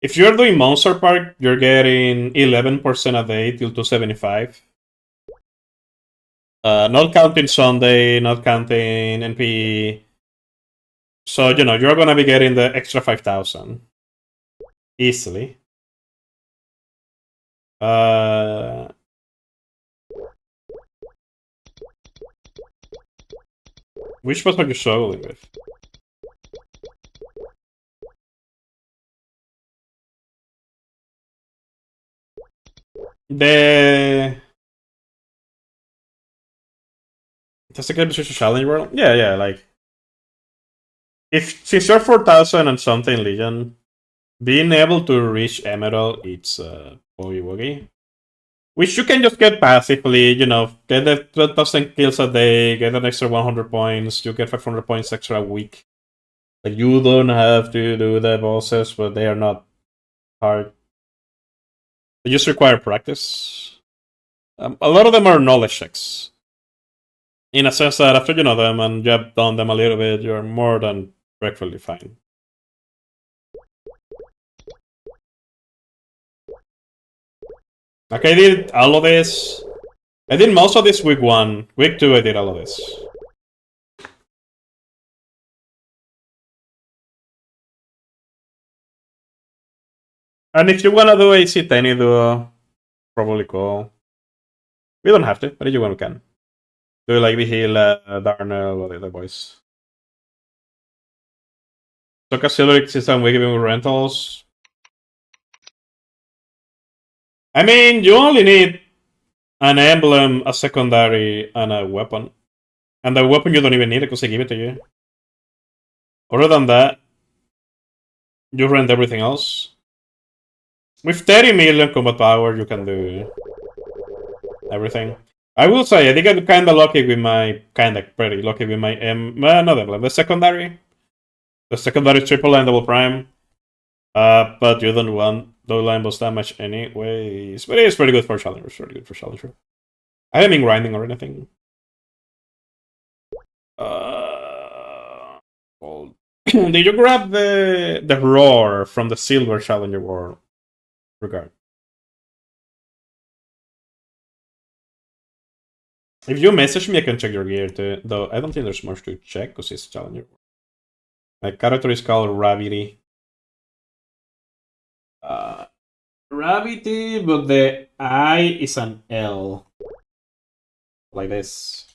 if you're doing Monster Park, you're getting 11% a day till 275. Not counting Sunday, not counting NP. So, you're gonna be getting the extra 5,000. Easily. Which was are you struggling with? That's a good position challenge world? Yeah, like since you're 4,000 and something Legion, being able to reach Emerald, it's boogie woogie. Which you can just get passively, get the 12,000 kills a day, get an extra 100 points, you get 500 points extra a week. Like, you don't have to do the bosses, but they are not hard. They just require practice. A lot of them are knowledge checks. In a sense that after you know them and you have done them a little bit, you're more than perfectly fine. Like, I did all of this. I did most of this week 1. Week 2, I did all of this. And if you wanna do AC Tenny duo, probably cool. We don't have to, but if you want, we can. Do like Vigil, Darnell, or the other boys. Soka Silver system we giving rentals. I mean, you only need an emblem, a secondary, and a weapon. And the weapon you don't even need it because they give it to you. Other than that, you rent everything else. With 30 million combat power, you can do everything. I will say, I think I'm kinda lucky with my... pretty lucky with my not emblem, the secondary. The secondary triple and double prime. But you don't want low line boss damage anyways. But it is pretty good for challengers. Pretty good for challenger. I haven't been grinding or anything. Well, did you grab the roar from the silver challenger war regard? If you message me, I can check your gear too. Though I don't think there's much to check because it's challenger. My character is called Ravity. Ravity, but the I is an L. Like this.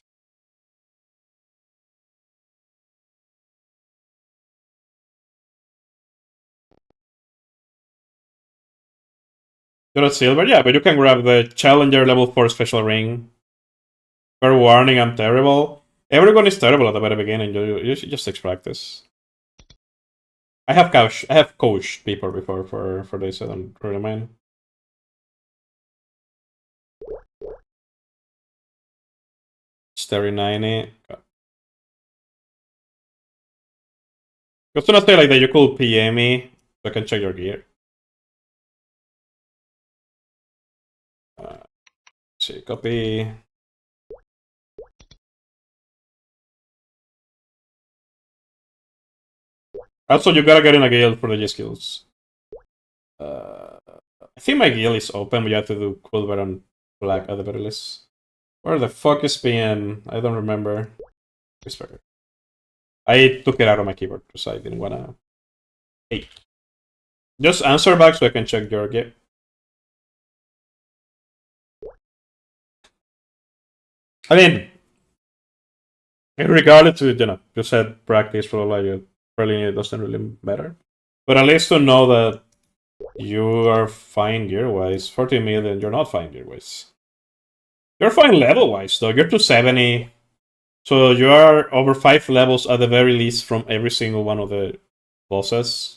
You're at silver? Yeah, but you can grab the Challenger level 4 special ring. Fair warning, I'm terrible. Everyone is terrible at the very beginning. You should just take practice. I have coached people before for this, I don't really mind. Starry 90. Just gonna say like that you could PM me so I can check your gear. See, copy. Also, you gotta get in a guild for the G skills. I think my guild is open, but you have to do Quiver and Black at the very least. Where the fuck is PM? I don't remember. Whisper. I took it out of my keyboard because I didn't wanna. Hey. Just answer back so I can check your gear. I mean, regardless to, you said practice for all you really it doesn't really matter. But at least to know that you are fine gear-wise. 40 million, you're not fine gear-wise. You're fine level-wise, though. You're 270. So you are over 5 levels at the very least from every single one of the bosses.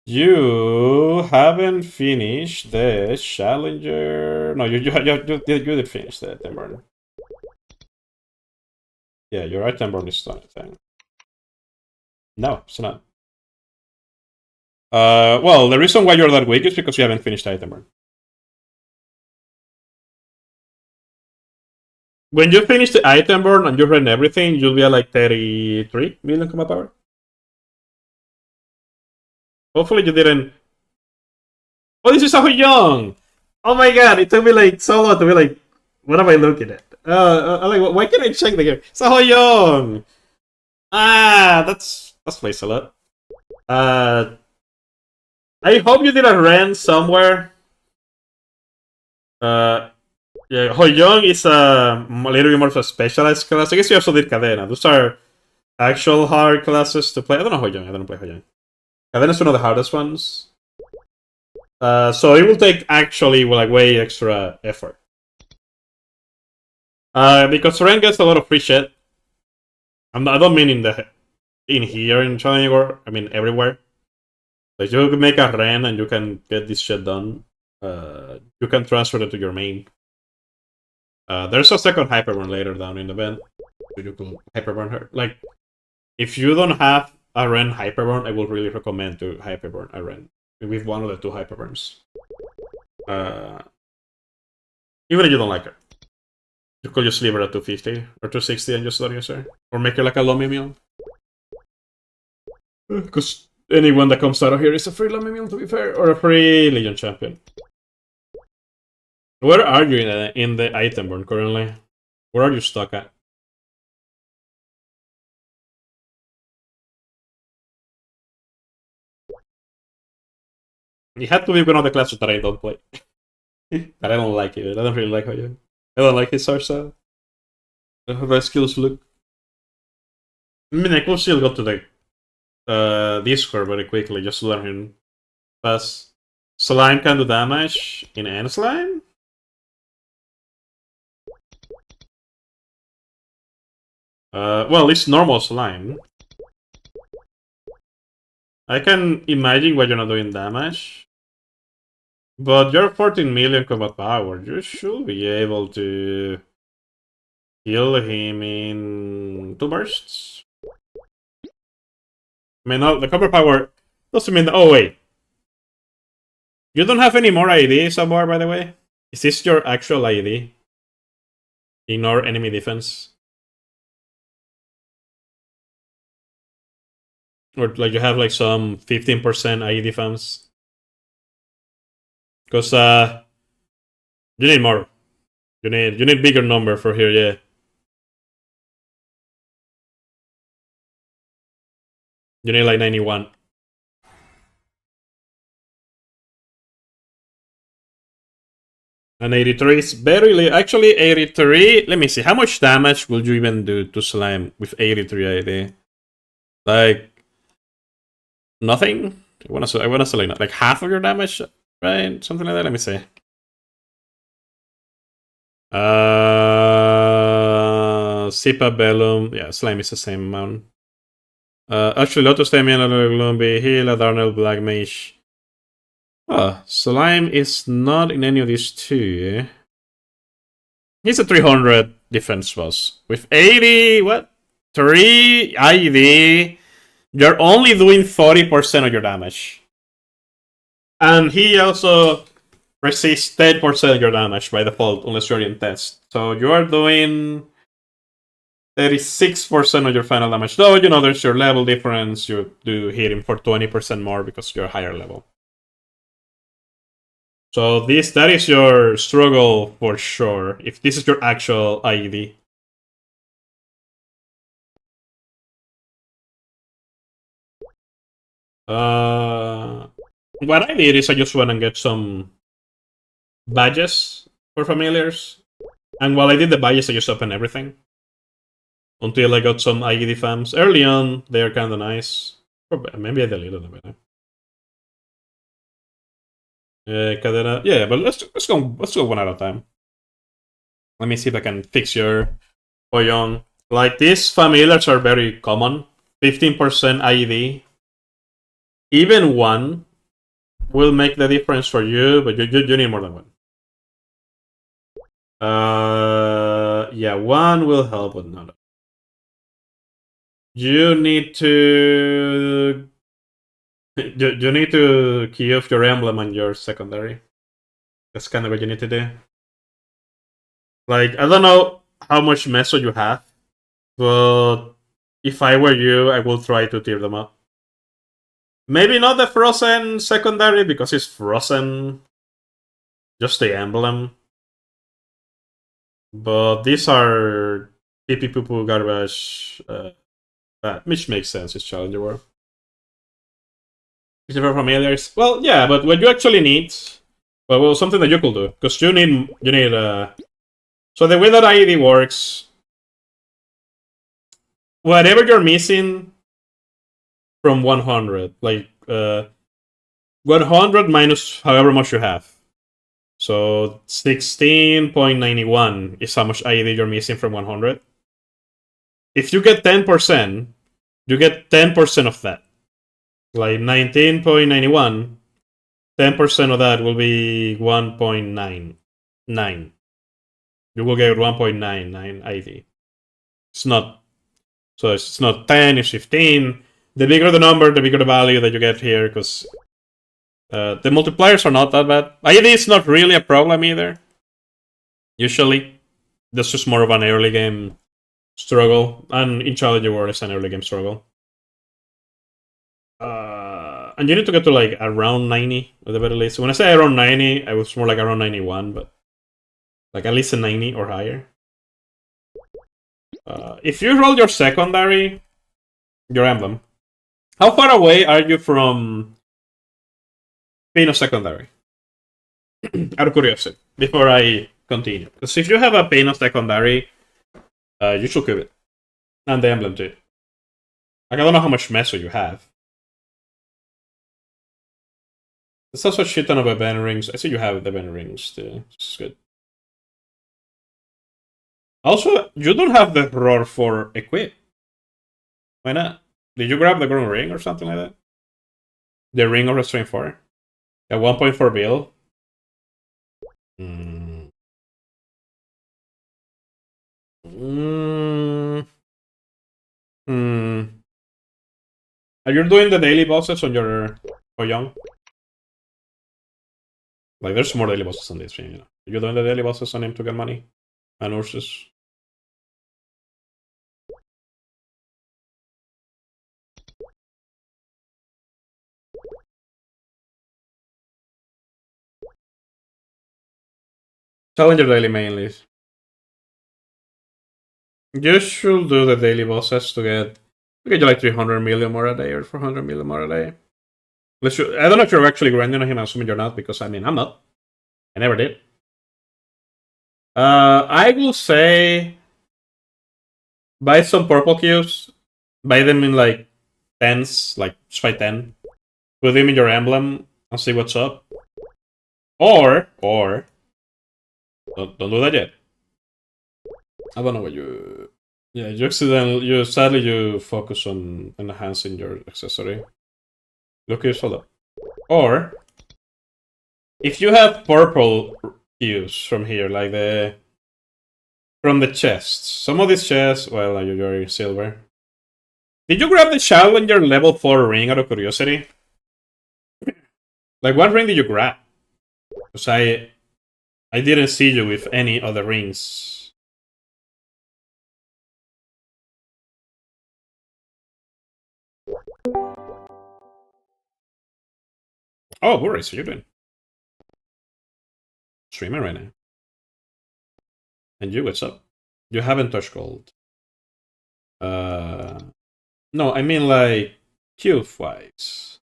You haven't finished the Challenger... No, you did finish the Itemburn. Yeah, your Itemburn is done, I think. No, it's not. Well, the reason why you're that weak is because you haven't finished Itemburn. When you finish the Itemburn and you run everything, you'll be at like 33 million combat power. Hopefully you didn't... Oh, this is so young! Oh my god, it took me like so long to be like, what am I looking at? Like, why can't I check the game? So young! Ah, that's place a lot. I hope you did a run somewhere. Yeah, Hoyoung is a little bit more of a specialized class. I guess you also did Cadena. Those are actual hard classes to play. I don't know Hoyoung. I don't play Hoyoung. Cadena is one of the hardest ones. So it will take actually like way extra effort. Because Ren gets a lot of free shit. I don't mean in here in Challenger, I mean everywhere. Like you can make a Ren and you can get this shit done. You can transfer it to your main. There's a second Hyperburn later down in the event. You can Hyperburn her. Like, if you don't have a Ren Hyperburn, I will really recommend to Hyperburn a Ren. With one of the 2 Hyperburns. Even if you don't like her. You could just leave her at 250 or 260 and just use her. Or make her like a Lomi meal. Because anyone that comes out of here is a free Lomi meal, to be fair. Or a free Legion champion. Where are you in the Itemburn currently? Where are you stuck at? It had to be one of the classes that I don't play. But I don't like it. I don't really like how you... I don't like his art style. How the skills look. I mean, I could still go to the Discord very quickly just to learn him fast. Slime can do damage in End Slime? Well, it's normal slime. I can imagine why you're not doing damage. But you're 14 million combat power. You should be able to kill him in 2 bursts. I mean, no, the combat power doesn't mean... Oh, wait. You don't have any more ID, Sabar, by the way? Is this your actual ID? Ignore enemy defense. Or like you have like some 15% IE defense. Because you need more. You need bigger number for here, yeah. You need like 91. And 83 is barely... Actually, 83... Let me see. How much damage will you even do to Slime with 83 ID? Like... Nothing? I wanna say like half of your damage, right? Something like that. Let me see. Sipa Bellum. Yeah, Slime is the same amount. Actually, Lotus Damian, Gloomby, Heal, Darnell, Black Mage. Oh, Slime is not in any of these two. He's a 300 defense boss. With 80, what? 3 ID. You're only doing 40% of your damage. And he also resists 10% of your damage by default, unless you're in test. So you are doing 36% of your final damage. Though, you know, there's your level difference. You do hit him for 20% more because you're higher level. So that is your struggle for sure, if this is your actual IED. What I did is I just went and get some badges for familiars. And while I did the badges, I just opened everything. Until I got some IED fams. Early on, they're kind of nice. Or maybe I deleted them. Cadena. Yeah, but let's go one at a time. Let me see if I can fix your Oyon. Like, these familiars are very common. 15% IED. Even one will make the difference for you, but you need more than one. Yeah, one will help, but not. You need to... You need to key off your emblem on your secondary. That's kind of what you need to do. Like, I don't know how much meso you have, but if I were you, I will try to tear them up. Maybe not the frozen secondary, because it's frozen. Just the emblem. But these are pee poo poo garbage. Which makes sense, it's Challenger War. Is it for familiars? Well, yeah, but what you actually need... Well, something that you could do. Because you need... So the way that IED works... Whatever you're missing... From 100. Like, 100 minus however much you have. So, 16.91 is how much IED you're missing from 100. If you get 10%, you get 10% of that. Like 19.91, 10% of that will be 1.99. You will get 1.99 ID. It's not... So it's not 10, it's 15. The bigger the number, the bigger the value that you get here, because the multipliers are not that bad. ID is not really a problem either. Usually. That's just more of an early game struggle. And in Challenger War, it's an early game struggle. And you need to get to like around 90 at the very least. When I say around 90, I was more like around 91, but like at least a 90 or higher. If you roll your secondary, your emblem, how far away are you from Pain of Secondary? Out of curiosity, before I continue. Because if you have a Pain of Secondary, you should keep it. And the emblem too. Like, I don't know how much meso you have. There's also a shit ton of event rings. I see you have the event rings too, which is good. Also, you don't have the Roar 4 equip. Why not? Did you grab the Green Ring or something like that? The Ring of Restraint 4? At 1.4 bill? Hmm. Are you doing the daily bosses on your Young? Like, there's more daily bosses on this thing, you know. Are you doing the daily bosses on him to get money? And Ursus? Challenger daily mainly. You should do the daily bosses to get you like 300 million more a day or 400 million more a day. I don't know if you're actually grinding on him, I'm assuming you're not, because I mean, I'm not. I never did. I will say buy some purple cubes. Buy them in like 10s, like just buy 10. Put them in your emblem and see what's up. Or don't do that yet. I don't know what you. Yeah, sadly you focus on enhancing your accessory. Look at hold up. Or if you have purple cubes from here, like from the chests. Some of these chests, well, you're in silver. Did you grab the Challenger level 4 ring out of curiosity? Like, what ring did you grab? Because I didn't see you with any other rings. Oh, Boris, what are you doing? Streaming right now. And you, what's up? You haven't touched gold. No, I mean like cube-wise.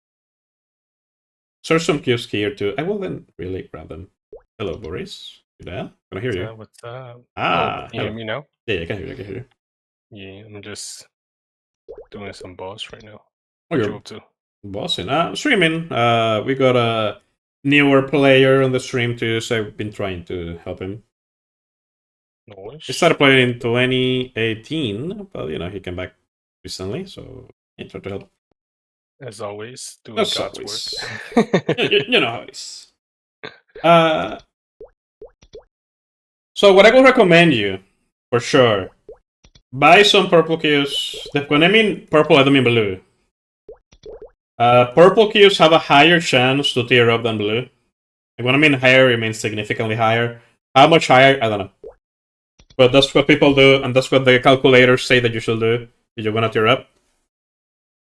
Search some cubes here too. I will then really grab them. Hello, Boris. You there? Can I hear you? What's up? Ah, you hear me now? Yeah, I can hear you. I can hear you. Yeah, I'm just doing some boss right now. Oh, What you you're up to? bossing. Streaming. We got a newer player on the stream too, so I've been trying to help him. Nice. He started playing in 2018, but you know he came back recently, so I tried to help. As always, doing As God's always. work. You know how it is. So what I would recommend you, for sure, buy some purple cubes. When I mean purple, I don't mean blue. Purple cubes have a higher chance to tear up than blue. And when I mean higher, it means significantly higher. How much higher? I don't know. But that's what people do, and that's what the calculators say that you should do if you want to tear up.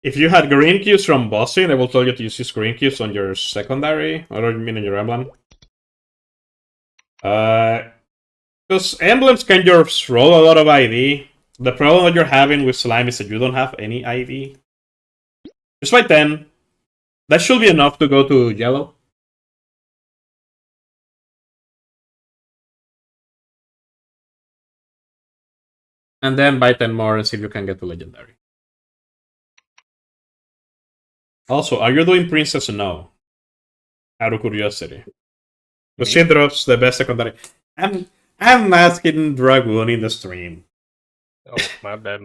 If you had green cubes from bossing, they will tell you to use these green cubes on your secondary, or I mean on your emblem. Because emblems can just roll a lot of IV. The problem that you're having with slime is that you don't have any IV. Just by 10. That should be enough to go to yellow. And then buy 10 more and see if you can get to legendary. Also, are you doing Princess or no? Out of curiosity. The she drops the best secondary. I'm asking Dragoon in the stream. Oh, my bad.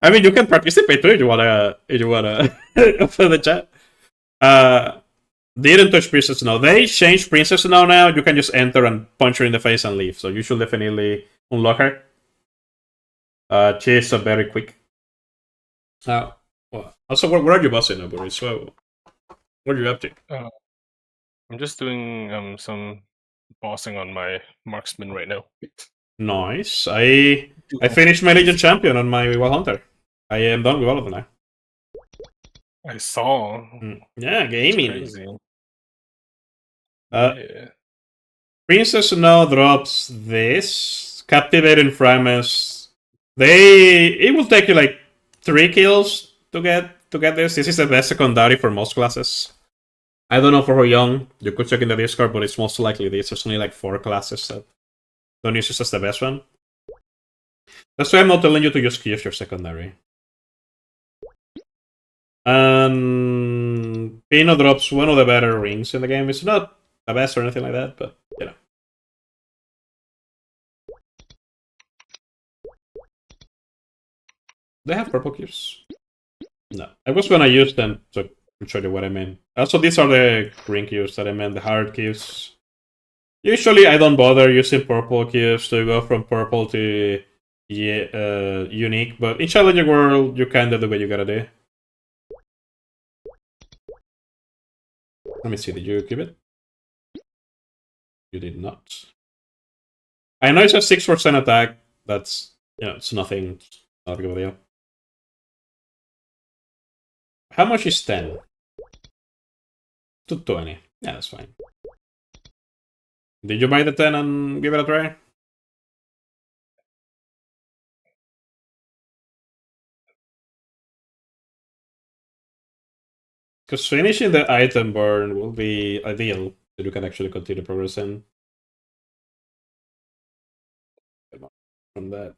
I mean, you can participate too if you wanna for the chat. Didn't touch Princess now. They changed Princess now. You can just enter and punch her in the face and leave. So you should definitely unlock her. She is very quick. Well, also, where are you bossing now, Boris? So, what are you up to? I'm just doing some bossing on my marksman right now. Nice. I finished my Legion Champion on my Wild Hunter. I am done with all of them now. I saw. Yeah, gaming. Crazy. Yeah. Princess now drops this. Captivating Fragments. It will take you like 3 kills to get this. This is the best secondary for most classes. I don't know for how young. You could check in the Discord, but it's most likely this. There's only like 4 classes that don't use this as the best one. That's why I'm not telling you to just use your secondary. Pino drops one of the better rings in the game. It's not the best or anything like that, but you know. They have purple cubes. No, I was gonna use them to show you what I mean. Also, these are the green cubes that I meant, the hard cubes. Usually, I don't bother using purple cubes to go from purple to unique, but in Challenging World, you kind of do what you gotta do. Let me see, did you keep it? You did not. I know it's a 6% attack. That's, you know, it's nothing. Not a big of a deal. How much is 10? 220. Yeah, that's fine. Did you buy the 10 and give it a try? Because finishing the item burn will be ideal, so you can actually continue progressing from that.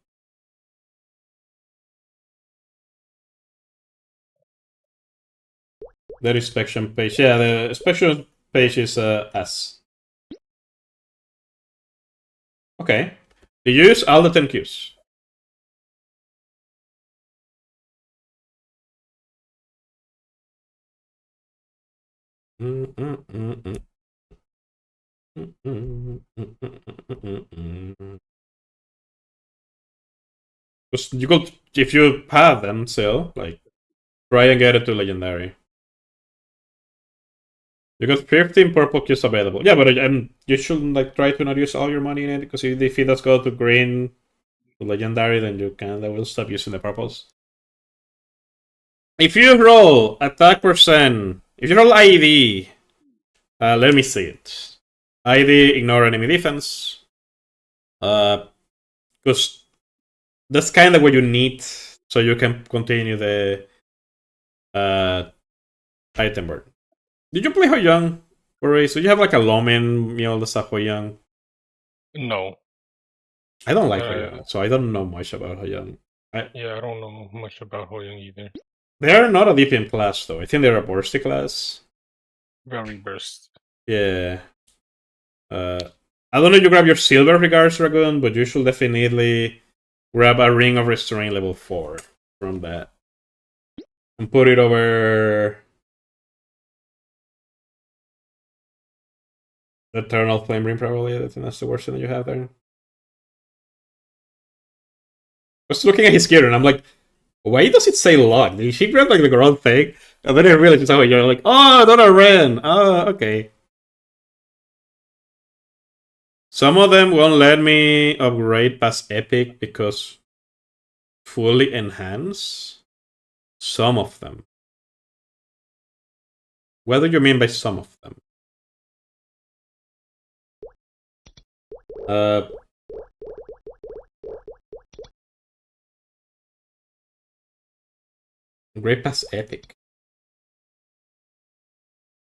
The inspection page, yeah, the inspection page is S. Okay. You use all the 10 cubes. Because you could, if you have them still, like, try and get it to legendary. You got 15 purple cubes available. Yeah, but you shouldn't like try to not use all your money in it, because if it does go to green to legendary, then you kind of will stop using the purples. If you roll attack percent, if you roll ID, let me see it. ID, ignore enemy defense. Because that's kind of what you need, so you can continue the item burn. Did you play Hoi Young, Ray? So you have like a Lomin, Mule, the stuff Hoi Young? No. I don't like Hoi Young, so I don't know much about Hoi Young. Yeah, I don't know much about Hoyoung either. They are not a DPM class, though. I think they're a bursty class. Very burst. Yeah. I don't know if you grab your Silver Regards Dragoon, but you should definitely grab a Ring of Restraint level 4 from that. And put it over Eternal Flame Ring, probably. I think that's the worst thing that you have there. I was looking at his gear and I'm like, why does it say lock? Did she grab like the wrong thing? And then I realized it's how you're like, oh, not a Ren. Oh, okay. Some of them won't let me upgrade past Epic because fully enhance. Some of them. What do you mean by some of them? Great Pass Epic.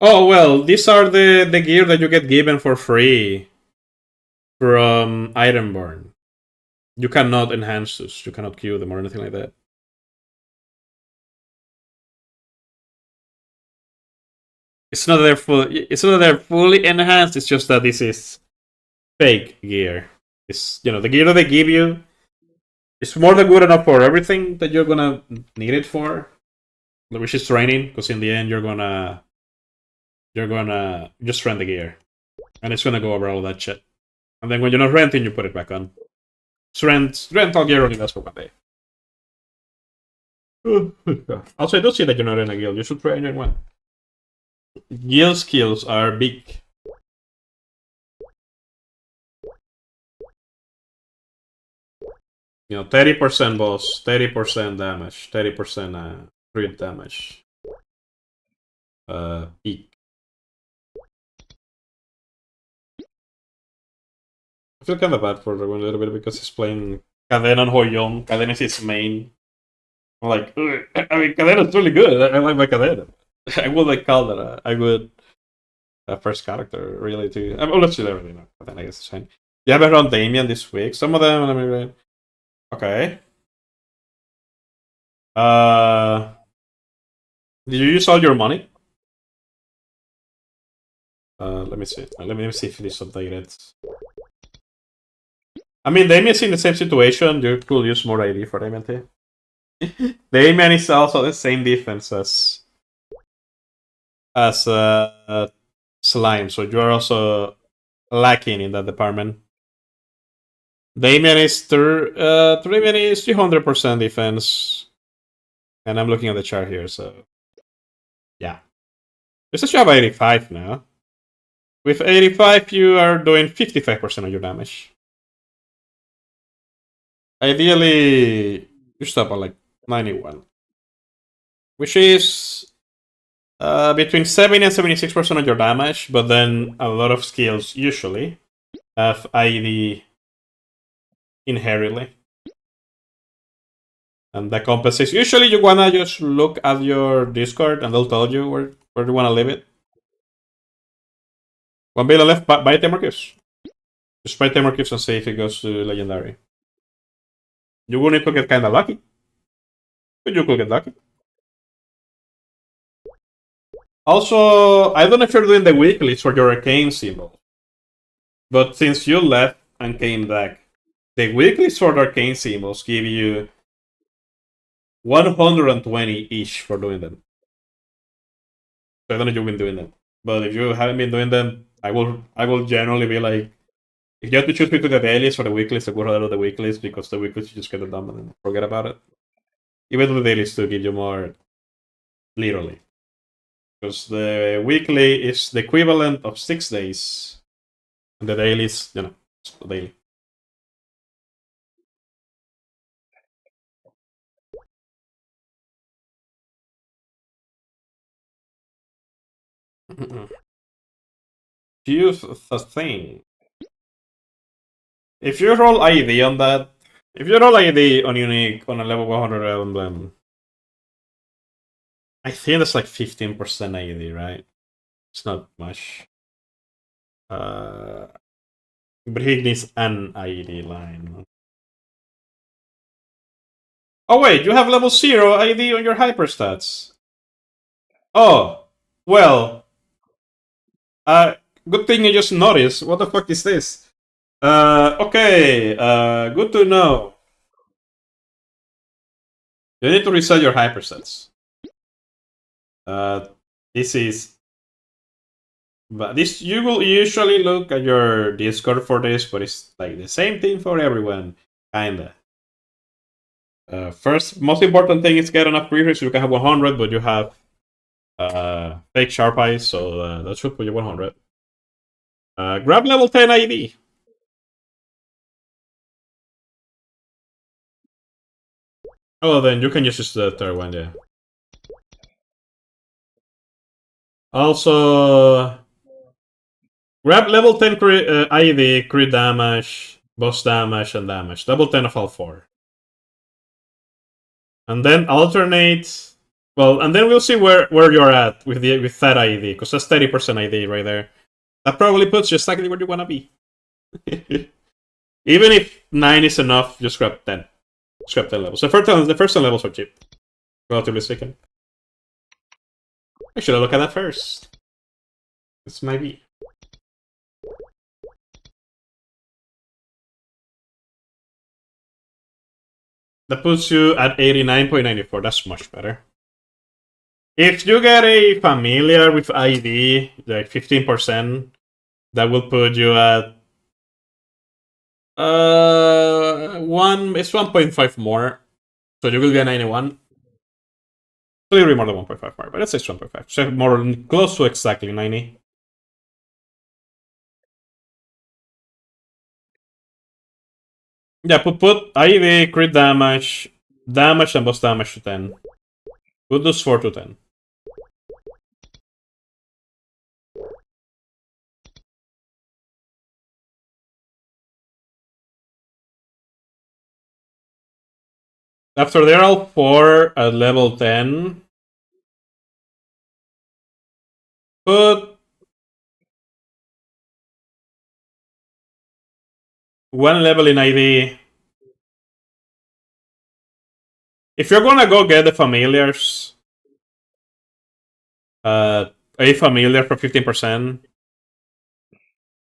Oh, well, these are the gear that you get given for free from Ironborn. You cannot enhance those. You cannot queue them or anything like that. It's not that they're fully enhanced. It's just that this is fake gear. It's, you know, the gear that they give you. It's more than good enough for everything that you're gonna need it for, which is training. Because in the end, you're gonna just rent the gear, and it's gonna go over all that shit. And then when you're not renting, you put it back on. So rental gear only lasts for 1 day. Also, I don't see that you're not in a guild. You should try and join one. Guild skills are big. You know, 30% boss, 30% damage, 30% crit damage. Peak. I feel kind of bad for Dragoon a little bit because he's playing Cadena and Hoi Young. Cadena is his main. I'm like, I mean, Cadena's really good. I like my Cadena. I would like call that a good first character, really, too. I mean, let's do that really now. But then I guess it's fine. You have around Damien this week. Some of them, let me read. Okay. Did you use all your money? Let me see. Let me see if it is updated. I mean, Damien's in the same situation. You could use more ID for Damien too. Damien is also the same defense as Slime, so you are also lacking in that department. Damien is 300% defense, and I'm looking at the chart here. So yeah, this is you have 85 now. With 85, you are doing 55% of your damage. Ideally, you stop at like 91, which is between 70 and 76% of your damage, but then a lot of skills usually have ID inherently. And that compensates. Usually you wanna just look at your Discord and they'll tell you where you wanna leave it. 1 billion left, buy Temercus. Just buy Temercus and see if it goes to Legendary. You will need to get kinda lucky. But you could get lucky. Also, I don't know if you're doing the weeklies for your arcane symbol. But since you left and came back, the weeklies for the arcane symbols give you 120 each for doing them. So I don't know if you've been doing them. But if you haven't been doing them, I will generally be like, if you have to choose between the dailies or the weeklies, I would rather do the weeklies because the weeklies you just get it done and forget about it. Even though the dailies do give you more, literally. Because the weekly is the equivalent of 6 days. And the dailies, you know, it's daily. Use the thing. If you roll ID on that, if you roll ID on Unique on a level 100 emblem, I think that's like 15% ID, right? It's not much. But he needs an ID line. Oh wait, you have level 0 ID on your hyperstats. Oh, well. Good thing you just noticed. What the fuck is this? Okay, good to know. You need to reset your hyperstats. This is... But this, you will usually look at your Discord for this, but it's like the same thing for everyone, kinda. First, most important thing is get enough pre-reads so you can have 100, but you have fake sharp eyes, so that should put you 100. Grab level 10 ID. Oh, then you can just use the third one, yeah. Also, grab level 10 ID, crit damage, boss damage, and damage. Double 10 of all 4. And then alternate. Well, and then we'll see where you're at with that ID, because that's 30% ID right there. That probably puts you exactly where you want to be. Even if 9 is enough, just grab 10. Scrap 10 levels. The first 10 levels are cheap, relatively speaking. I should look at that first. This might be. That puts you at 89.94. That's much better. If you get a familiar with ID, like 15%, that will put you at it's 1.5 more. So you will be at 91. A little bit more than 1.5 more, but let's say 1.5. So more close to exactly 90. Yeah, put ID, crit damage, and boss damage to 10. Put those 4 to 10. After they're all 4 at level 10, put 1 level in ID. If you're gonna go get the familiars, a familiar for 15%,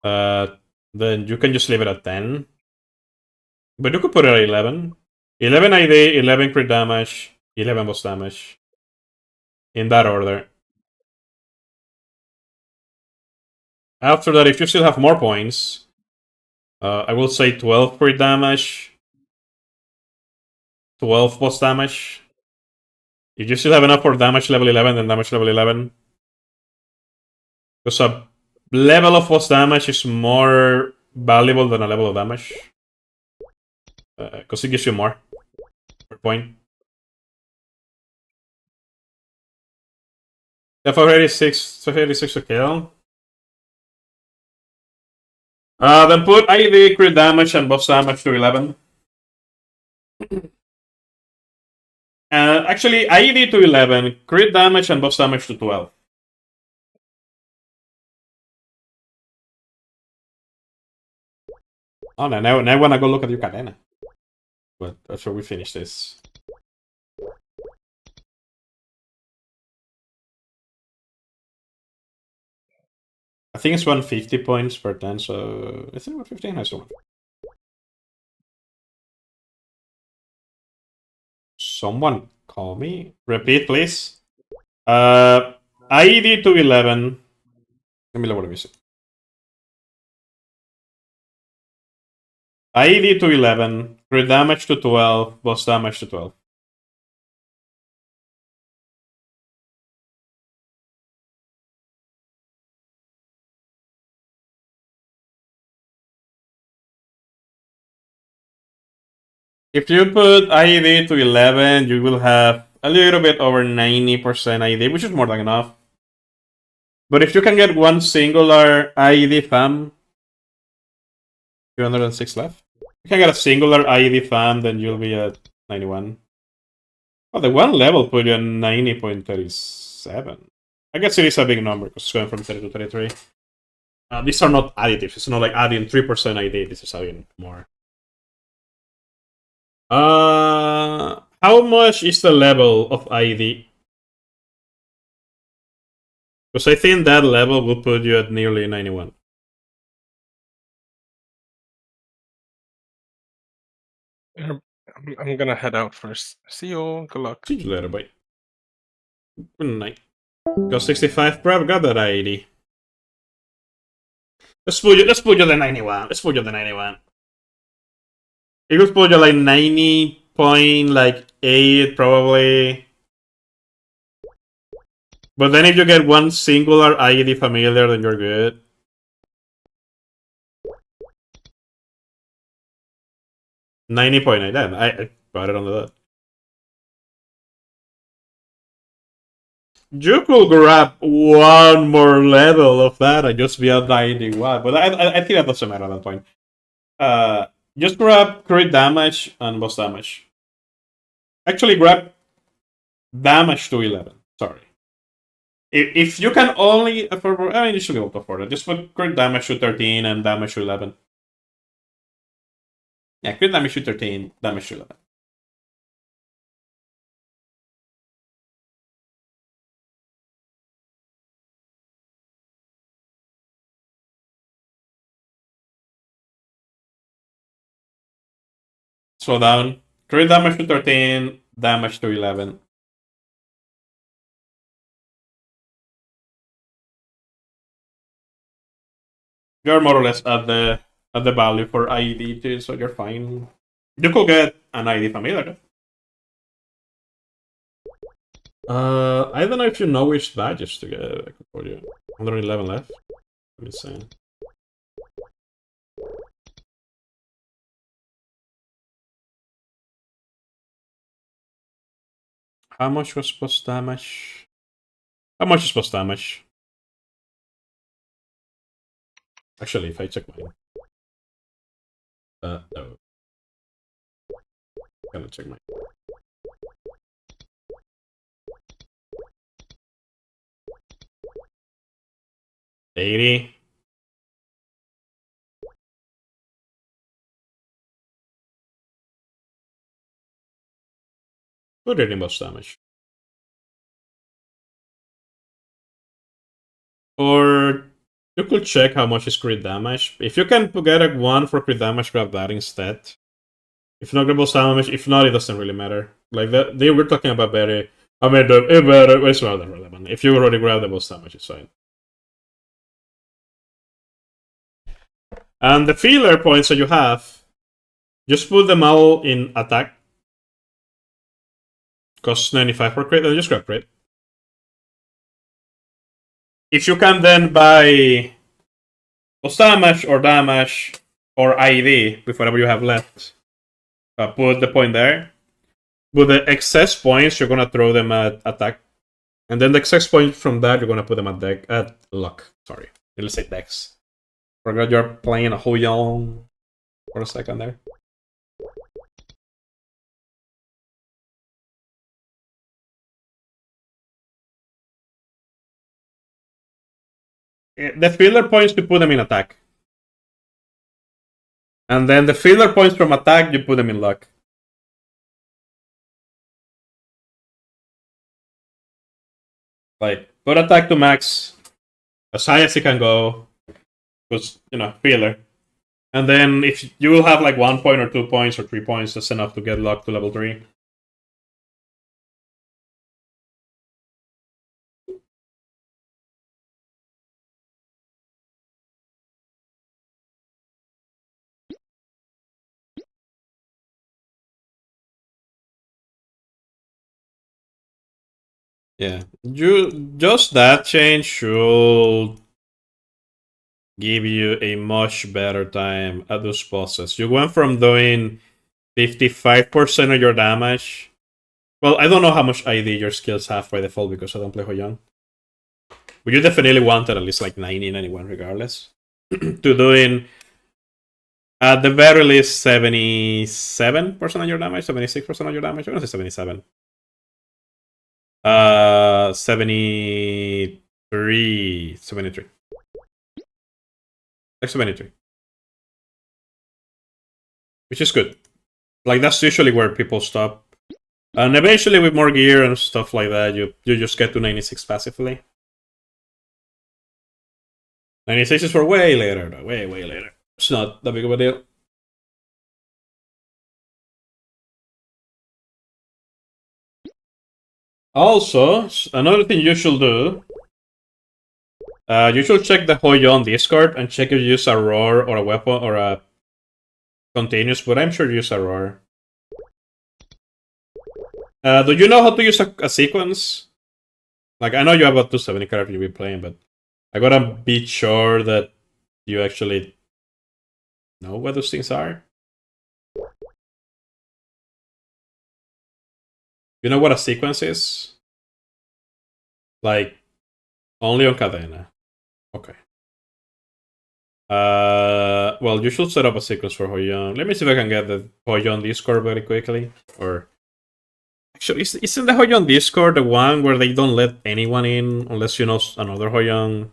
then you can just leave it at 10. But you could put it at 11. 11 ID, 11 crit damage, 11 boss damage. In that order. After that, if you still have more points, I will say 12 crit damage, 12 boss damage. If you still have enough for damage level 11, then damage level 11. Because a level of boss damage is more valuable than a level of damage. Because it gives you more per point. Yeah, 586 to kill. Then put ID, crit damage, and boss damage to 11. Actually, ID to 11, crit damage and boss damage to 12. Oh, no, now I wanna go look at your cadena. But after we finish this. I think it's 150 points per turn, so is it 150? No, it's 150. Someone call me. Repeat, please. ID to 11. Let me lower the music. ID to 11. Crit damage to 12. Boss damage to 12. If you put ID to 11, you will have a little bit over 90% ID, which is more than enough. But if you can get one singular ID fam, 206 left. You can get a singular ID fam, then you'll be at 91. Oh, the one level put you at 90.37. I guess it is a big number because it's going from 30 to 33. These are not additives. It's not like adding 3% ID. This is adding more. How much is the level of ID? Because I think that level will put you at nearly 91. I'm gonna head out first. See you. Good luck. See you later, bye. Good night. Got 65 prep, got that ID. Let's put you the 91. Let's put you the 91. It could put you like 90.8 probably. But then if you get one singular ID familiar, then you're good. $90.8. Then I got it on the dot. You could grab one more level of that and just be at 91, but I think that doesn't matter at that point. Just grab crit damage and boss damage. Actually, grab damage to 11. Sorry. If you can only afford, I mean, you should be able to afford it. Just put crit damage to 13 and damage to 11. Yeah, crit damage to 13, damage to 11. Slow down. Crit damage to 13, damage to 11. You're more or less at the value for ID too, so you're fine. You could get an ID familiar. I don't know if you know which badges to get. I could put you 111 left. Let me see. How much was post damage? How much is post damage? Actually, if I check mine. No. Gotta check mine. 80. Put it in post damage. For You could check how much is crit damage. If you can get a 1 for crit damage, grab that instead. If not, grab boss damage. If not, it doesn't really matter. Like that, they were talking about very. I mean, it's rather relevant. If you already grab the boss damage, it's fine. And the filler points that you have, just put them all in attack. Costs 95 per crit, and just grab crit. If you can then buy boss damage or IED with whatever you have left, put the point there. With the excess points, you're gonna throw them at attack, and then the excess points from that, you're gonna put them at luck. Sorry, let's say dex. Forgot you're playing a Hou-Yuan for a second there. The filler points, you put them in attack. And then the filler points from attack, you put them in luck. Like, put attack to max, as high as you can go, because, you know, filler. And then if you will have like 1 point or 2 points or 3 points, that's enough to get luck to level 3. Yeah, just that change should give you a much better time at those bosses. You went from doing 55% of your damage. Well, I don't know how much ID your skills have by default because I don't play Hou-Yuan. But you definitely wanted at least like 90, 91 regardless. To doing at the very least 77% of your damage, 76% of your damage. I'm gonna say 77. 73. Like 73. Which is good. Like, that's usually where people stop. And eventually with more gear and stuff like that, you just get to 96 passively. 96 is for way later, though. Way later. It's not that big of a deal. Also, another thing you should do, you should check the Hou-Yuan Discord and check if you use a roar or a weapon or a continuous, but I'm sure you use a roar. Do you know how to use a sequence? Like, I know you have a 270 character you've been playing, but I gotta be sure that you actually know what those things are. You know what a sequence is? Like, only on Cadena. Okay. Well, you should set up a sequence for Hou-Yuan. Let me see if I can get the Hou-Yuan Discord very quickly. Or actually, isn't the Hou-Yuan Discord the one where they don't let anyone in unless you know another Hou-Yuan?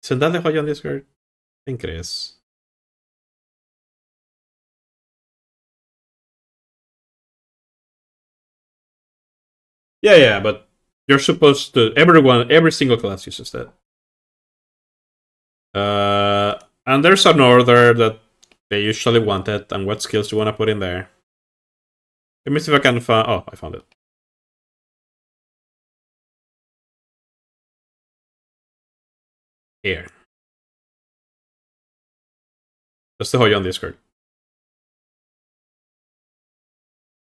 Isn't that the Hou-Yuan Discord? I think it is. Yeah, but you're supposed to. Every single class uses that. And there's an order that they usually wanted, and what skills you want to put in there. Let me see if I can find. Oh, I found it. Here. That's the Hou-Yuan Discord.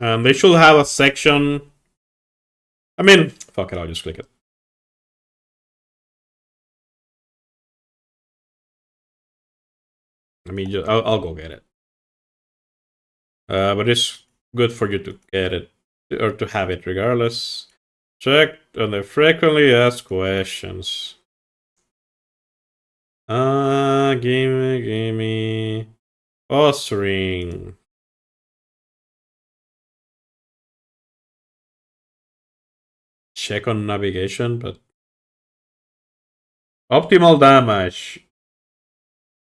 And they should have a section. I mean, fuck it, I'll just click it. I mean, I'll go get it. But it's good for you to get it, or to have it regardless. Check on the frequently asked questions. Gimme. Boss ring. Check on navigation, but optimal damage.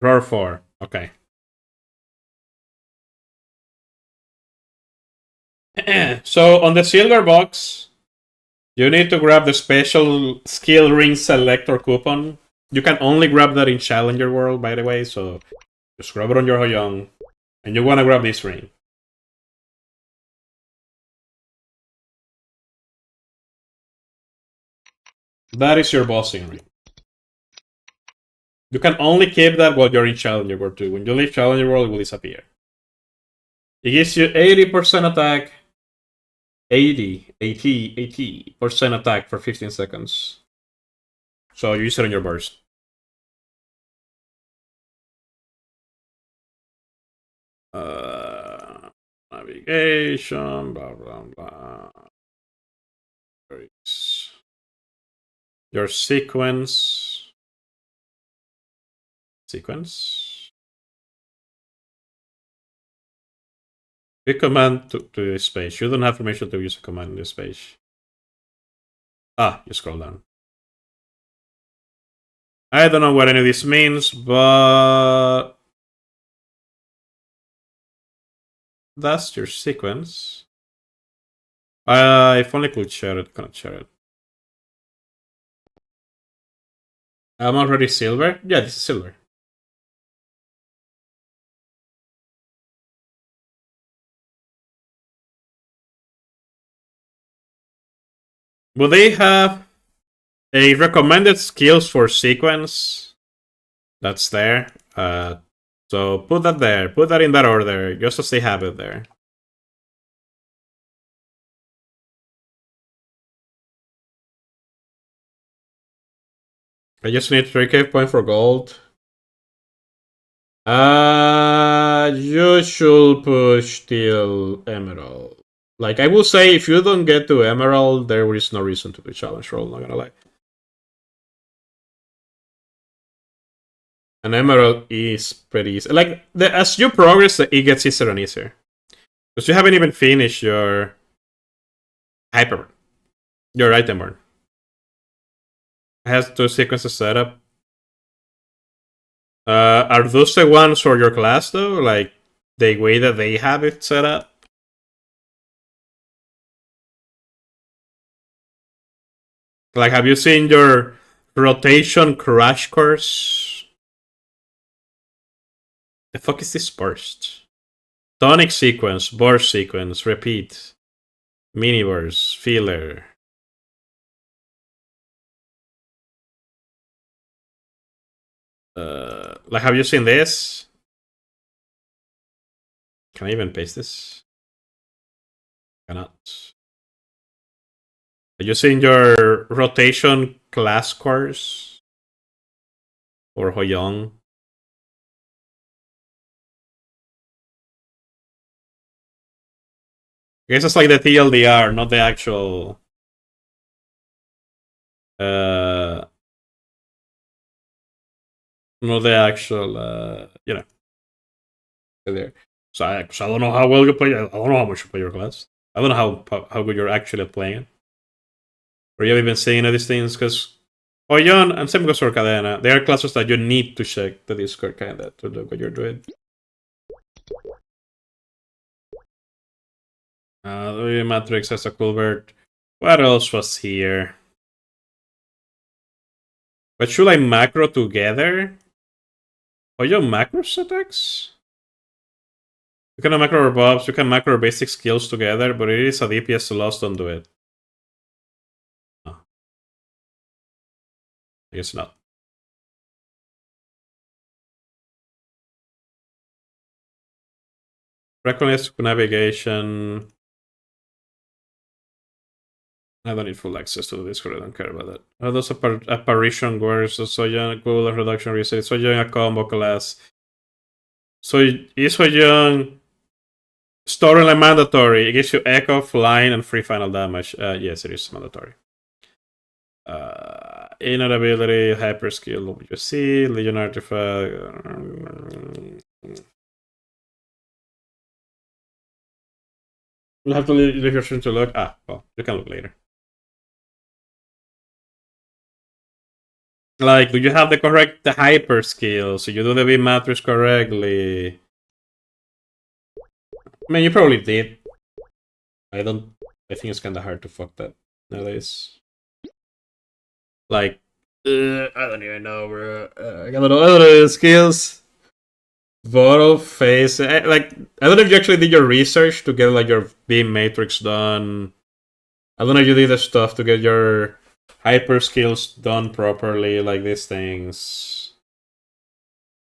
Roar 4. Okay. So on the silver box, you need to grab the special skill ring selector coupon You can only grab that in Challenger World, by the way, so just grab it on your Hoyoung. And you want to grab this ring. That is your bossing ring. You can only keep that while you're in Challenger World 2. When you leave Challenger World, it will disappear. It gives you 80% attack. 80% attack for 15 seconds. So you use it on your burst. Navigation, blah, blah, blah. Your sequence. We command to this page. You don't have permission to use a command in this page. Ah, you scroll down. I don't know what any of this means, but that's your sequence. If only I could share it, cannot share it. I'm already silver? Yeah, this is silver. Will they have a recommended skills for sequence? That's there. So put that there. Put that in that order, just as they have it there. I just need 3k point for gold. You should push till Emerald. Like, I will say, if you don't get to Emerald, there is no reason to do challenge roll, not gonna lie. An Emerald is pretty easy. Like, as you progress, it gets easier and easier. Because you haven't even finished your Hyper Burn. Your item burn. It has 2 sequences set up. Are those the ones for your class, though? Like, the way that they have it set up? Like, have you seen your rotation crash course? The fuck is this burst? Tonic sequence, burst sequence, repeat. Mini burst, filler. Like, have you seen this? Can I even paste this? Cannot. Are you seeing your rotation class course? Or Hoyoung? I guess it's like the TLDR, not the actual... not the actual, you know. There. So I don't know how well you play. I don't know how much you play your class. I don't know how good you're actually playing it. Or you have even seen these things, because Hoyoung and same goes for Cadena. They are classes that you need to check the Discord kinda to look what you're doing. The Matrix has a Culbert. What else was here? But should I macro together? Hoyoung macro attacks? You can macro buffs, you can macro basic skills together, but it is a DPS loss, don't do it. Oh. I guess not. Reckless navigation. I don't need full access to the Discord, I don't care about that. Oh, those apparition words, Soyoung, cool and reduction reset. Soyoung a combo class. So is Soyoung storyline mandatory? It gives you echo, flying, and free final damage. Yes, it is mandatory. Inner ability, hyper skill, WC, Legion artifact. You'll have to leave your stream to look. Ah, well, you can look later. Like, do you have the correct hyper skill? So you do the beam matrix correctly? I mean, you probably did. I think it's kind of hard to fuck that nowadays. Like, I don't even know, bro. I don't know. I don't know the skills. Bottle face. Like, I don't know if you actually did your research to get like your beam matrix done. I don't know if you did the stuff to get your hyper skills done properly, like these things.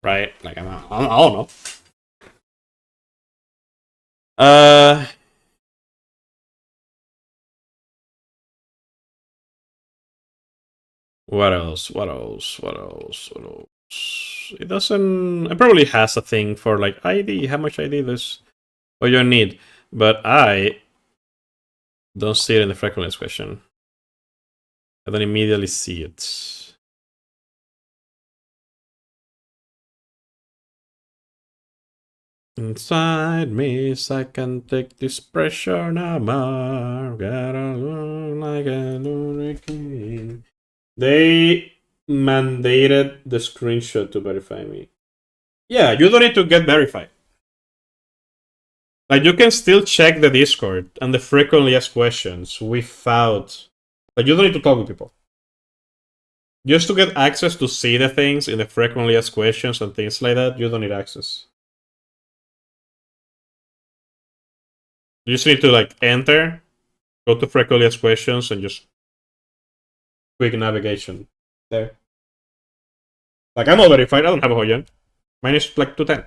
Right? Like, I don't know. What else? What else? What else? What else? It doesn't. It probably has a thing for like ID. How much ID does what you need? But I don't see it in the frequently asked question. I don't immediately see it. Inside me, I can take this pressure no more. Gotta look like a hurricane. They mandated the screenshot to verify me. Yeah, you don't need to get verified. Like, you can still check the Discord and the frequently asked questions without... Like, you don't need to talk with people. Just to get access to see the things in the frequently asked questions and things like that, you don't need access. You just need to, like, enter, go to frequently asked questions, and just quick navigation there. Like, I'm not verified, I don't have a Hoyan. Mine is, like, 210.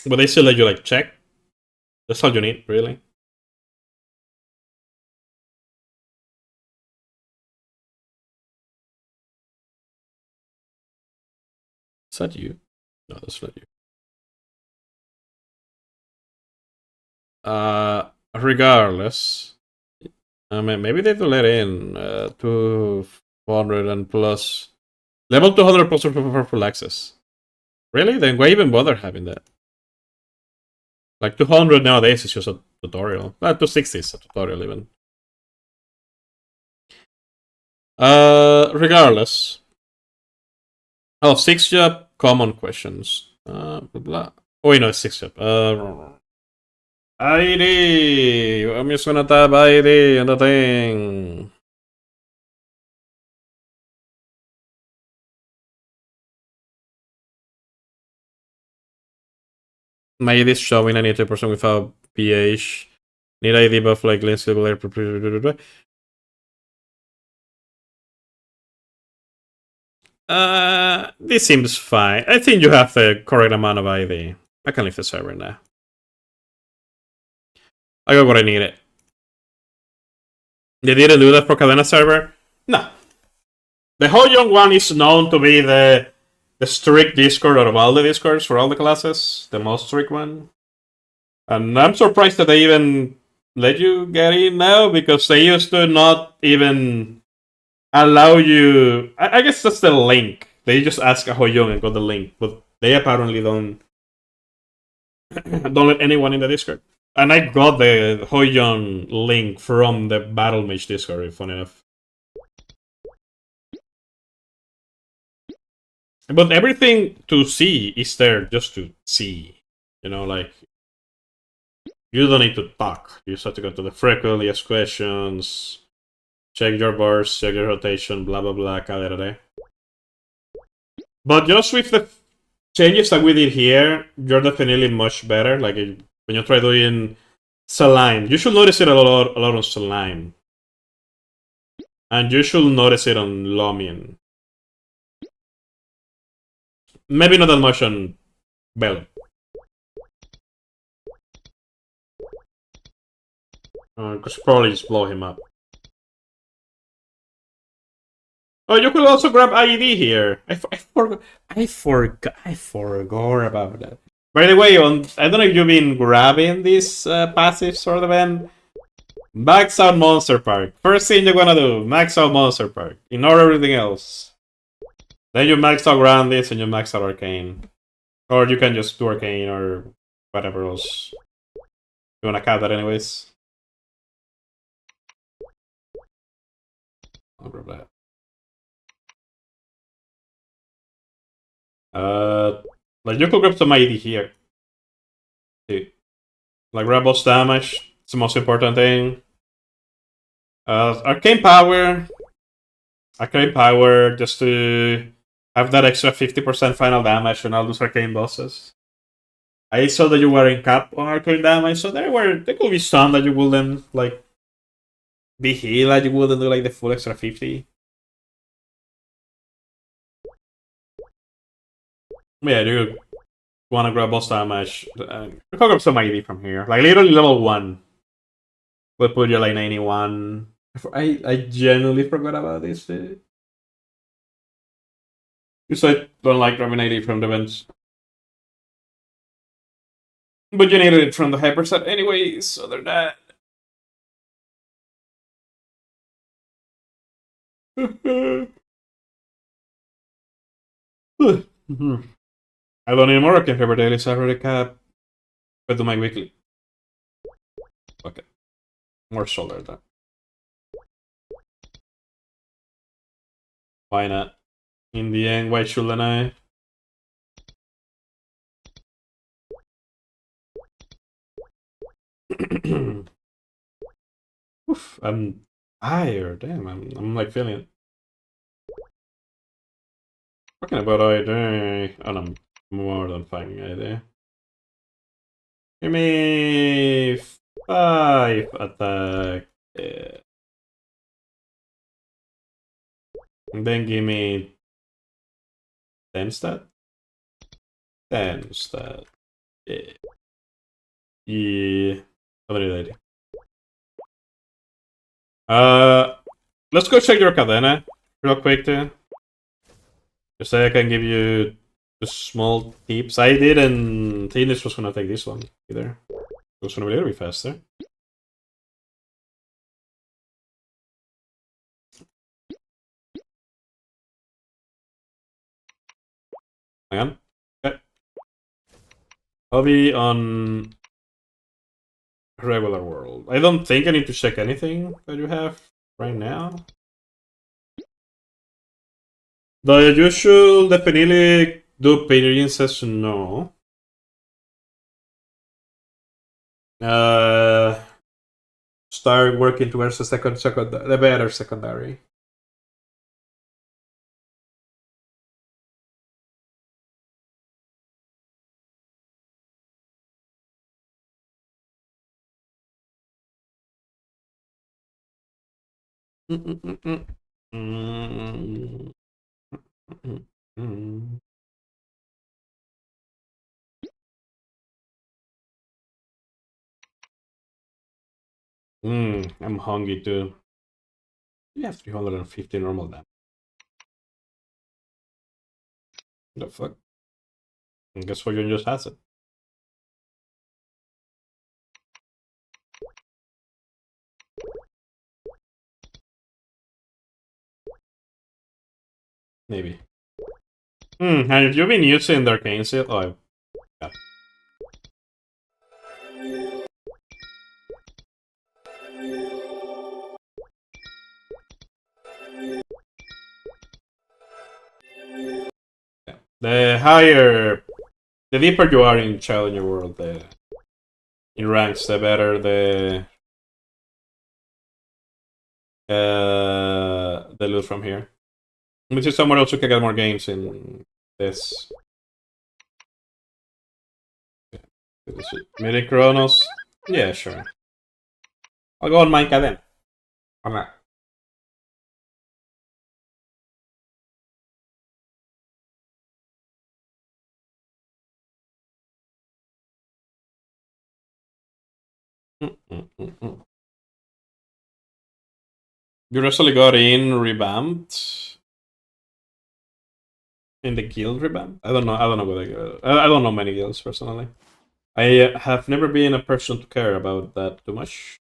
But they still let you, like, check. That's all you need, really. Is that you? No, that's not you. Regardless, I mean, maybe they do let in 200 and plus. Level 200 plus for full access. Really? Then why even bother having that? Like 200 nowadays is just a tutorial. 260 is a tutorial even. Regardless. Oh, 6 job common questions. Blah blah. Oh wait, no, it's 6 job. ID. I'm just gonna type ID on the thing. My ID is showing 92% without PH. Need ID buff like lens level. This seems fine. I think you have the correct amount of ID. I can leave the server now. I got what I needed. They didn't do that for Cadena server? No. The Ho Young one is known to be the strict Discord out of all the Discords for all the classes. The most strict one. And I'm surprised that they even let you get in now, because they used to not even allow you... I guess that's the link. They just ask a Ho Young and got the link, but they apparently don't let anyone in the Discord. And I got the Ho Young link from the Battle Mage Discord, fun enough. But everything to see is there just to see. You know, like... You don't need to talk. You just have to go to the frequently asked questions, check your burst, check your rotation, blah blah blah, cadere. But just with the changes that we did here, you're definitely much better. Like when you try doing Saline, you should notice it a lot on Saline. And you should notice it on Lomian. Maybe not that much on Bell. Because probably just blow him up. Oh, you could also grab IED here. I forgot about that. By the way, I don't know if you've been grabbing these passives or the event. Max out Monster Park. First thing you're gonna do, max out Monster Park. Ignore everything else. Then you max out Grandis and you max out Arcane. Or you can just do Arcane or whatever else. You wanna cap that anyways? I'll grab that. Like you could grab some ID here. See. Like grab boss damage, It's the most important thing. Arcane Power. Arcane Power just to have that extra 50% final damage on all those arcane bosses. I saw that you were in cap on arcane damage, so there could be some that you wouldn't like be healed, like you wouldn't do like the full extra 50. Yeah, you wanna grab boss damage. You can grab some ID from here. Like literally level 1 will put you like 91. I genuinely forgot about this. Because I don't like grabbing ID from the vents. But you needed it from the hyperset anyways, other than that. I don't need more Arcane Fever daily, so I already cap. But do my weekly. Okay. More shoulder then. Why not? In the end, why shouldn't I? Oof, I'm tired. Damn, I'm like feeling it. Talking about ID, and I'm more than finding ID. Give me 5 attack. Yeah. And then give me 10 stat. 10 stat. Yeah. Yeah. How many did let's go check your cadena real quick too. Just so I can give you the small tips. I didn't think this was gonna take this long either. It was gonna be a little bit faster. Hang on. Okay. I'll be on regular world. I don't think I need to check anything that you have right now. Though you should definitely do appearances, no. Start working towards the the better secondary. I'm hungry too. You have 350 normal damage. The fuck? And guess what? You just has it. Maybe. Have you been using the arcane seal? Oh, yeah. The deeper you are in Challenger World, in ranks, the better the loot from here. Which is somewhere else you can get more games in this. Midi Chronos? Yeah, sure. I'll go on Minecraft then. I'm not. You recently got in revamped? In the guild revamp? I don't know what I don't know many guilds personally. I have never been a person to care about that too much.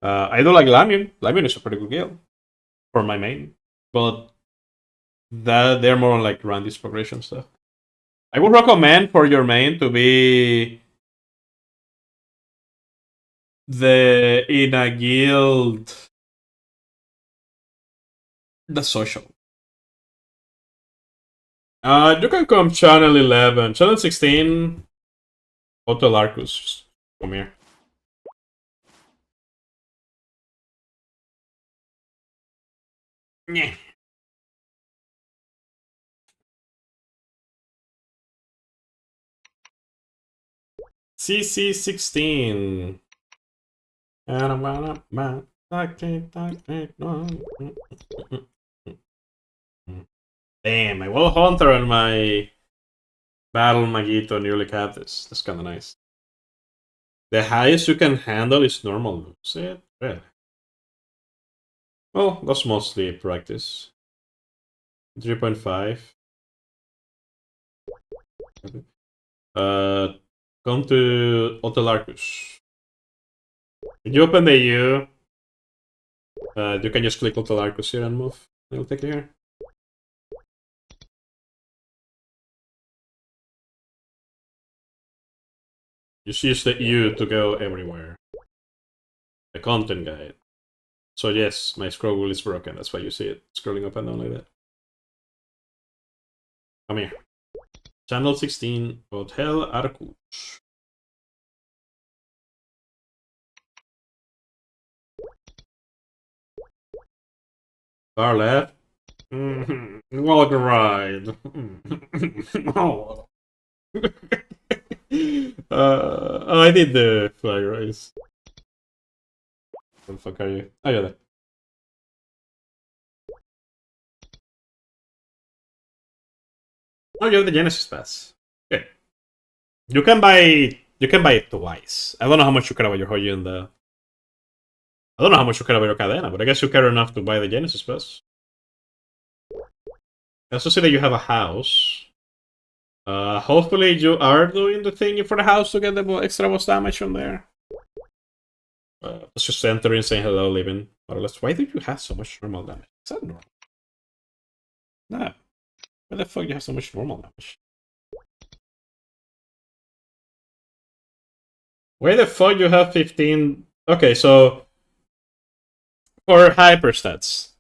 I do like Lamion. Lamion is a pretty good guild for my main, but they're more on like Randy's progression stuff. I would recommend for your main to be in a guild, the social. You can come channel 11, channel 16. Hotel Arcus, come here. Yeah. CC16. Damn, my Wall Hunter and my Battle Magito nearly have this. That's kind of nice. The highest you can handle is normal. See it? Yeah. Well, that's mostly practice. 3.5. Come to Otelarcus. If you open the U, you can just click Otelarcus here and move. It'll take you here. Just use the U to go everywhere. The content guide. So yes, my scroll wheel is broken. That's why you see it scrolling up and down like that. Come here. Channel 16, Hotel Arcus. Far left. Walk ride. Oh. Oh, I did the flag race. Where the fuck are you? Oh, yeah, there. Oh, you have the Genesis Pass. Okay. You can buy it twice. I don't know how much you care about your Hoyu and the. I don't know how much you care about your Cadena, but I guess you care enough to buy the Genesis Pass. I also see that you have a house. Hopefully you are doing the thing for the house to get the extra boss damage on there. Let's just enter in saying hello, living. Or less. Why do you have so much normal damage? Is that normal? Nah. Why the fuck do you have so much normal damage? Why the fuck you have 15? Okay, so for hyperstats,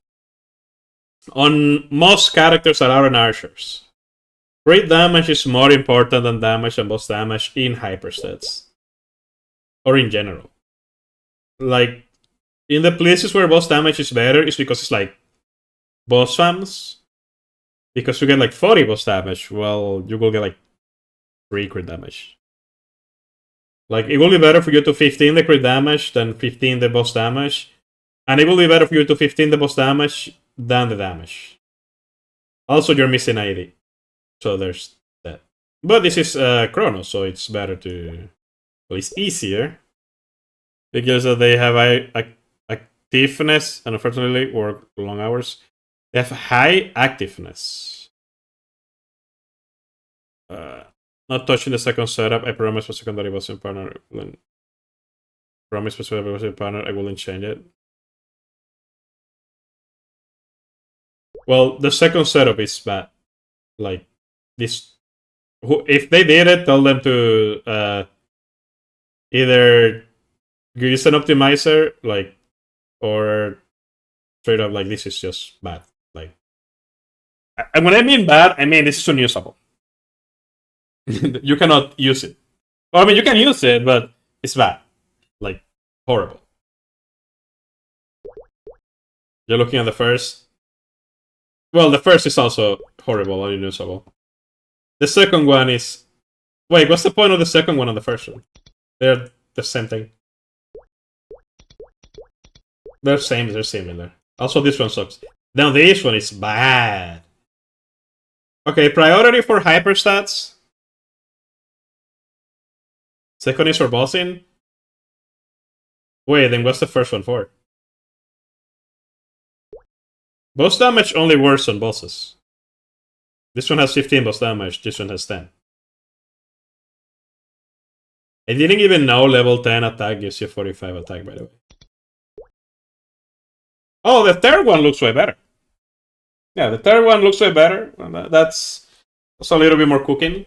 on most characters that aren't archers, crit damage is more important than damage and boss damage in hyperstats. Or in general. Like, in the places where boss damage is better, is because it's like boss fams. Because you get like 40 boss damage, well, you will get like 3 crit damage. Like, it will be better for you to 15 the crit damage than 15 the boss damage. And it will be better for you to 15 the boss damage than the damage. Also, you're missing 80. So there's that. But this is Chrono, so it's better to... Well, it's easier. Because they have activeness, and unfortunately work long hours. They have high activeness. Not touching the second setup. I promise for secondary bossing partner. Promise for secondary bossing partner. I wouldn't change it. Well, the second setup is bad. Like this. If they did it, tell them to either use an optimizer, like, or straight up like this is just bad. Like, and when I mean bad, I mean this is unusable. You cannot use it. Well, I mean, you can use it, but it's bad. Like, horrible. You're looking at the first. Well, the first is also horrible and unusable. The second one is... Wait, what's the point of the second one and the first one? They're the same thing. They're similar. Also, this one sucks. Now, this one is bad. Okay, priority for hyperstats. Second is for bossing. Wait, then what's the first one for? Boss damage only works on bosses. This one has 15 boss damage, this one has 10. I didn't even know level 10 attack gives you 45 attack, by the way. Oh, the third one looks way better. Yeah, the third one looks way better. That's a little bit more cooking.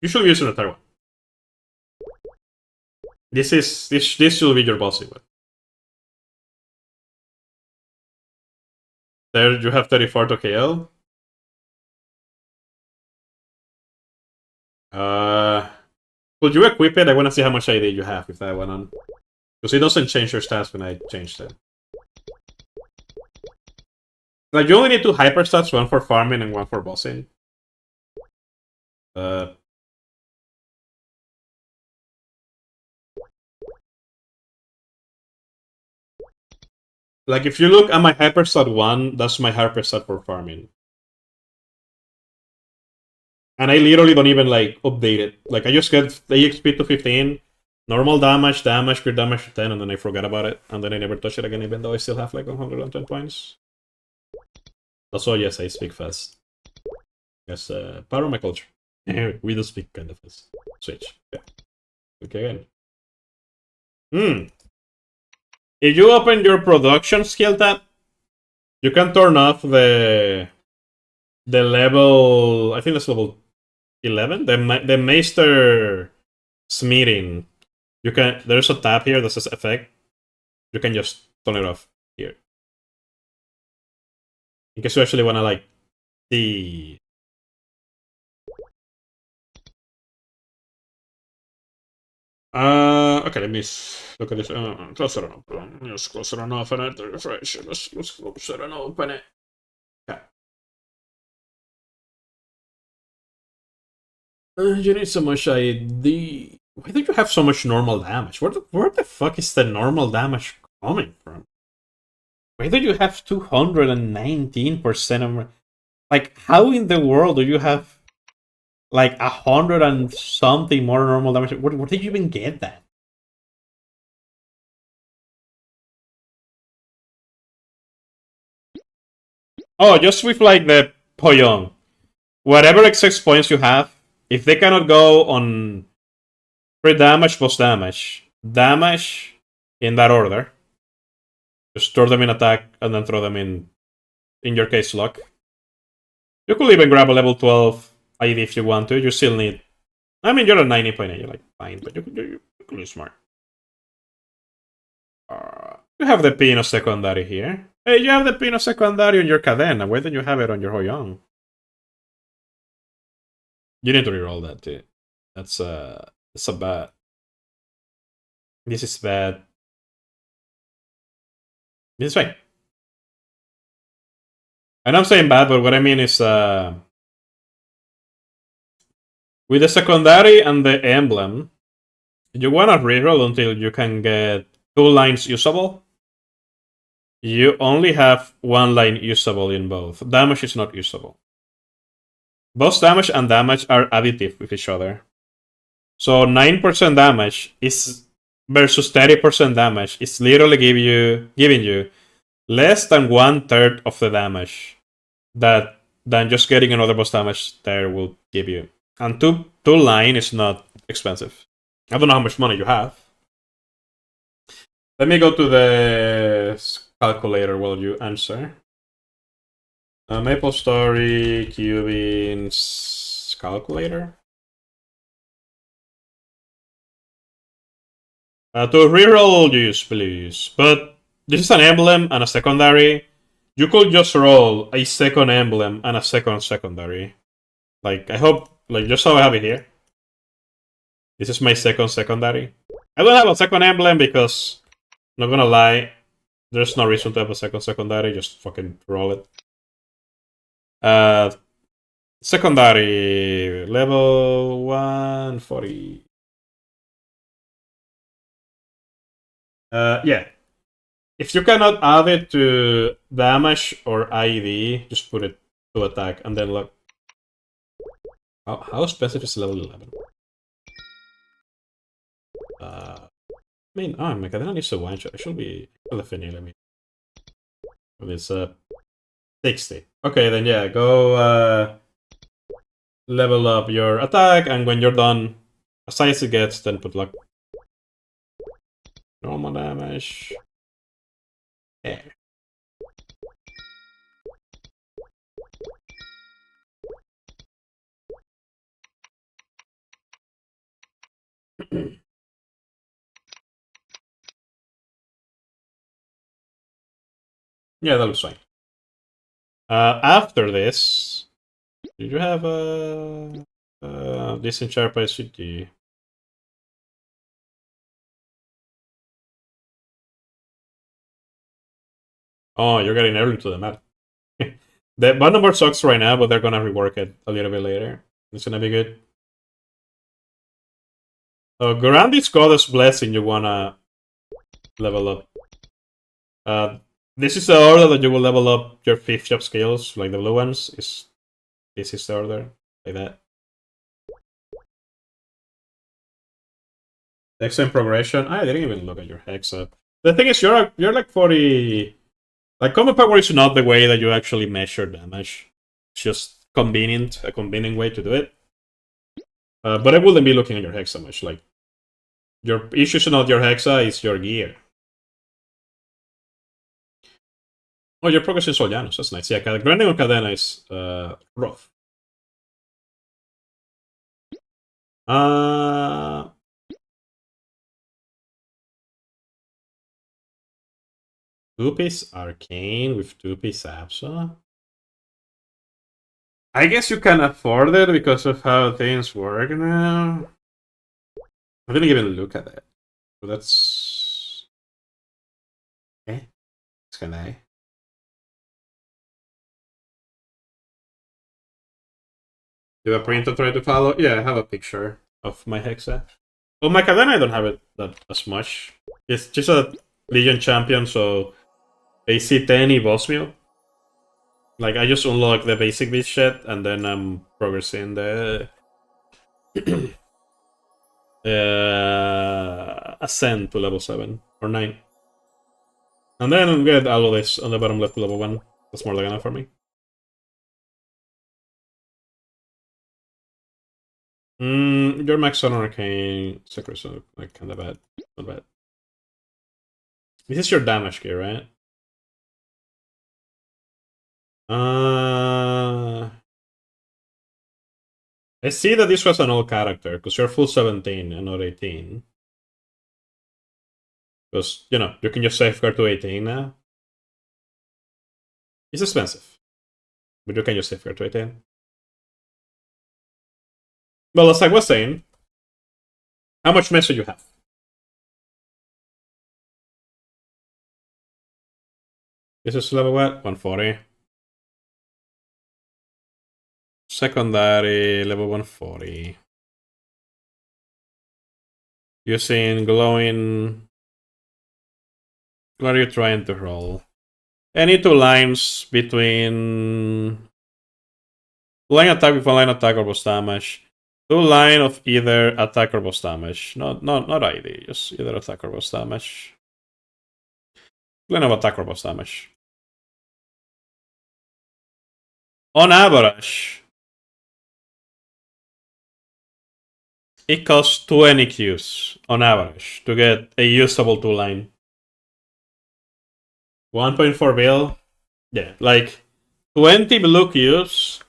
You should use the third one. This should be your bossing one. There you have 34 to KL. Could you equip it? I want to see how much ID you have with that one on. Because it doesn't change your stats when I changed it. Like, you only need 2 hyper stats, one for farming and one for bossing. Like, if you look at my hyper stat 1, that's my hyper stat for farming. And I literally don't even, like, update it. Like, I just get the EXP to 15, normal damage, crit damage to 10, and then I forgot about it. And then I never touch it again, even though I still have, like, 110 points. Also, yes, I speak fast. That's part of my culture. We do speak kind of fast. Switch. Yeah. Okay, again. If you open your production skill tab, you can turn off the level. I think that's level 11. The Meister Smithing. You can. There's a tab here that says effect. You can just turn it off here. In case you actually wanna like see. Okay, let me look at this. Close it and open. Just close it and open it. Refresh. Let's close it and open it. Okay. You need so much ID. Why do you have so much normal damage? Where the fuck is the normal damage coming from? Why do you have 219% of... Like, how in the world do you have like 100 and something more normal damage? Where did you even get that? Oh, just with like the Poyong. Whatever excess points you have, if they cannot go on crit damage, plus damage, in that order, just throw them in attack and then throw them in your case, luck. You could even grab a level 12 ID if you want to. You still need... I mean, you're at 90.8, you're like, fine, but you could be smart. You have the Pino Secondary here. Hey, you have the Pino Secondary on your Cadena. Why don't you have it on your Hoyong? You need to reroll that too. That's a bad. This is bad. This is fine. And I'm saying bad, but what I mean is with the secondary and the emblem, you wanna reroll until you can get 2 lines usable. You only have 1 line usable in both. Damage is not usable. Both damage and damage are additive with each other. So 9% damage is versus 30% damage is literally giving you less than 1/3 of the damage than just getting another boss damage there will give you. And 2 line is not expensive. I don't know how much money you have. Let me go to the calculator while you answer. Maple Story, Cubins, calculator. To reroll use, please. But this is an emblem and a secondary. You could just roll a second emblem and a second secondary. Like, I hope, like, just so I have it here. This is my second secondary. I don't have a second emblem because, not gonna lie, there's no reason to have a second secondary. Just fucking roll it. Secondary level 140. Yeah. If you cannot add it to damage or ID, just put it to attack and then look. How expensive is level 11? I mean, oh my god, I don't need to one shot. I should be definitely. Let me. It's 60. Okay, then yeah, go level up your attack, and when you're done, as high as it gets, then put luck. Normal damage. Yeah. Yeah, that looks fine. After this, did you have a Disenchant by city. Oh, you're getting early to the map. The bot number sucks right now, but they're gonna rework it a little bit later. It's gonna be good. Grant this goddess blessing you wanna level up. This is the order that you will level up your 5th job skills, like the blue ones. This is the order, like that. Hexa progression. I didn't even look at your Hexa. The thing is, you're like 40. Like combat power is not the way that you actually measure damage. It's just convenient, a convenient way to do it. But I wouldn't be looking at your Hexa much. Like your issue is not your Hexa, is your gear. Oh, you're progressing Soljanos. That's nice. Yeah, grinding on Cadena is rough. Two-piece Arcane with two-piece Absa. I guess you can afford it because of how things work now. I didn't even look at that. So that's... Okay. Can I? Do a print to try to follow? Yeah, I have a picture of my Hexa. Oh, my Cadena, I don't have it that as much. It's just a Legion champion, so AC 10 boss meal. Like, I just unlock the basic beast shit, and then I'm progressing the ascend to level 7 or 9. And then get all of this on the bottom left to level 1. That's more than enough for me. Your max on Arcane Secret, so like kind of bad. Not bad. This is your damage gear, right? I see that this was an old character, because you're full 17 and not 18. Because, you know, you can just safeguard to 18 now. It's expensive. But you can just safeguard to 18. Well, as I was saying, how much meso you have? This is level what? 140. Secondary, level 140. Using glowing... What are you trying to roll? Any two lines between... Line attack with one line attack or boss damage. Two line of either attack or boss damage. Not ID, just either attack or boss damage. Line of attack or boss damage. On average, it costs 20 Qs on average to get a usable two line. 1.4 bill. Yeah, like 20 blue Qs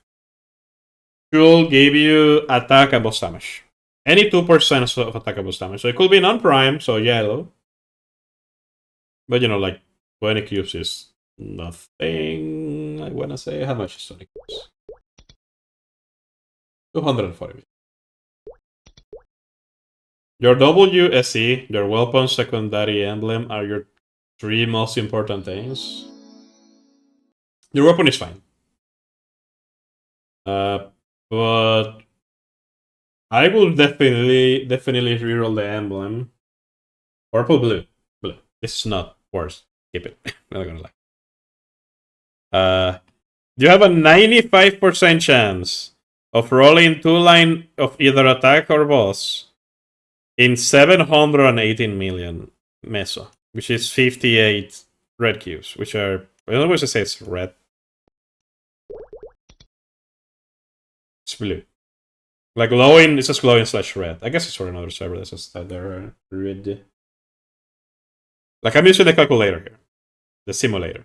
will give you attack and boss damage. Any 2% of attack and boss damage. So it could be non-prime, so yellow. But you know, like 20 cubes is nothing. I wanna say, how much is 20 cubes? 240. Your WSE, your weapon secondary emblem are your 3 most important things. Your weapon is fine. But I will definitely reroll the emblem. Purple, blue. This is not worse. Keep it. I'm not gonna lie. You have a 95% chance of rolling two line of either attack or boss in 718 million meso, which is 58 red cubes, which are, I don't always say it's red. It's blue. Like glowing, it says glowing / red. I guess it's for another server that says that they're red. Like I'm using the calculator here. The simulator.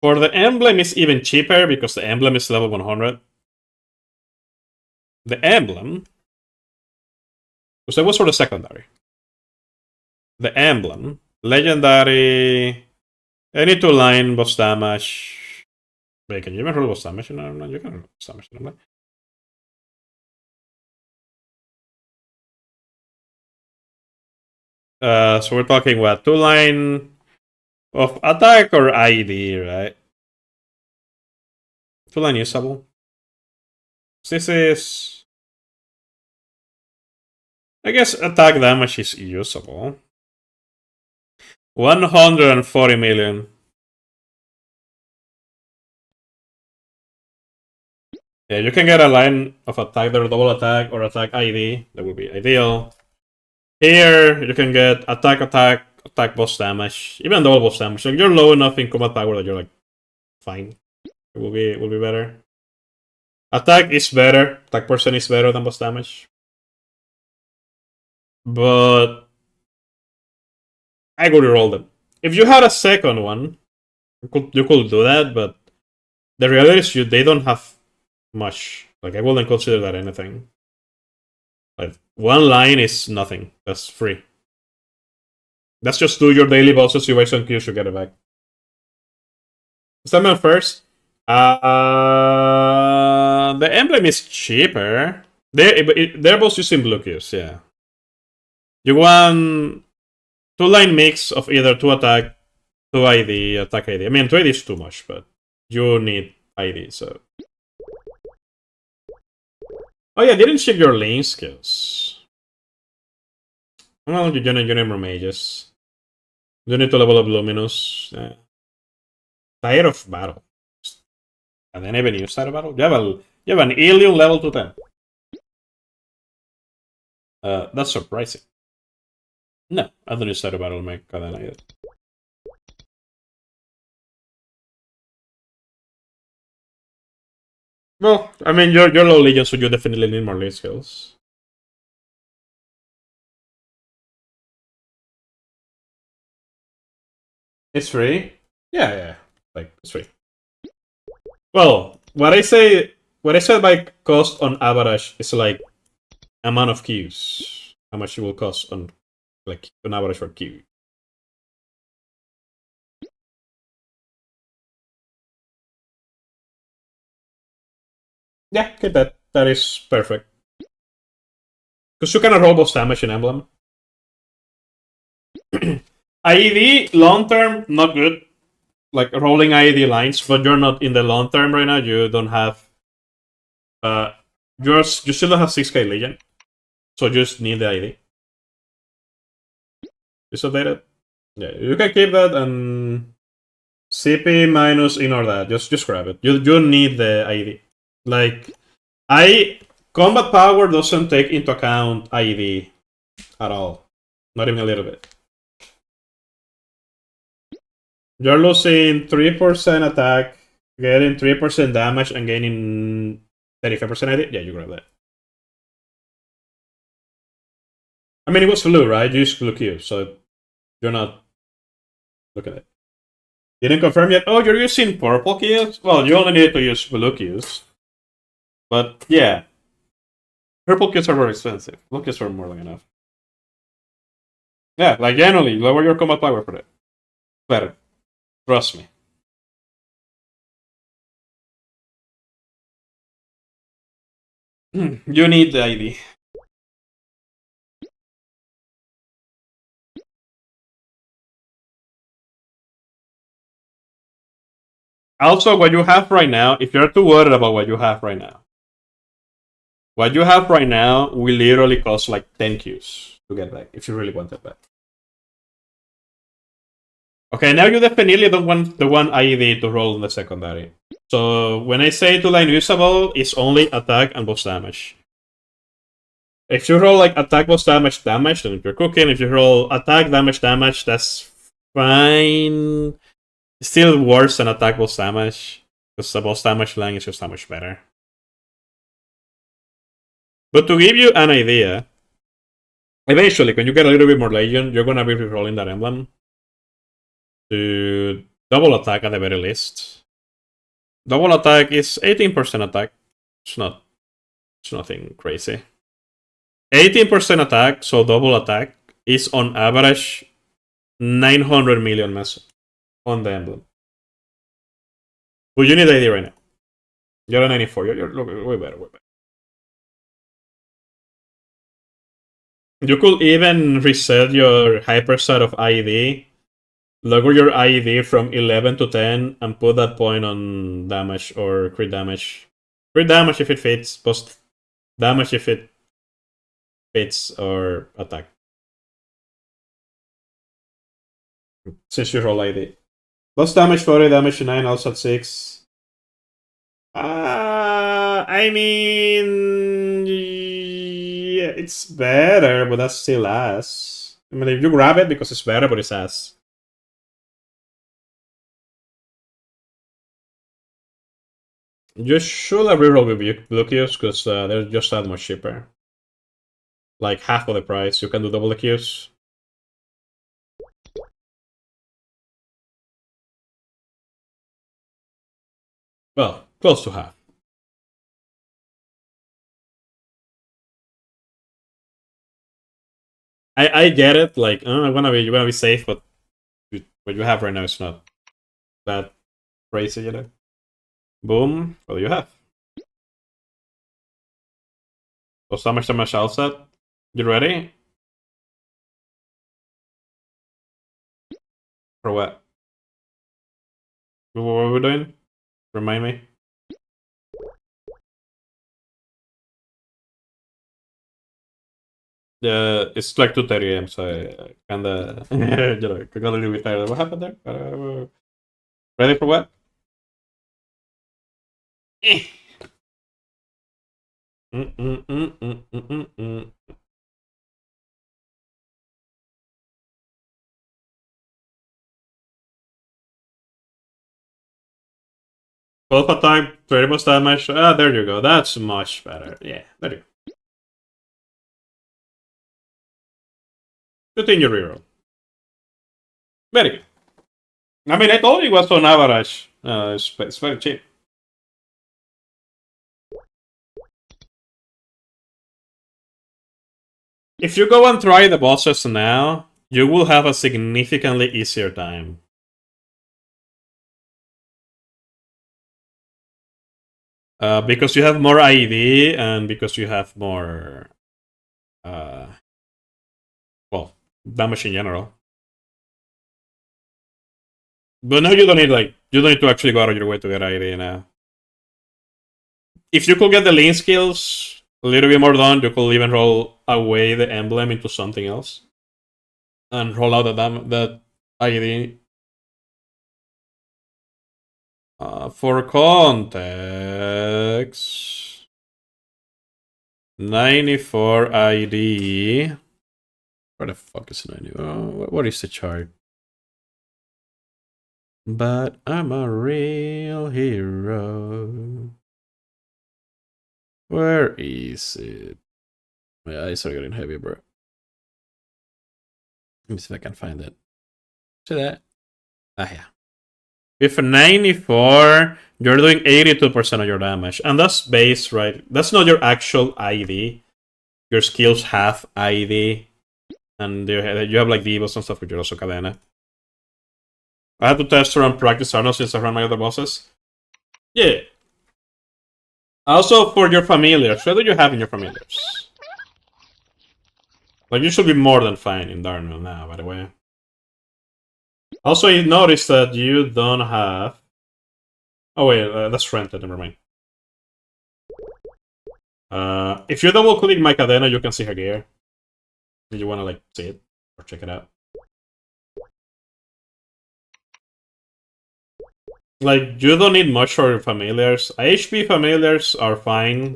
For the emblem is even cheaper because the emblem is level 100. The emblem, because that was for the secondary. The emblem, legendary, any two line boss damage. Wait, can you even roll boss damage? No, you can roll boss damage. So we're talking what? 2-line of attack or ID, right? 2-line usable. This is, I guess, attack damage is usable. 140 million. Yeah, you can get a line of attack that are double attack or attack ID. That would be ideal. Here, you can get attack, attack, attack boss damage, even double boss damage. Like you're low enough in combat power that you're like fine. It will be better. Attack is better. Attack percent is better than boss damage. But I go to roll them. If you had a second one, you could do that, but the reality is they don't have much. Like I wouldn't consider that anything. Like one line is nothing. That's free. That's just do your daily bosses, you waste on Qs, you get it back. Summon first. The emblem is cheaper. They're both using blue Qs, yeah. You want 2-line mix of either 2 attack, 2 ID, attack ID. I mean, 2 ID is too much, but you need ID, so. Oh yeah, didn't check your lane skills. Well, you need more mages. You need to level up Luminous. Tired of battle. And then even use Tired of battle? You have an alien level to 10. That's surprising. No, I don't use Tired of battle to make Cadena either. Well, I mean, you're low legion, so you definitely need more lane skills. It's free? Yeah. Like, it's free. Well, what I said by cost on average is like amount of queues. How much it will cost on like an average for queue. Yeah, get that. That is perfect. Because you cannot roll boss damage in Emblem. IED, long term, not good. Like rolling IED lines, but you're not in the long term right now. You don't have. You still don't have 6k Legion. So you just need the IED. Is updated? Yeah, you can keep that and CP minus ignore that. Just grab it. You need the IED. Like combat power doesn't take into account IED at all. Not even a little bit. You're losing 3% attack, getting 3% damage, and gaining 35% ID. Yeah, you grab that. I mean, it was blue, right? You used blue Q, so you're not. Look at it. Didn't confirm yet. Oh, you're using purple Qs? Well, you only need to use blue Qs. But yeah. Purple Qs are very expensive. Blue Qs are more than enough. Yeah, like generally, lower your combat power for it. Better. Trust me. You need the ID. Also, what you have right now, if you're too worried about what you have right now, what you have right now will literally cost like 10 Qs to get back, if you really want it back. Okay, now you definitely don't want the one IED to roll in the secondary. So when I say 2-line usable, it's only attack and boss damage. If you roll like attack, boss damage, then if you're cooking. If you roll attack, damage, that's fine. Still worse than attack, boss damage. Because the boss damage line is just that much better. But to give you an idea, eventually, when you get a little bit more Legion, you're gonna be rerolling that emblem to double attack at the very least. Double attack is 18% attack. It's nothing crazy. 18% attack, so double attack, is on average 900 million meso on the emblem. But you need ID right now. You're at 94. You're way better. You could even reset your hyperset of IED, lower your IED from 11 to 10, and put that point on damage or crit damage. Crit damage if it fits, post damage if it fits, or attack. Since you roll IED. Lost damage 40, damage 9, also at 6. I mean, yeah, it's better, but that's still ass. I mean, if you grab it because it's better, but it's ass. You should have reroll with Lucius because they're just that much cheaper. Like half of the price. You can do double Lucius. Well, close to half. I get it. Like, you wanna be safe, but what you have right now is not that crazy, you know. Boom. What do you have? So much damage outset. You ready? For what? What were we doing? Remind me. It's like 2:30 AM, so I kinda, you know, got a little bit tired. What happened there? Ready for what? Mm, mm, mm, mm, mm, mm, mm. Both attack, very much damage. Ah, there you go. That's much better. Yeah, there you go. Continue reroll. Very good. I mean, I told you it was on average. It's very cheap. If you go and try the bosses now, you will have a significantly easier time. Because you have more IED and because you have more, well, damage in general. But now you don't need to actually go out of your way to get IED now. If you could get the lean skills a little bit more done, you could even roll away the emblem into something else and roll out that IED. For context, 94 ID. Where the fuck is 90? What is the chart? But I'm a real hero. Where is it? My eyes are getting heavy, bro. Let me see if I can find it. See that? Ah, yeah. With 94, you're doing 82% of your damage. And that's base, right? That's not your actual ID. Your skills have ID. And you have like Divos and stuff, which are also Cadena. I had to test her and practice Arnold since I ran my other bosses. Yeah. Also, for your familiars, what do you have in your familiars? Like, you should be more than fine in Darnell now, by the way. Also, you notice that you don't have... Oh wait, that's rented, never mind. If you double click my Cadena, you can see her gear. If you wanna like see it or check it out. Like, you don't need much for your familiars. HP familiars are fine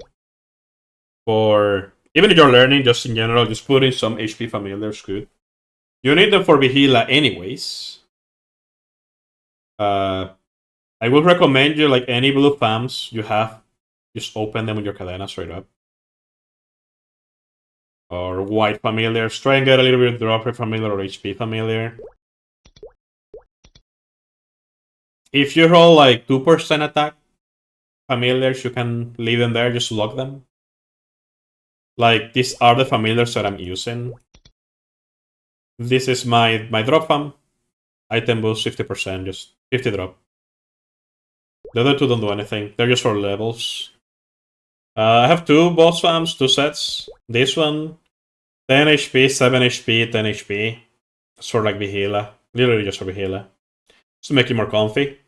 for... Even if you're learning, just in general, just put in some HP familiars good. You need them for Vigila anyways. I would recommend you, like, any blue FAMs you have, just open them with your Cadena straight up. Or white familiars. Try and get a little bit of drop rate familiar or HP familiar. If you roll like 2% attack familiars, you can leave them there, just lock them. Like, these are the familiars that I'm using. This is my drop fam. Item boost 50%, just 50 drop. The other two don't do anything, they're just for levels. I have two boss fams, two sets. This one, 10 HP, 7 HP, 10 HP. Sort of like Vihela. Literally just for Vihela. Just to make it more comfy.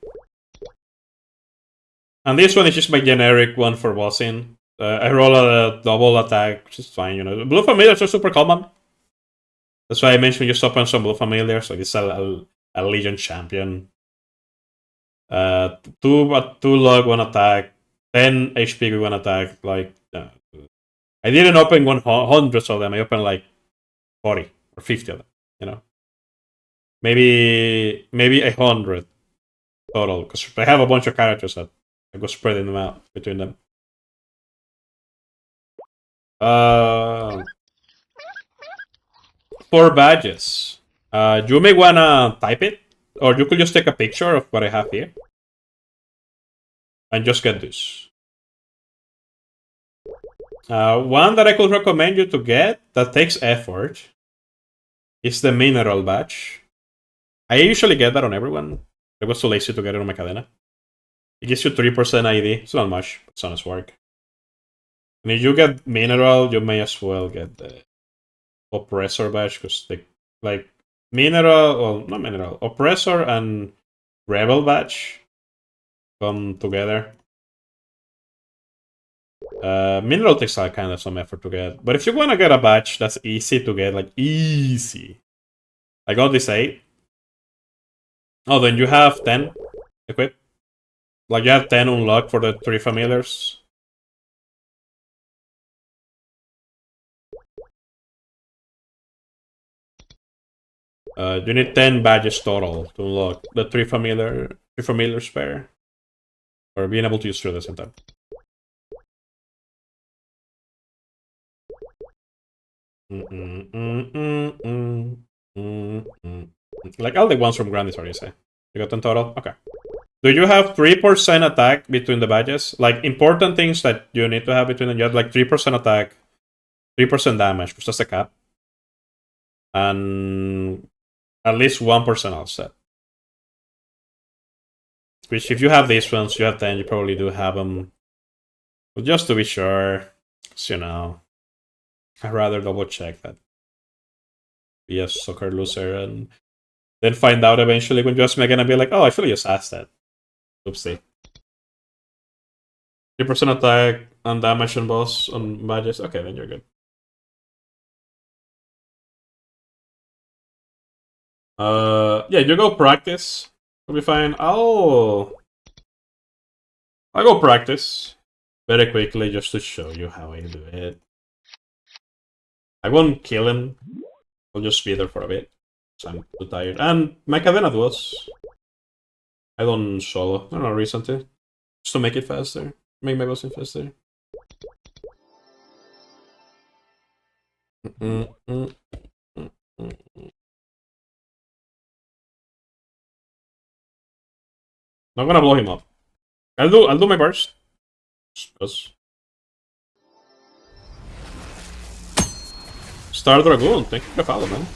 And this one is just my generic one for bossing. I roll a double attack, which is fine, you know. Blue familiars are super common. That's why I mentioned just open some blue familiars. Like it's a Legion champion. 2 log, 1 attack. 10 HP with 1 attack. Like, I didn't open 100 of them. I opened like 40 or 50 of them, you know. Maybe 100 total, because I have a bunch of characters that I go spreading them out between them. For badges, you may wanna type it, or you could just take a picture of what I have here and just get this. One that I could recommend you to get that takes effort is the mineral badge. I usually get that on everyone. I was too lazy to get it on my cadena. It gives you 3% ID. It's not much, but it's honest work. And if you get mineral, you may as well get the oppressor badge, because they like mineral, well, not mineral, oppressor and rebel badge come together. Mineral takes kind of some effort to get, but if you want to get a badge that's easy to get, like easy, I got this 8. Oh, then you have 10 equipped. Like you have 10 unlocked for the 3 familiars. You need 10 badges total to unlock the 3 familiar spare, or being able to use 3 at the same time. Like all the ones from Grandis already say. You got 10 total? Okay. Do you have 3% attack between the badges? Like important things that you need to have between them. You have like 3% attack, 3% damage, because that's the cap. And at least 1% offset. Which if you have these ones, you have 10, you probably do have them. But just to be sure, because you know, I'd rather double check that. Be a soccer loser and then find out eventually when just gonna be like, oh, I should have just asked that. Oopsie. 3% attack and damage on boss on badges. Okay, then you're good. Yeah, you go practice. We'll be fine. I'll go practice very quickly just to show you how I do it. I won't kill him. I'll just be there for a bit. So I'm too tired. And my cadena duos. I don't solo. I don't know reason to. Just to make it faster. Make my bossing faster. Not gonna blow him up. I'll do my burst. Just Star Dragoon, thank you for the follow, man.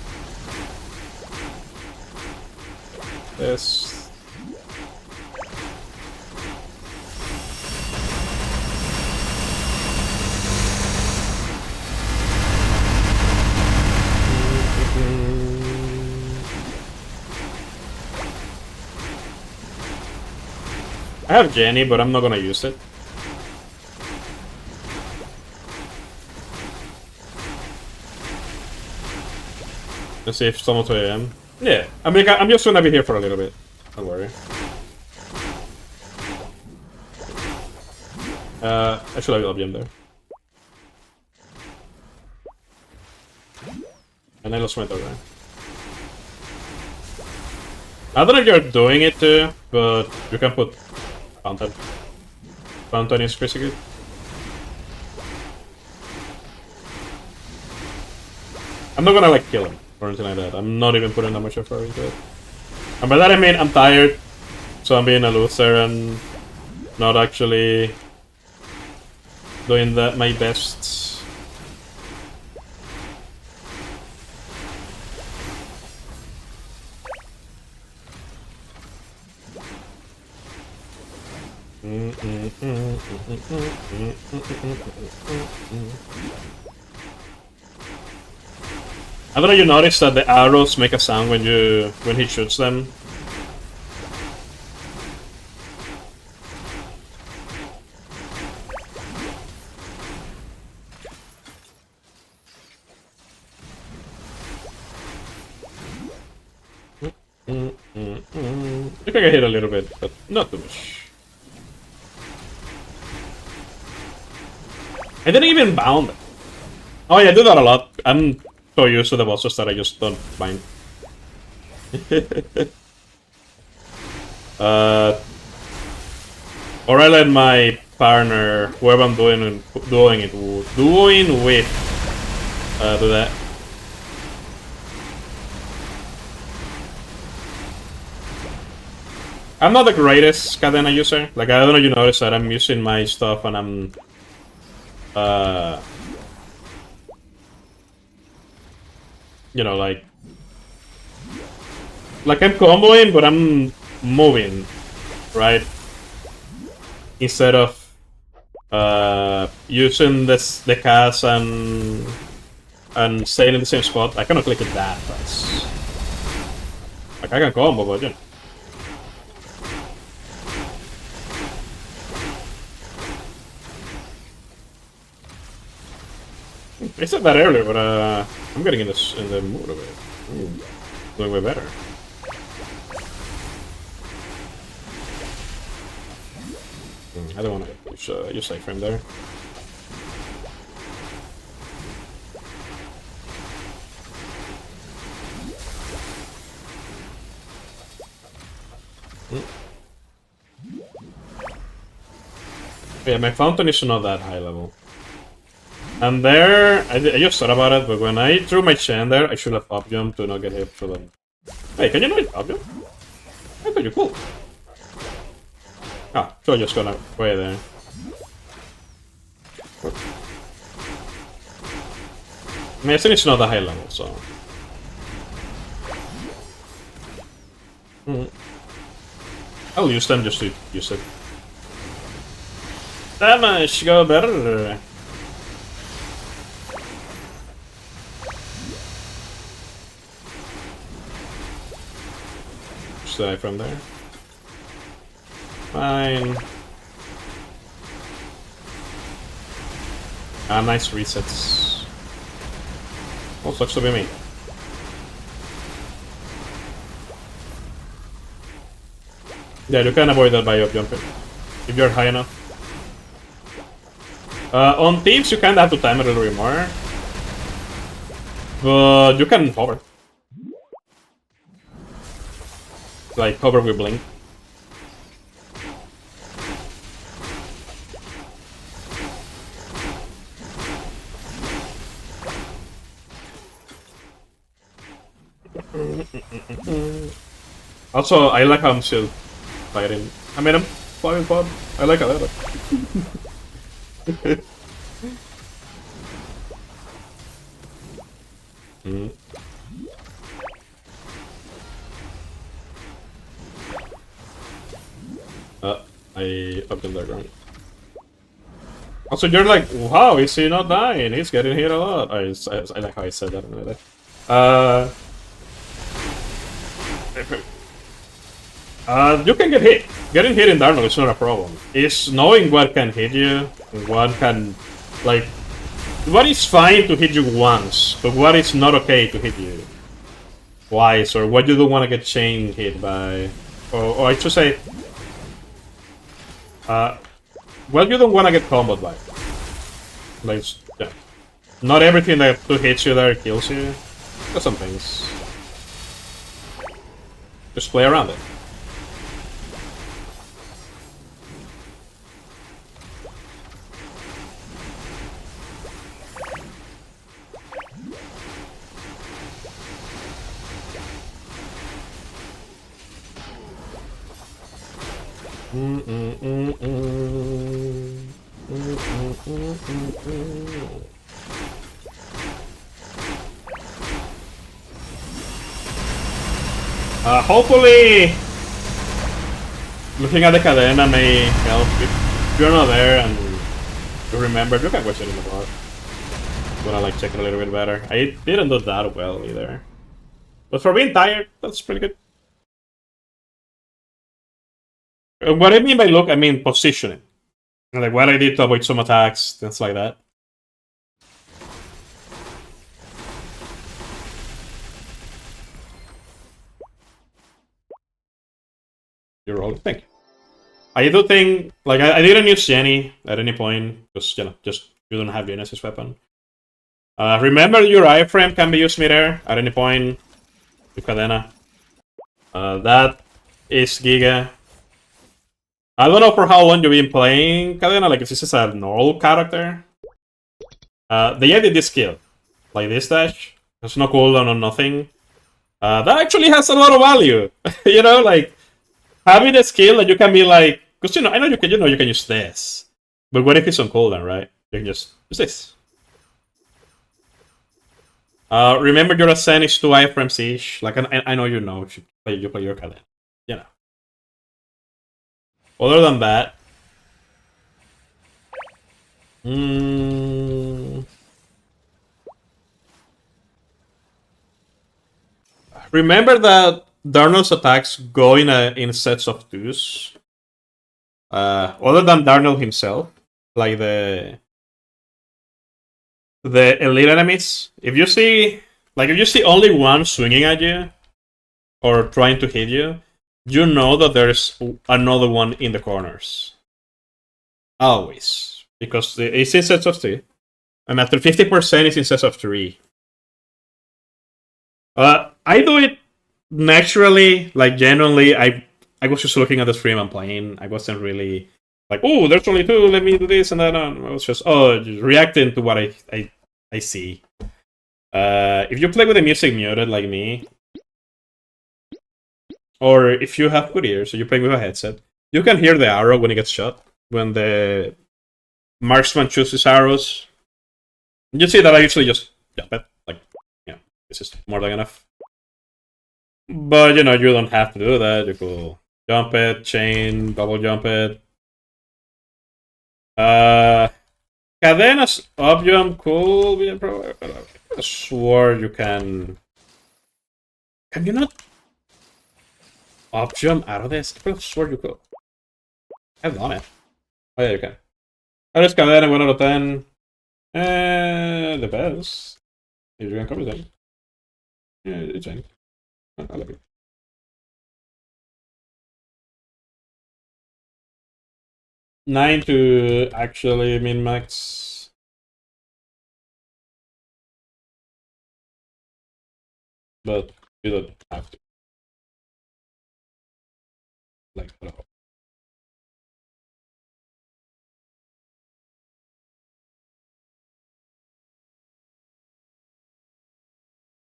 Yes. I have Jenny, but I'm not gonna use it. Let's see if someone 2 AM. Yeah, I mean, I'm just gonna be here for a little bit. Don't worry. I should have LBM there. And I lost my third rank. I don't know if you're doing it too, but you can put Fountain. Fountain is pretty good. I'm not gonna like kill him or anything like that. I'm not even putting that much effort into it. And by that I mean I'm tired, so I'm being a loser and not actually doing my best. I don't know if you noticed that the arrows make a sound when he shoots them. I think I hit a little bit, but not too much. I didn't even bound. Oh yeah, I do that a lot. I'm so used to the bosses that I just don't mind. Or I let my partner, whoever I'm doing it with, do that. I'm not the greatest Cadena user. Like, I don't know if you notice that I'm using my stuff and I'm... you know, like I'm comboing, but I'm moving, right? Instead of using the cast and staying in the same spot. I cannot click it that fast. Like, I can combo, but you know. I said that earlier, but I'm getting in the mood of it. Doing way better. I don't want to push your safe frame there. Yeah, my fountain is not that high level. And there, I just thought about it, but when I threw my chain there, I should have up jumped to not get hit for them. Hey, can you not up jump? I thought you cool. Ah, so just gonna way there. I mean, I think it's not a high level, so. I'll use them just to use it. Damage, go better. Die from there. Fine. Ah, nice resets. Oh, sucks to be me. Yeah, you can avoid that by up jumping if you're high enough. On thieves, you kinda have to time it a little bit more, but you can hover. Like, cover with blink. Also, I like how I'm still fighting. I mean, I'm fighting fun. I like how that. I upped in the ground. Also, you're like, wow, is he not dying? He's getting hit a lot. I like how I said that. You can get hit. Getting hit in Darnold is not a problem. It's knowing what can hit you, what can, like, what is fine to hit you once, but what is not okay to hit you twice, or what you don't want to get chain hit by, or I should say, well, you don't want to get comboed by. Like, yeah. Not everything that hits you there kills you. There's some things. Just play around it. Hopefully, looking at the cadena may help. If you're not there and you remember, you can watch it in the bar. Wanna like check it a little bit better. I didn't do that well either. But for being tired, that's pretty good. What I mean by look, I mean positioning. Like what I did to avoid some attacks, things like that. You're rolling. Thank you. I do think, like, I didn't use Jenny at any point, because, you know, just you don't have Genesis weapon. Remember your iframe can be used mid-air at any point with Cadena. That is Giga. I don't know for how long you've been playing Cadena, like if this is a normal character. They added this skill, like this dash. There's no cooldown or nothing. That actually has a lot of value. You know, like having a skill that you can be like, because you know, I know you can, you can use this, but what if it's on cooldown, right? You can just use this. Remember your ascent is 2 iframes each. Like I know you know you play your Cadena, you know. Other than that, remember that Darnell's attacks go in sets of 2s. Other than Darnell himself, like the elite enemies, if you see only one swinging at you or trying to hit you, you know that there's another one in the corners. Always. Because it's in sets of 2. And after 50% it's in sets of 3. I do it naturally, like genuinely. I was just looking at the stream and playing. I wasn't really like, oh, there's only 2, let me do this and that. I was just just reacting to what I see. If you play with the music muted like me, or if you have good ears, so you're playing with a headset, you can hear the arrow when it gets shot. When the marksman chooses arrows, you see that I usually just jump it. Like, yeah, this is more than enough. But you know, you don't have to do that. You could jump it, chain, double jump it. Cadena's up jump could be a problem. I swore you can. Can you not up jump out of this? I swore you could. I've done it. Oh yeah, you can. That is Cadena 1 out of 10. The best. If you can cover them. Yeah, it's fine. I like it. Nine to actually min max. But you don't have to. Like, no.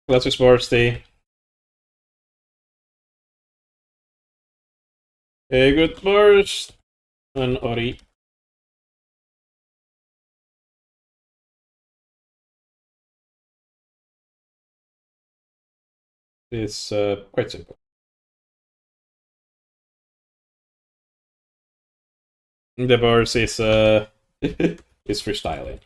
Classic Sports Day. A good burst. And Ori. It's quite simple. The burst is is freestyling.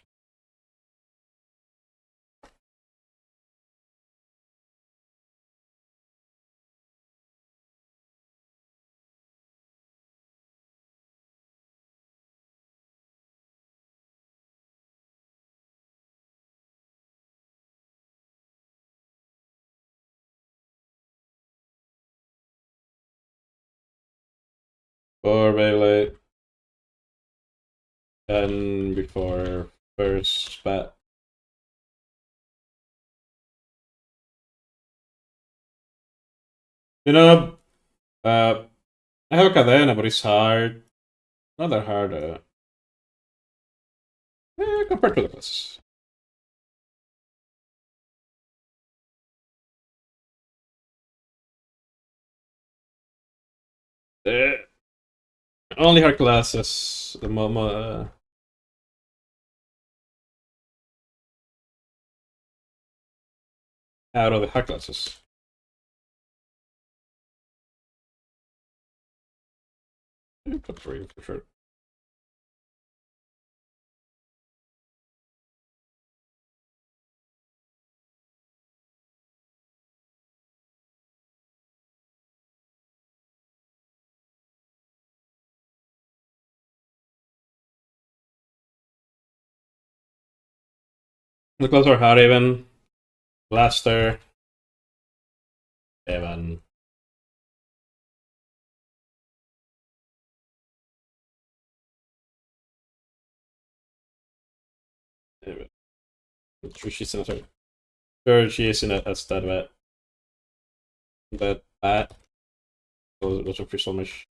For melee. And before first spat. You know, I have a Cadena, but it's hard. Not that hard. Compared to the classes. Only hard classes. The out of the hard classes. Put 3 for sure. The close are hard even. Blaster. Evan. She's in a sure she is in a stat vet. That those are so much.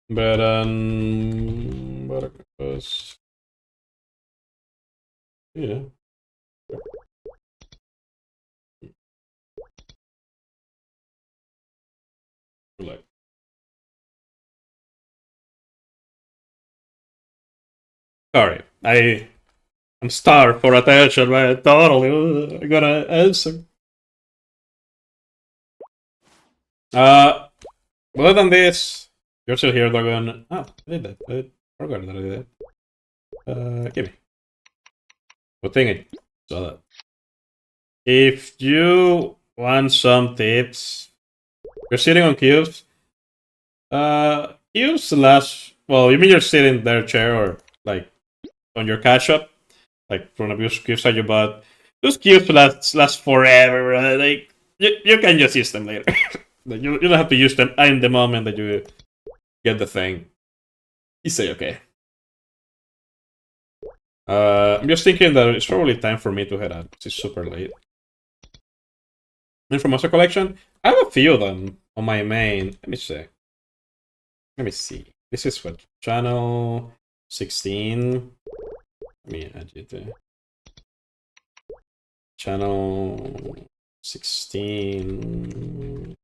But yeah. Like sorry, I'm starved for attention, man. Totally, I gotta answer. Other than this, you're still here, Dragon. Ah, I did that. I forgot that I did that. Give me. Good thing I saw that. If you want some tips, you're sitting on cubes. Cubes last. Well, you mean you're sitting in their chair or like on your catch up, like from a cube side you bought. Those cubes last forever. Right? Like you can just use them later. You don't have to use them in the moment that you get the thing. You say okay. I'm just thinking that it's probably time for me to head out. It's super late. And for Monster Collection, I have a few of them on my main. Let me see. Let me see. This is what channel 16. Let me add it there. Channel 16.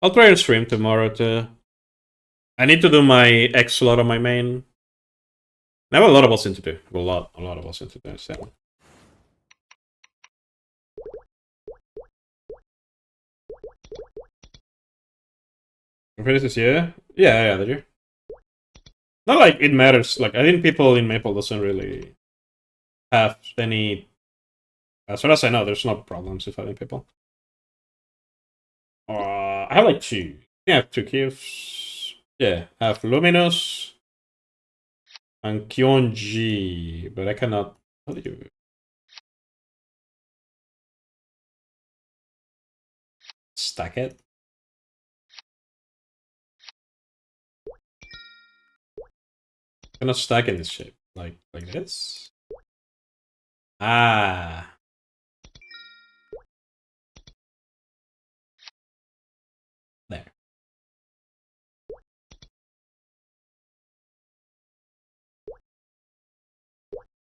I'll try to stream tomorrow too. I need to do my X slot on my main. I have a lot of bossing to do. A lot of bossing to do. So. This is yeah, they do. Not like it matters. Like I think people in Maple doesn't really have any. As far as I know, there's no problems with having people. I have like two. Yeah, I have two cubes. Yeah, I have Luminous and Kyonji, but I cannot. How do you? Stack it. I cannot stack in this shape like this. Ah. There.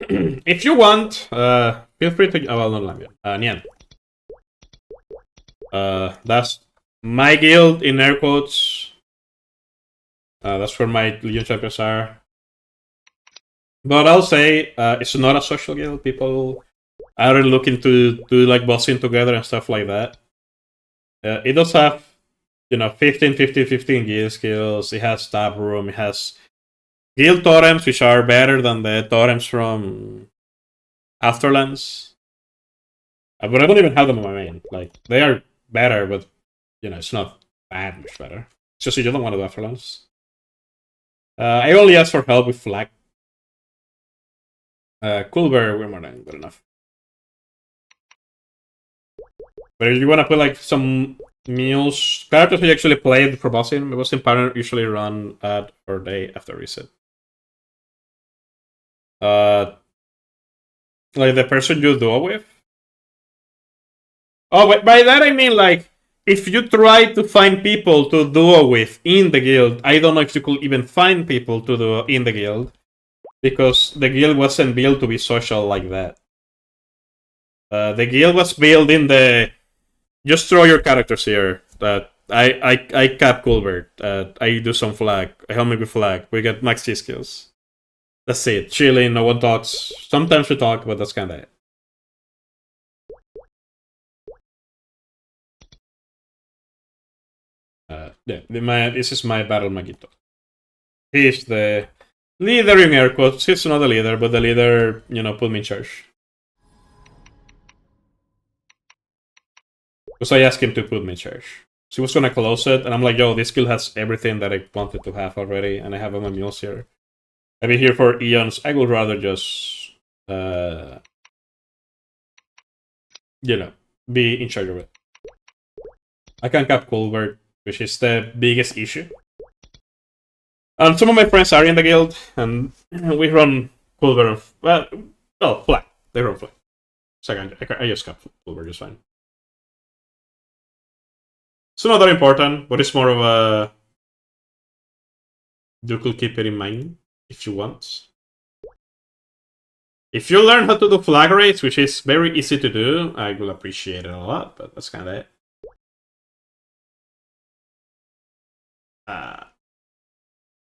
If you want, feel free to. Oh, well, not Lambian. Nian. That's my guild in air quotes. That's where my Legion champions are. But I'll say it's not a social guild. People are looking to do like bossing together and stuff like that. It does have, 15 guild skills. It has tab room. It has guild totems, which are better than the totems from Afterlands. But I don't even have them on my main. Like, they are better, but, it's not that much better. It's just you don't want to do Afterlands. I only ask for help with flag. Coolbear, we're more than good enough. But if you want to put like some meals, characters we actually played for bossing, bossing pattern usually run at or day after reset. Like the person you duo with. Oh, but by that I mean like if you try to find people to duo with in the guild, I don't know if you could even find people to duo in the guild because the guild wasn't built to be social like that. The guild was built in the just throw your characters here. That I cap Colbert. I do some flag. I help me with flag. We get max T skills. That's it. Chilling. No one talks. Sometimes we talk, but that's kind of it. Yeah. This is my battle Magito. He is the Leader in air quotes. He's not the leader, but the leader, you know, put me in charge. Because I asked him to put me in charge. So he was gonna close it, and I'm like, yo, this guild has everything that I wanted to have already, and I have my mules here. I've been here for eons. I would rather just, you know, be in charge of it. I can cap Colbert, which is the biggest issue. And some of my friends are in the guild, and we run Colbert. Well, flag. They run flag. So I just cap Colbert just fine. It's not that important, but it's more of a... You could keep it in mind if you want. If you learn how to do flag rates, which is very easy to do, I will appreciate it a lot, but that's kind of it.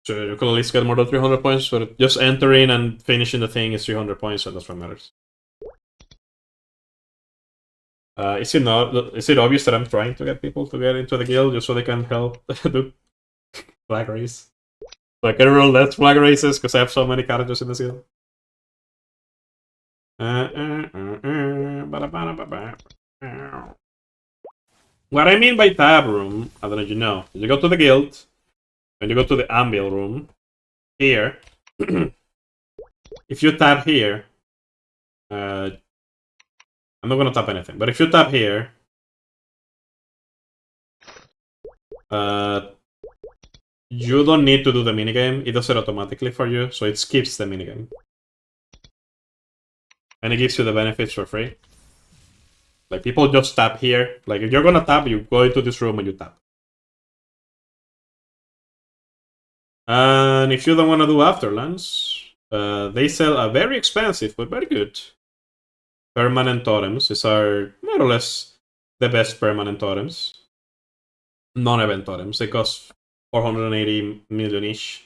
So you can at least get more than 300 points, but just entering and finishing the thing is 300 points, and that's what matters. Is it obvious that I'm trying to get people to get into the guild just so they can help do flag race? So I can roll less flag races because I have so many characters in this guild. What I mean by tab room, I don't know if you know. You go to the guild, and you go to the Anvil room, here. If you tap here, I'm not gonna tap anything, but if you tap here, you don't need to do the minigame. It does it automatically for you, so it skips the minigame. And it gives you the benefits for free. Like, people just tap here. Like, if you're gonna tap, you go into this room and you tap. And if you don't want to do Afterlands, they sell a very expensive, but very good permanent totems. These are more or less the best permanent totems. Non-event totems. They cost 480 million-ish.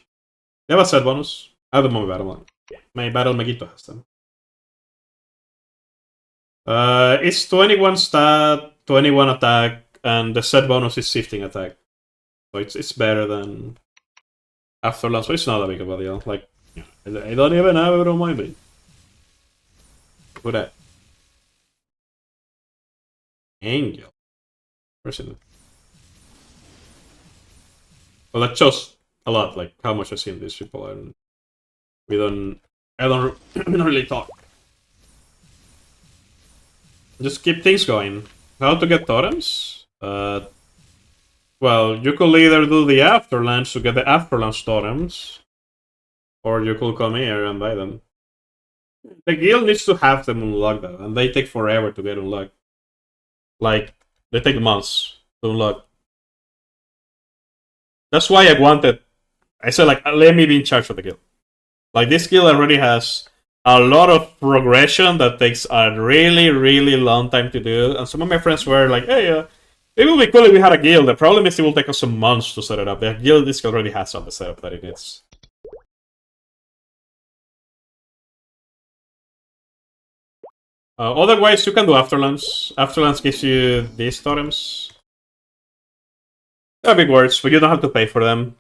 They have a set bonus. I have them on my battle line. My battle Megito has them. It's 21 stat, 21 attack, and the set bonus is shifting attack. So it's better than Afterlands, so it's not that big of a deal. Like, I don't even have it on my blade. Who that? Angel. Where's it? Well, that shows a lot, like how much I've seen these people. I don't really talk. Just keep things going. How to get totems? Well, you could either do the Afterlands to get the Afterlands totems, or you could come here and buy them. The guild needs to have them unlocked though, and they take forever to get unlocked. Like, they take months to unlock. That's why I said, like, let me be in charge of the guild. Like, this guild already has a lot of progression that takes a really, really long time to do. And some of my friends were like, hey, it would be cool if we had a guild. The problem is it will take us some months to set it up. The guild this already has all the setup that it needs. Otherwise, you can do Afterlands. Afterlands gives you these totems. They're big words, but you don't have to pay for them.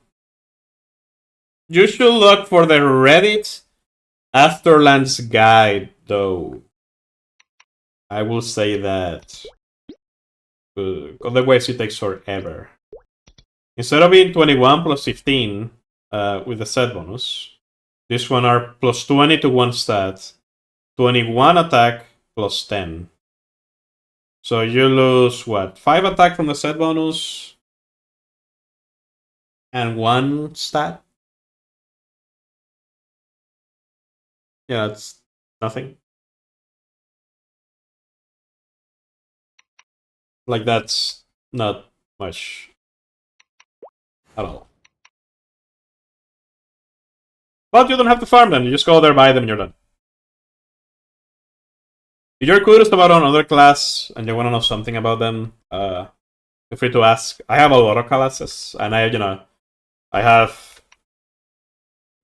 You should look for the Reddit Afterlands guide, though. I will say that. Otherwise, it takes forever. Instead of being 21 plus 15 with the set bonus, this one are plus 20 to 1 stat, 21 attack plus 10. So you lose what? 5 attack from the set bonus and 1 stat? Yeah, it's nothing. Like, that's not much at all. But you don't have to farm them. You just go there, buy them, and you're done. If you're curious about another class and you want to know something about them, feel free to ask. I have a lot of classes, and I have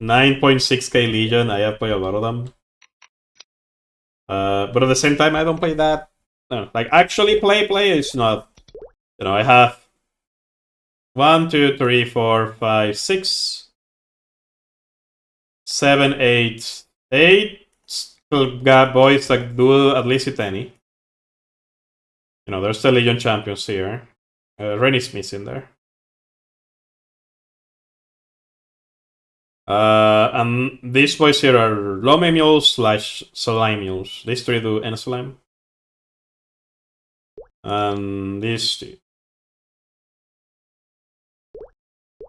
9.6k Legion. I have played a lot of them. But at the same time, I don't play that. No, like, actually play is not. I have 1, 2, 3, 4, 5, 6, 7, 8. 8 got boys that do at least hit any. You know, there's the Legion champions here. Rennie's missing there. And these boys here are Lome Mules / Slime Mules. These 3 do N Slime. And these 2.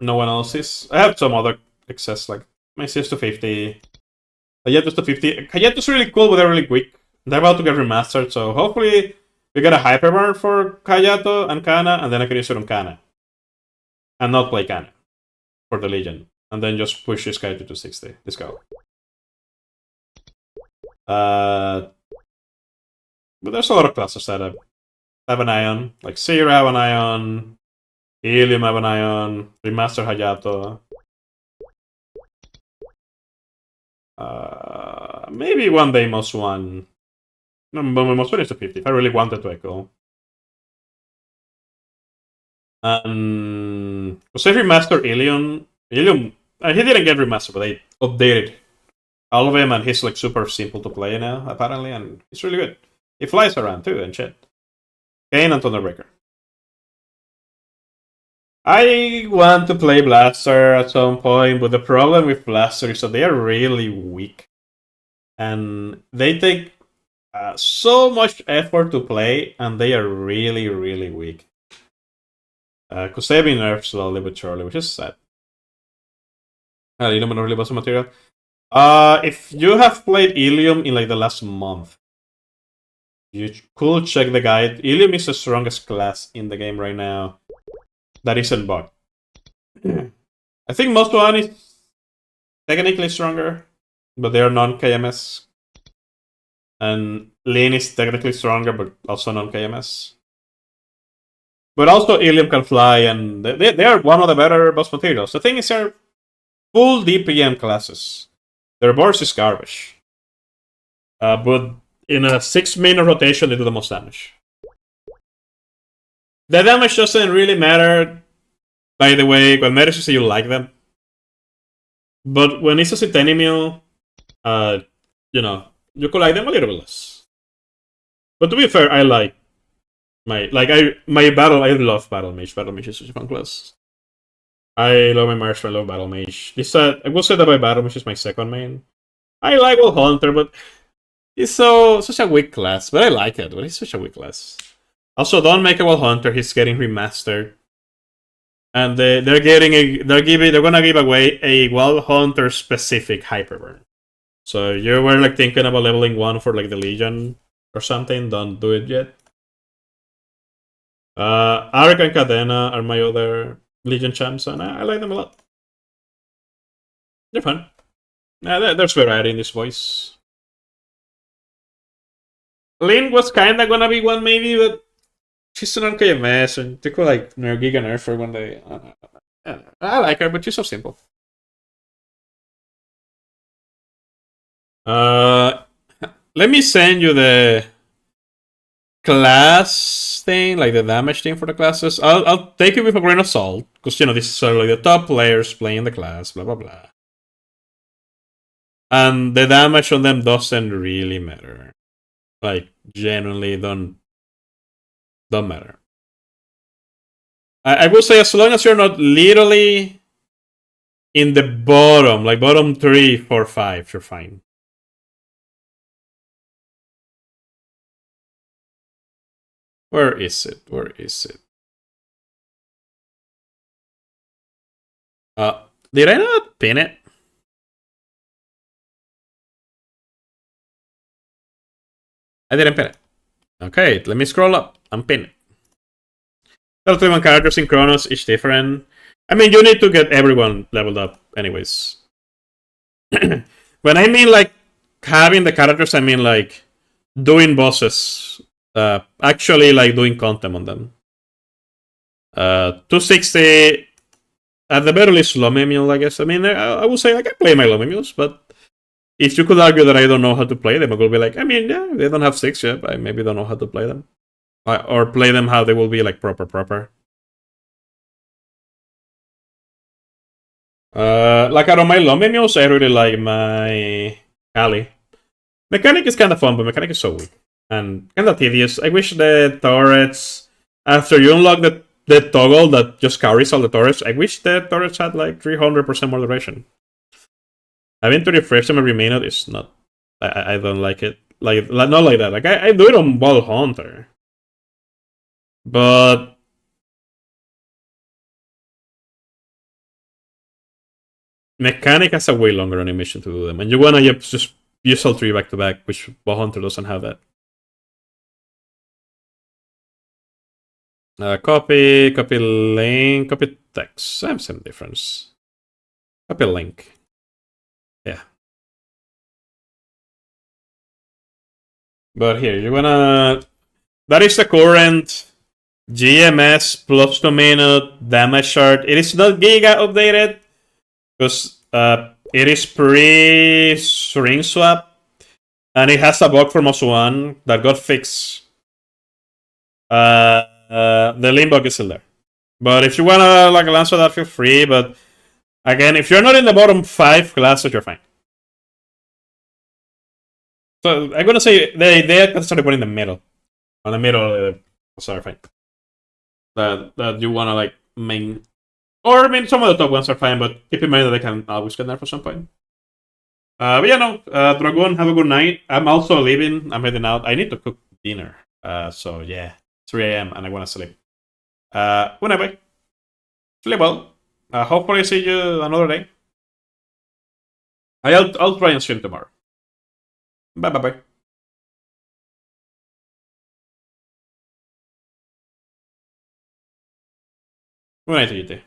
No one else is. I have some other excess, like my sis to 50. Hayato's to 50. Hayato's really cool, but they're really quick. They're about to get remastered, so hopefully we get a Hyperburn for Hayato and Kana, and then I can use it on Kana. And not play Kana for the Legion. And then just push this guy to 260. This guy. But there's a lot of classes that have an Ion. Like Seira have an Ion. Ilium have an Ion. Remaster Hayato. Maybe one day most one. No, most one is to 50. If I really wanted to echo. Was it remaster Ilium? Ilium, he didn't get remastered, but they updated all of him, and he's like super simple to play now, apparently, and he's really good. He flies around too and shit. Kane and Thunderbreaker. I want to play Blaster at some point, but the problem with Blaster is that they are really weak. And they take so much effort to play, and they are really, really weak. Because they've been nerfed slowly but surely, which is sad. Ilium really was a material. If you have played Ilium in like the last month, you could check the guide. Ilium is the strongest class in the game right now. That isn't bug. I think most one is technically stronger, but they are non-KMS. And Lin is technically stronger, but also non-KMS. But also Ilium can fly, and they are one of the better boss materials. The thing is, they're full DPM classes. Their burst is garbage. But in a 6-minute rotation, they do the most damage. The damage doesn't really matter, by the way. What matters is that you like them. But when it's a Centennial, you know, you could like them a little bit less. But to be fair, I like I love Battle Mage. Battle Mage is such a fun class. I love my Marshall, I love Battle Mage. I will say that my Battle Mage is my second main. I like Wall Hunter, but he's such a weak class. But I like it, but he's such a weak class. Also, don't make a Wall Hunter, he's getting remastered. And they're gonna give away a Wall Hunter specific Hyperburn. So if you were like thinking about leveling 1 for like the Legion or something, don't do it yet. Arik and Cadena are my other Legion champs, and I like them a lot. They're fun. There's variety in this voice. Lin was kinda gonna be one maybe, but she's an KMS, and they could like Giga nerf her one day. I like her, but she's so simple. Let me send you the class thing, like the damage thing for the classes. I'll take it with a grain of salt, because you know this is like the top players playing the class, blah blah blah. And the damage on them doesn't really matter. Like genuinely don't matter. I will say as long as you're not literally in the bottom, like bottom 3, 4, 5, you're fine. Where is it? Where is it? Did I not pin it? I didn't pin it. Okay, let me scroll up and pin it. There are 21 characters in Chronos, each different. I mean, you need to get everyone leveled up anyways. When I mean like having the characters, I mean like doing bosses. Actually like doing content on them. 260 at the very least Lome Mule, I guess. I mean, I would say I can play my Lome Mules, but if you could argue that I don't know how to play them, I will be like, I mean, yeah, they don't have 6 yet, I maybe don't know how to play them. Or play them how they will be like proper. Like out of my Lummy Mules, I really like my Kali. Mechanic is kind of fun, but mechanic is so weak and kind of tedious. I wish the turrets, after you unlock the toggle that just carries all the turrets, I wish the turrets had like 300% more duration. Having to refresh them every minute is not. I don't like it. Like not like that. Like I do it on Ball Hunter, but mechanic has a way longer animation to do them, and you wanna just use all three back to back, which Ball Hunter doesn't have that. Copy link, copy text. Same difference. Copy link. Yeah. But here, you're gonna. That is the current GMS plus 2-minute damage chart. It is not Giga updated because it is pre-ring swap, and it has a bug from OS1 that got fixed. The lane bug is still there. But if you wanna like answer that, feel free. But again, if you're not in the bottom 5 classes, you're fine. So I'm gonna say they can start putting in the middle. On the middle, sorry, fine. That you wanna like main, or I mean some of the top ones are fine, but keep in mind that they can always get there for some point. But yeah, no, Dragon, have a good night. I'm also leaving. I'm heading out. I need to cook dinner. So yeah, 3 a.m. and I wanna sleep. Good night, bye. Sleep well. Hopefully see you another day. I'll try and stream tomorrow. Bye. Good night to you too.